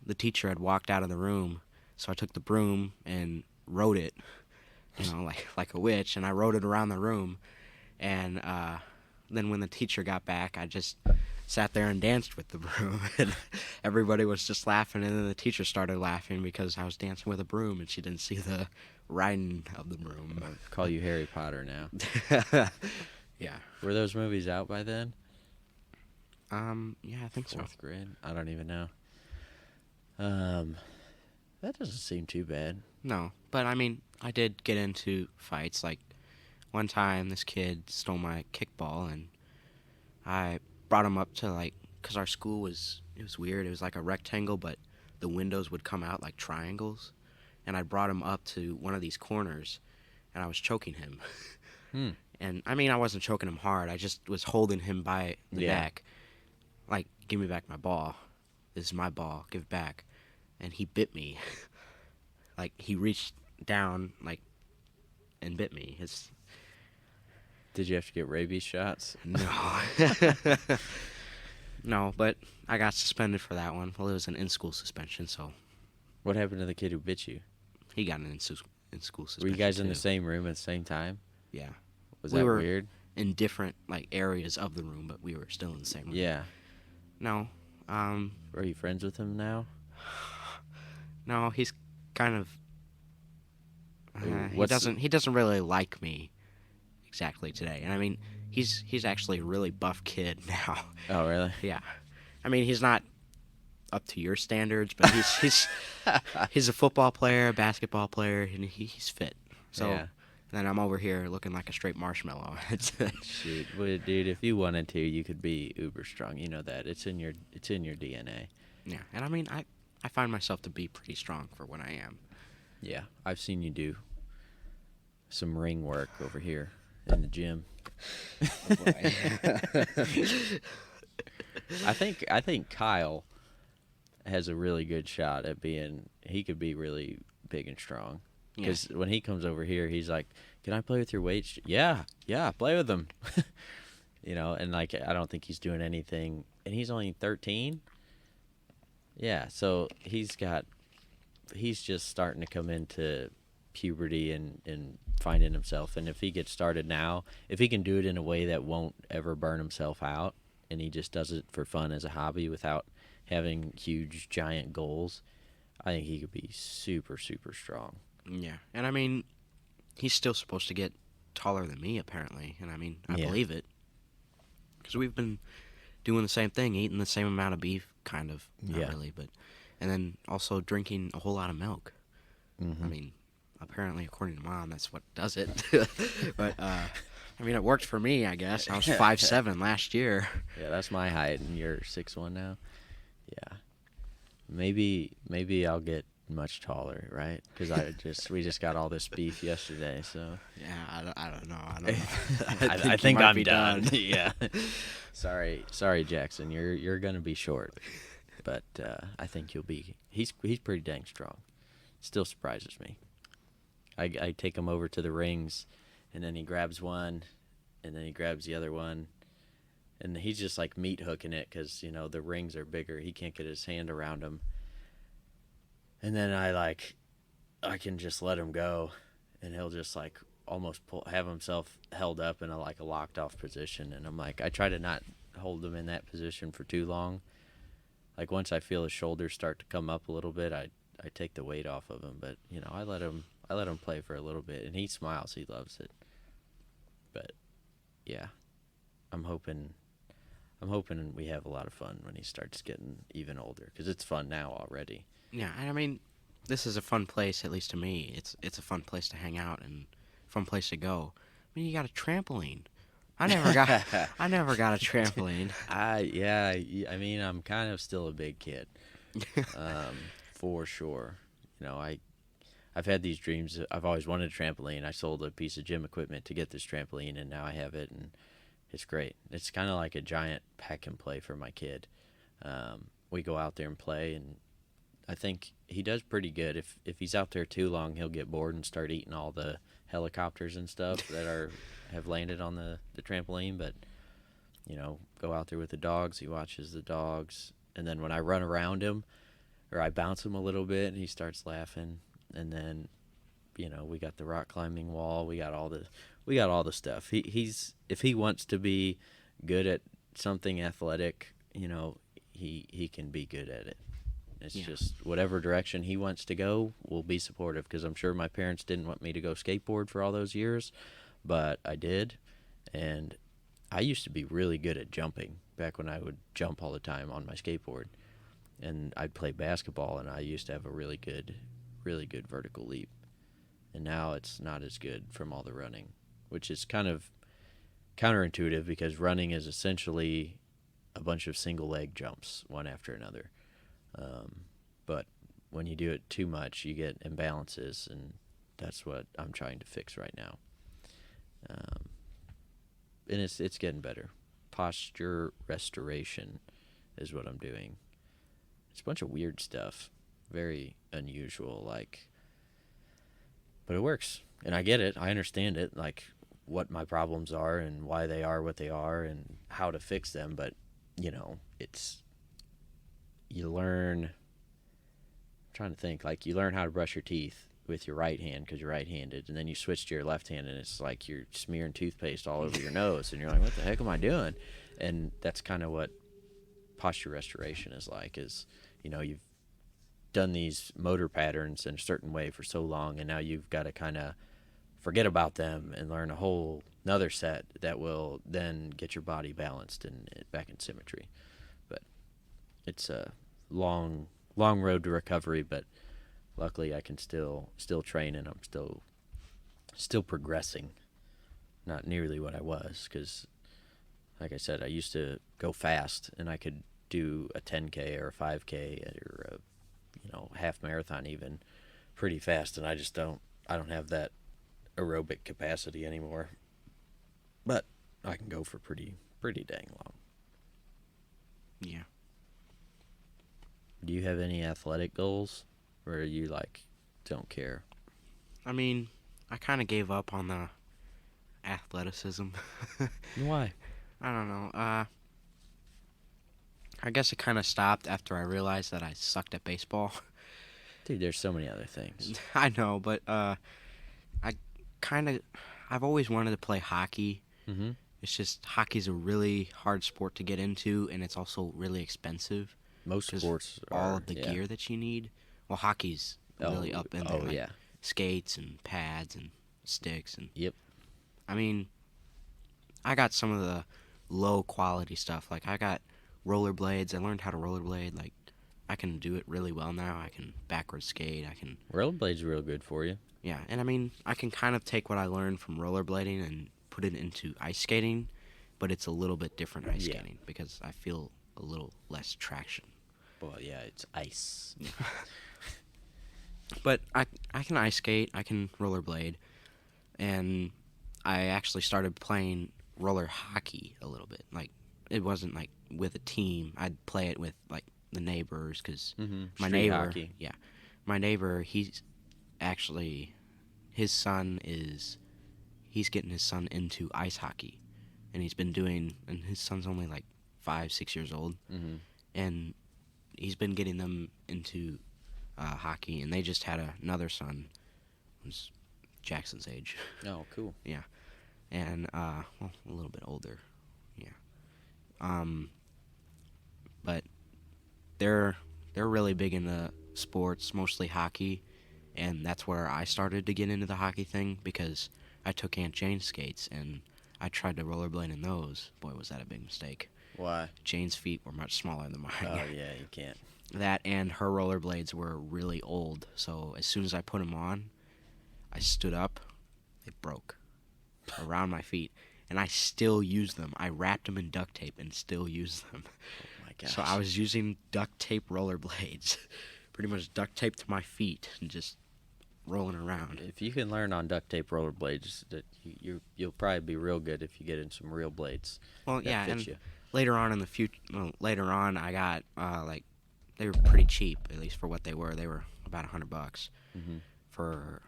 the teacher had walked out of the room, so I took the broom and rode it, like a witch, and I rode it around the room. And then when the teacher got back, I just sat there and danced with the broom, and everybody was just laughing. And then the teacher started laughing because I was dancing with a broom, and she didn't see the riding of the broom. I'll call you Harry Potter now. Yeah. Were those movies out by then? Yeah, I think so. 4th grade? I don't even know. That doesn't seem too bad. No, but I mean, I did get into fights. Like, one time this kid stole my kickball, and I brought him up to, because our school it was weird. It was like a rectangle, but the windows would come out like triangles. And I brought him up to one of these corners, and I was choking him. And, I mean, I wasn't choking him hard. I just was holding him by the neck. Like, "Give me back my ball. This is my ball. Give it back." And he bit me. Like, he reached down, and bit me. Did you have to get rabies shots? No. No, but I got suspended for that one. Well, it was an in-school suspension, so. What happened to the kid who bit you? He got an in-school suspension. Were you guys in too. the same room at the same time? Yeah. Was We that were weird? in different, areas of the room, but we were still in the same room. Yeah. No. Are you friends with him now? No, he's kind of. What's He doesn't really like me exactly today. And I mean, he's actually a really buff kid now. Oh, really? Yeah. I mean, he's not up to your standards, but he's a football player, a basketball player, and he's fit. So. Yeah. Then I'm over here looking like a straight marshmallow. Shoot, well, dude, if you wanted to, you could be uber strong. You know that. It's in your DNA. Yeah, and I mean, I find myself to be pretty strong for what I am. Yeah, I've seen you do some ring work over here in the gym. Oh, boy. I think Kyle has a really good shot at being. He could be really big and strong. Because when he comes over here, he's like, "Can I play with your weights?" Yeah, play with them. And I don't think he's doing anything. And he's only 13. Yeah, so he's just starting to come into puberty and finding himself. And if he gets started now, if he can do it in a way that won't ever burn himself out, and he just does it for fun as a hobby without having huge, giant goals, I think he could be super, super strong. Yeah, and I mean, he's still supposed to get taller than me, apparently, and I mean, I believe it. Because we've been doing the same thing, eating the same amount of beef, kind of, not really, but, and then also drinking a whole lot of milk. I mean, apparently, according to Mom, that's what does it. But, I mean, it worked for me, I guess. I was 5'7" last year. Yeah, that's my height, and you're 6'1" now. Yeah. Maybe I'll get much taller, right? Because we just got all this beef yesterday, so yeah, I don't know. I think I'm done. Yeah. Sorry, Jackson. You're gonna be short, but I think you'll be. He's pretty dang strong. Still surprises me. I take him over to the rings, and then he grabs one, and then he grabs the other one, and he's just like meat hooking it because the rings are bigger. He can't get his hand around them. And then I can just let him go, and he'll just almost have himself held up in a locked off position. And I'm like, I try to not hold him in that position for too long. Like once I feel his shoulders start to come up a little bit, I take the weight off of him. But I let him play for a little bit, and he smiles. He loves it. But yeah, I'm hoping we have a lot of fun when he starts getting even older, because it's fun now already. Yeah, and I mean, this is a fun place, at least to me. It's a fun place to hang out and fun place to go. I mean, you got a trampoline. I never got I never got a trampoline. I mean, I'm kind of still a big kid, for sure. I've had these dreams. I've always wanted a trampoline. I sold a piece of gym equipment to get this trampoline, and now I have it, and it's great. It's kind of like a giant pack and play for my kid. We go out there and play, and I think he does pretty good. If he's out there too long, he'll get bored and start eating all the helicopters and stuff that have landed on the trampoline. But go out there with the dogs. He watches the dogs, and then when I run around him or I bounce him a little bit, and he starts laughing. And then, we got the rock climbing wall. We got all the stuff. He's if he wants to be good at something athletic, he can be good at it. It's just whatever direction he wants to go, we'll be supportive, because I'm sure my parents didn't want me to go skateboard for all those years, but I did. And I used to be really good at jumping back when I would jump all the time on my skateboard. And I'd play basketball, and I used to have a really good vertical leap. And now it's not as good from all the running, which is kind of counterintuitive, because running is essentially a bunch of single leg jumps, one after another. But when you do it too much, you get imbalances, and that's what I'm trying to fix right now. And it's getting better. Posture restoration is what I'm doing. It's a bunch of weird stuff, very unusual, but it works, and I get it. I understand it, what my problems are and why they are what they are and how to fix them. But you learn. I'm trying to think. You learn how to brush your teeth with your right hand because you're right-handed, and then you switch to your left hand, and it's like you're smearing toothpaste all over your nose, and you're like, what the heck am I doing? And that's kind of what posture restoration is like. You've done these motor patterns in a certain way for so long, and now you've got to kind of forget about them and learn a whole another set that will then get your body balanced and back in symmetry. But it's a long road to recovery, but luckily I can still train, and I'm still progressing. Not nearly what I was, because like I said, I used to go fast, and I could do a 10K or a 5K or a half marathon even pretty fast, and I don't have that aerobic capacity anymore. But I can go for pretty dang long. Yeah. Do you have any athletic goals, or you don't care? I mean, I kind of gave up on the athleticism. Why? I don't know. I guess it kind of stopped after I realized that I sucked at baseball. Dude, there's so many other things. I know, but I've always wanted to play hockey. Mm-hmm. It's just hockey's a really hard sport to get into, and it's also really expensive. Most sports are, all of the gear that you need. Well, hockey's really up in there. Skates and pads and sticks and. Yep. I mean, I got some of the low quality stuff. I got rollerblades. I learned how to rollerblade. I can do it really well now. I can backwards skate. Rollerblades are real good for you. Yeah, and I mean, I can kind of take what I learned from rollerblading and put it into ice skating, but it's a little bit different ice skating because I feel a little less traction. Well, yeah, it's ice. But I can ice skate. I can rollerblade, and I actually started playing roller hockey a little bit. It wasn't with a team. I'd play it with the neighbors, because my neighbor, hockey. My neighbor, he's actually, he's getting his son into ice hockey, and and his son's only 5-6 years old, and he's been getting them into hockey, and they just had another son who's Jackson's age. Oh, cool. Yeah, and a little bit older. Yeah, but they're really big into sports, mostly hockey, and that's where I started to get into the hockey thing, because I took Aunt Jane's skates and I tried to rollerblade in those. Boy, was that a big mistake. Why? Jane's feet were much smaller than mine. Oh, yeah, you can't. That and her rollerblades were really old, so as soon as I put them on, I stood up, they broke around my feet, and I still use them. I wrapped them in duct tape and still use them. Oh my gosh. So I was using duct tape rollerblades, pretty much duct tape to my feet and just rolling around. If you can learn on duct tape rollerblades, that you'll probably be real good if you get in some real blades. Well, that yeah, fit and you. later on in the future, later on, I got like they were pretty cheap, at least for what they were. They were about $100 Mm-hmm. for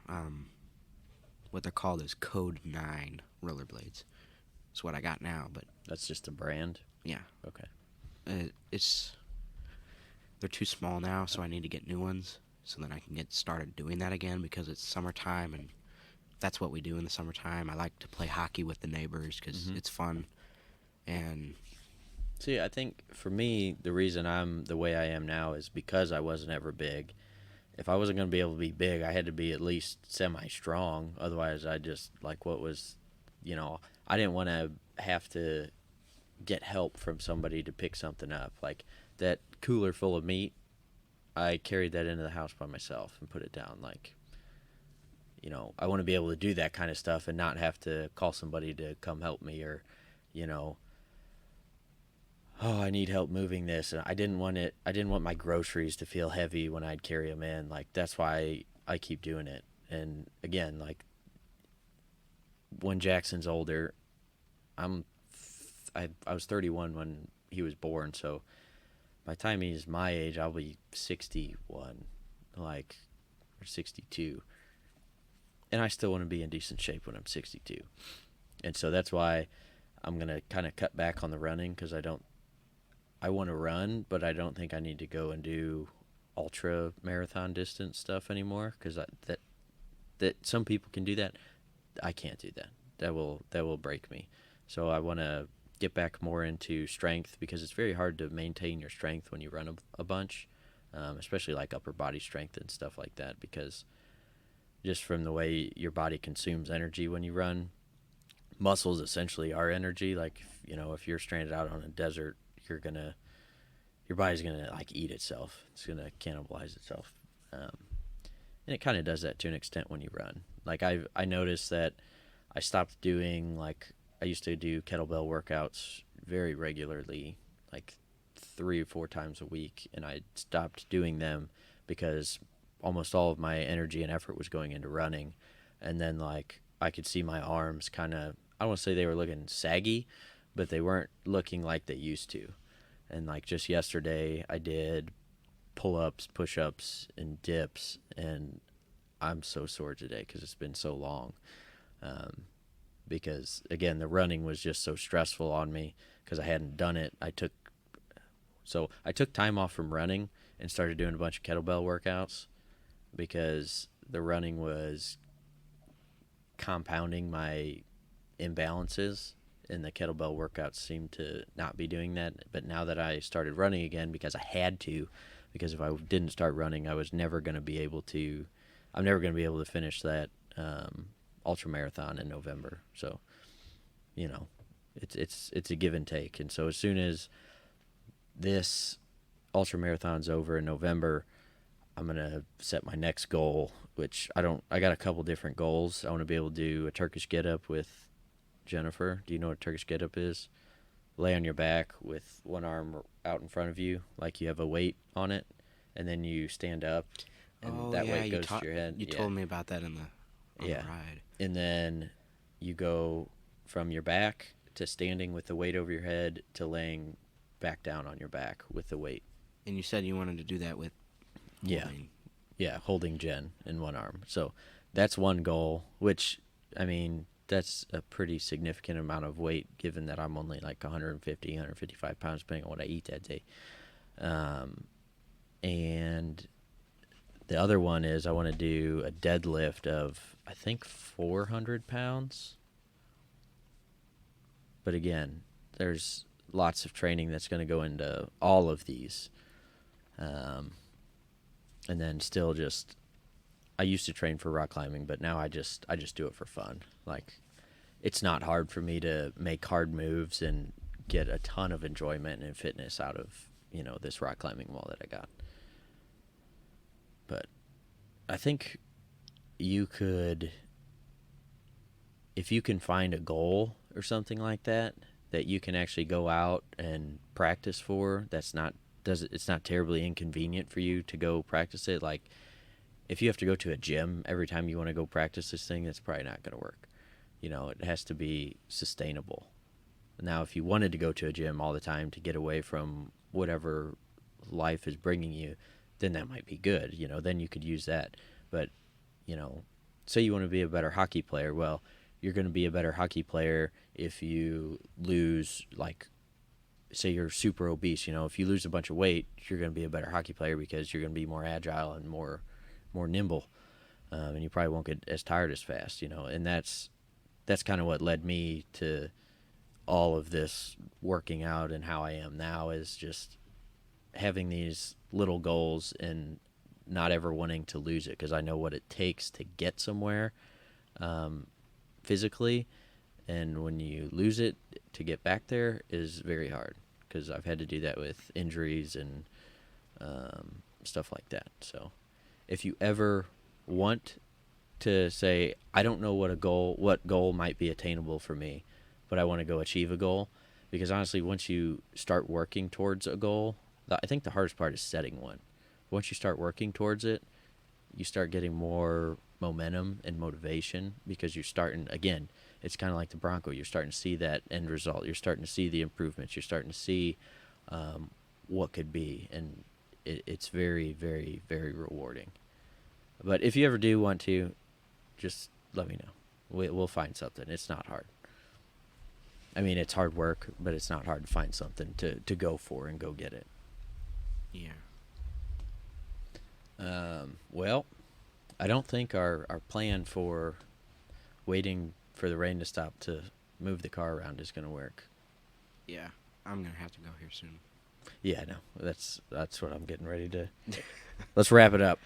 what they're called is Code 9 rollerblades. That's what I got now, but That's just a brand. yeah, Okay. they're too small now, so I need to get new ones so then I can get started doing that again because it's summertime and that's what we do in the summertime. I like to play hockey with the neighbors because Mhm. it's fun. And See, I think for me, the reason I'm the way I am now is because I wasn't ever big. If I wasn't going to be able to be big, I had to be at least semi-strong. Otherwise, I just, like, what was, I didn't want to have to get help from somebody to pick something up. Like, that cooler full of meat, I carried that into the house by myself and put it down. Like, I want to be able to do that kind of stuff and not have to call somebody to come help me or, you know, oh, I need help moving this. And I didn't want my groceries to feel heavy when I'd carry them in. Like, that's why I keep doing it. And again, like, when Jackson's older, I was 31 when he was born. So by the time he's my age, I'll be 61, like, or 62. And I still want to be in decent shape when I'm 62. And so that's why I'm going to kind of cut back on the running because I want to run, but I don't think I need to go and do ultra marathon distance stuff anymore because that some people can do that. I can't do that. That will break me. So I want to get back more into strength because it's very hard to maintain your strength when you run a bunch, especially like upper body strength and stuff like that because just from the way your body consumes energy when you run, muscles essentially are energy. Like, if you're stranded out on a desert, your body's gonna like eat itself. It's gonna cannibalize itself, and it kind of does that to an extent when you run. Like I noticed that I stopped doing I used to do kettlebell workouts very regularly, like 3 or 4 times a week, and I stopped doing them because almost all of my energy and effort was going into running, and then I could see my arms kind of, I don't want to say they were looking saggy, but they weren't looking like they used to. And just yesterday I did pull-ups, push-ups, and dips, and I'm so sore today because it's been so long. Because again, the running was just so stressful on me because I hadn't done it. I took time off from running and started doing a bunch of kettlebell workouts because the running was compounding my imbalances, and the kettlebell workouts seemed to not be doing that. But now that I started running again because I had to, because if I didn't start running, I'm never going to be able to finish that ultra marathon in November. So, it's a give and take. And so as soon as this ultra marathon's over in November, I'm going to set my next goal, which I got a couple different goals. I want to be able to do a Turkish get-up with Jennifer. Do you know what a Turkish get-up is? Lay on your back with one arm out in front of you, like you have a weight on it, and then you stand up, and that weight goes to your head. You told me about that on the ride. And then you go from your back to standing with the weight over your head to laying back down on your back with the weight. And you said you wanted to do that with holding Jen in one arm. So that's one goal, which, I mean, that's a pretty significant amount of weight given that I'm only like 150, 155 pounds depending on what I eat that day. And the other one is I want to do a deadlift of, I think, 400 pounds. But again, there's lots of training that's going to go into all of these. And then still just, I used to train for rock climbing, but now I just do it for fun. Like, it's not hard for me to make hard moves and get a ton of enjoyment and fitness out of, this rock climbing wall that I got. I think you could, if you can find a goal or something like that, that you can actually go out and practice for, it's not terribly inconvenient for you to go practice it. Like, if you have to go to a gym every time you want to go practice this thing, that's probably not going to work. It has to be sustainable. Now, if you wanted to go to a gym all the time to get away from whatever life is bringing you, then that might be good. Then you could use that. But, you know, say you want to be a better hockey player. Well, you're going to be a better hockey player if you lose, like, say you're super obese. If you lose a bunch of weight, you're going to be a better hockey player because you're going to be more agile and more nimble, and you probably won't get as tired as fast. And that's kind of what led me to all of this working out and how I am now, is just having these little goals and not ever wanting to lose it, because I know what it takes to get somewhere physically, and when you lose it, to get back there is very hard, because I've had to do that with injuries and stuff like that. So if you ever want to say, I don't know what goal might be attainable for me, but I want to go achieve a goal, because honestly, once you start working towards a goal, I think the hardest part is setting one. Once you start working towards it, you start getting more momentum and motivation, because you're starting, again, it's kind of like the Bronco. You're starting to see that end result. You're starting to see the improvements. You're starting to see what could be, and it's very, very, very rewarding. But if you ever do want to, just let me know. We'll find something. It's not hard. I mean, it's hard work, but it's not hard to find something to go for and go get it. Yeah. Well, I don't think our plan for waiting for the rain to stop to move the car around is going to work. Yeah. I'm gonna have to go here soon. Yeah, no, that's what I'm getting ready to. Let's wrap it up.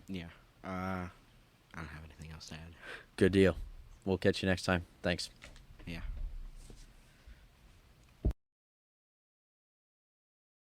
Yeah. I don't have anything else to add. Good deal. We'll catch you next time. Thanks. Yeah.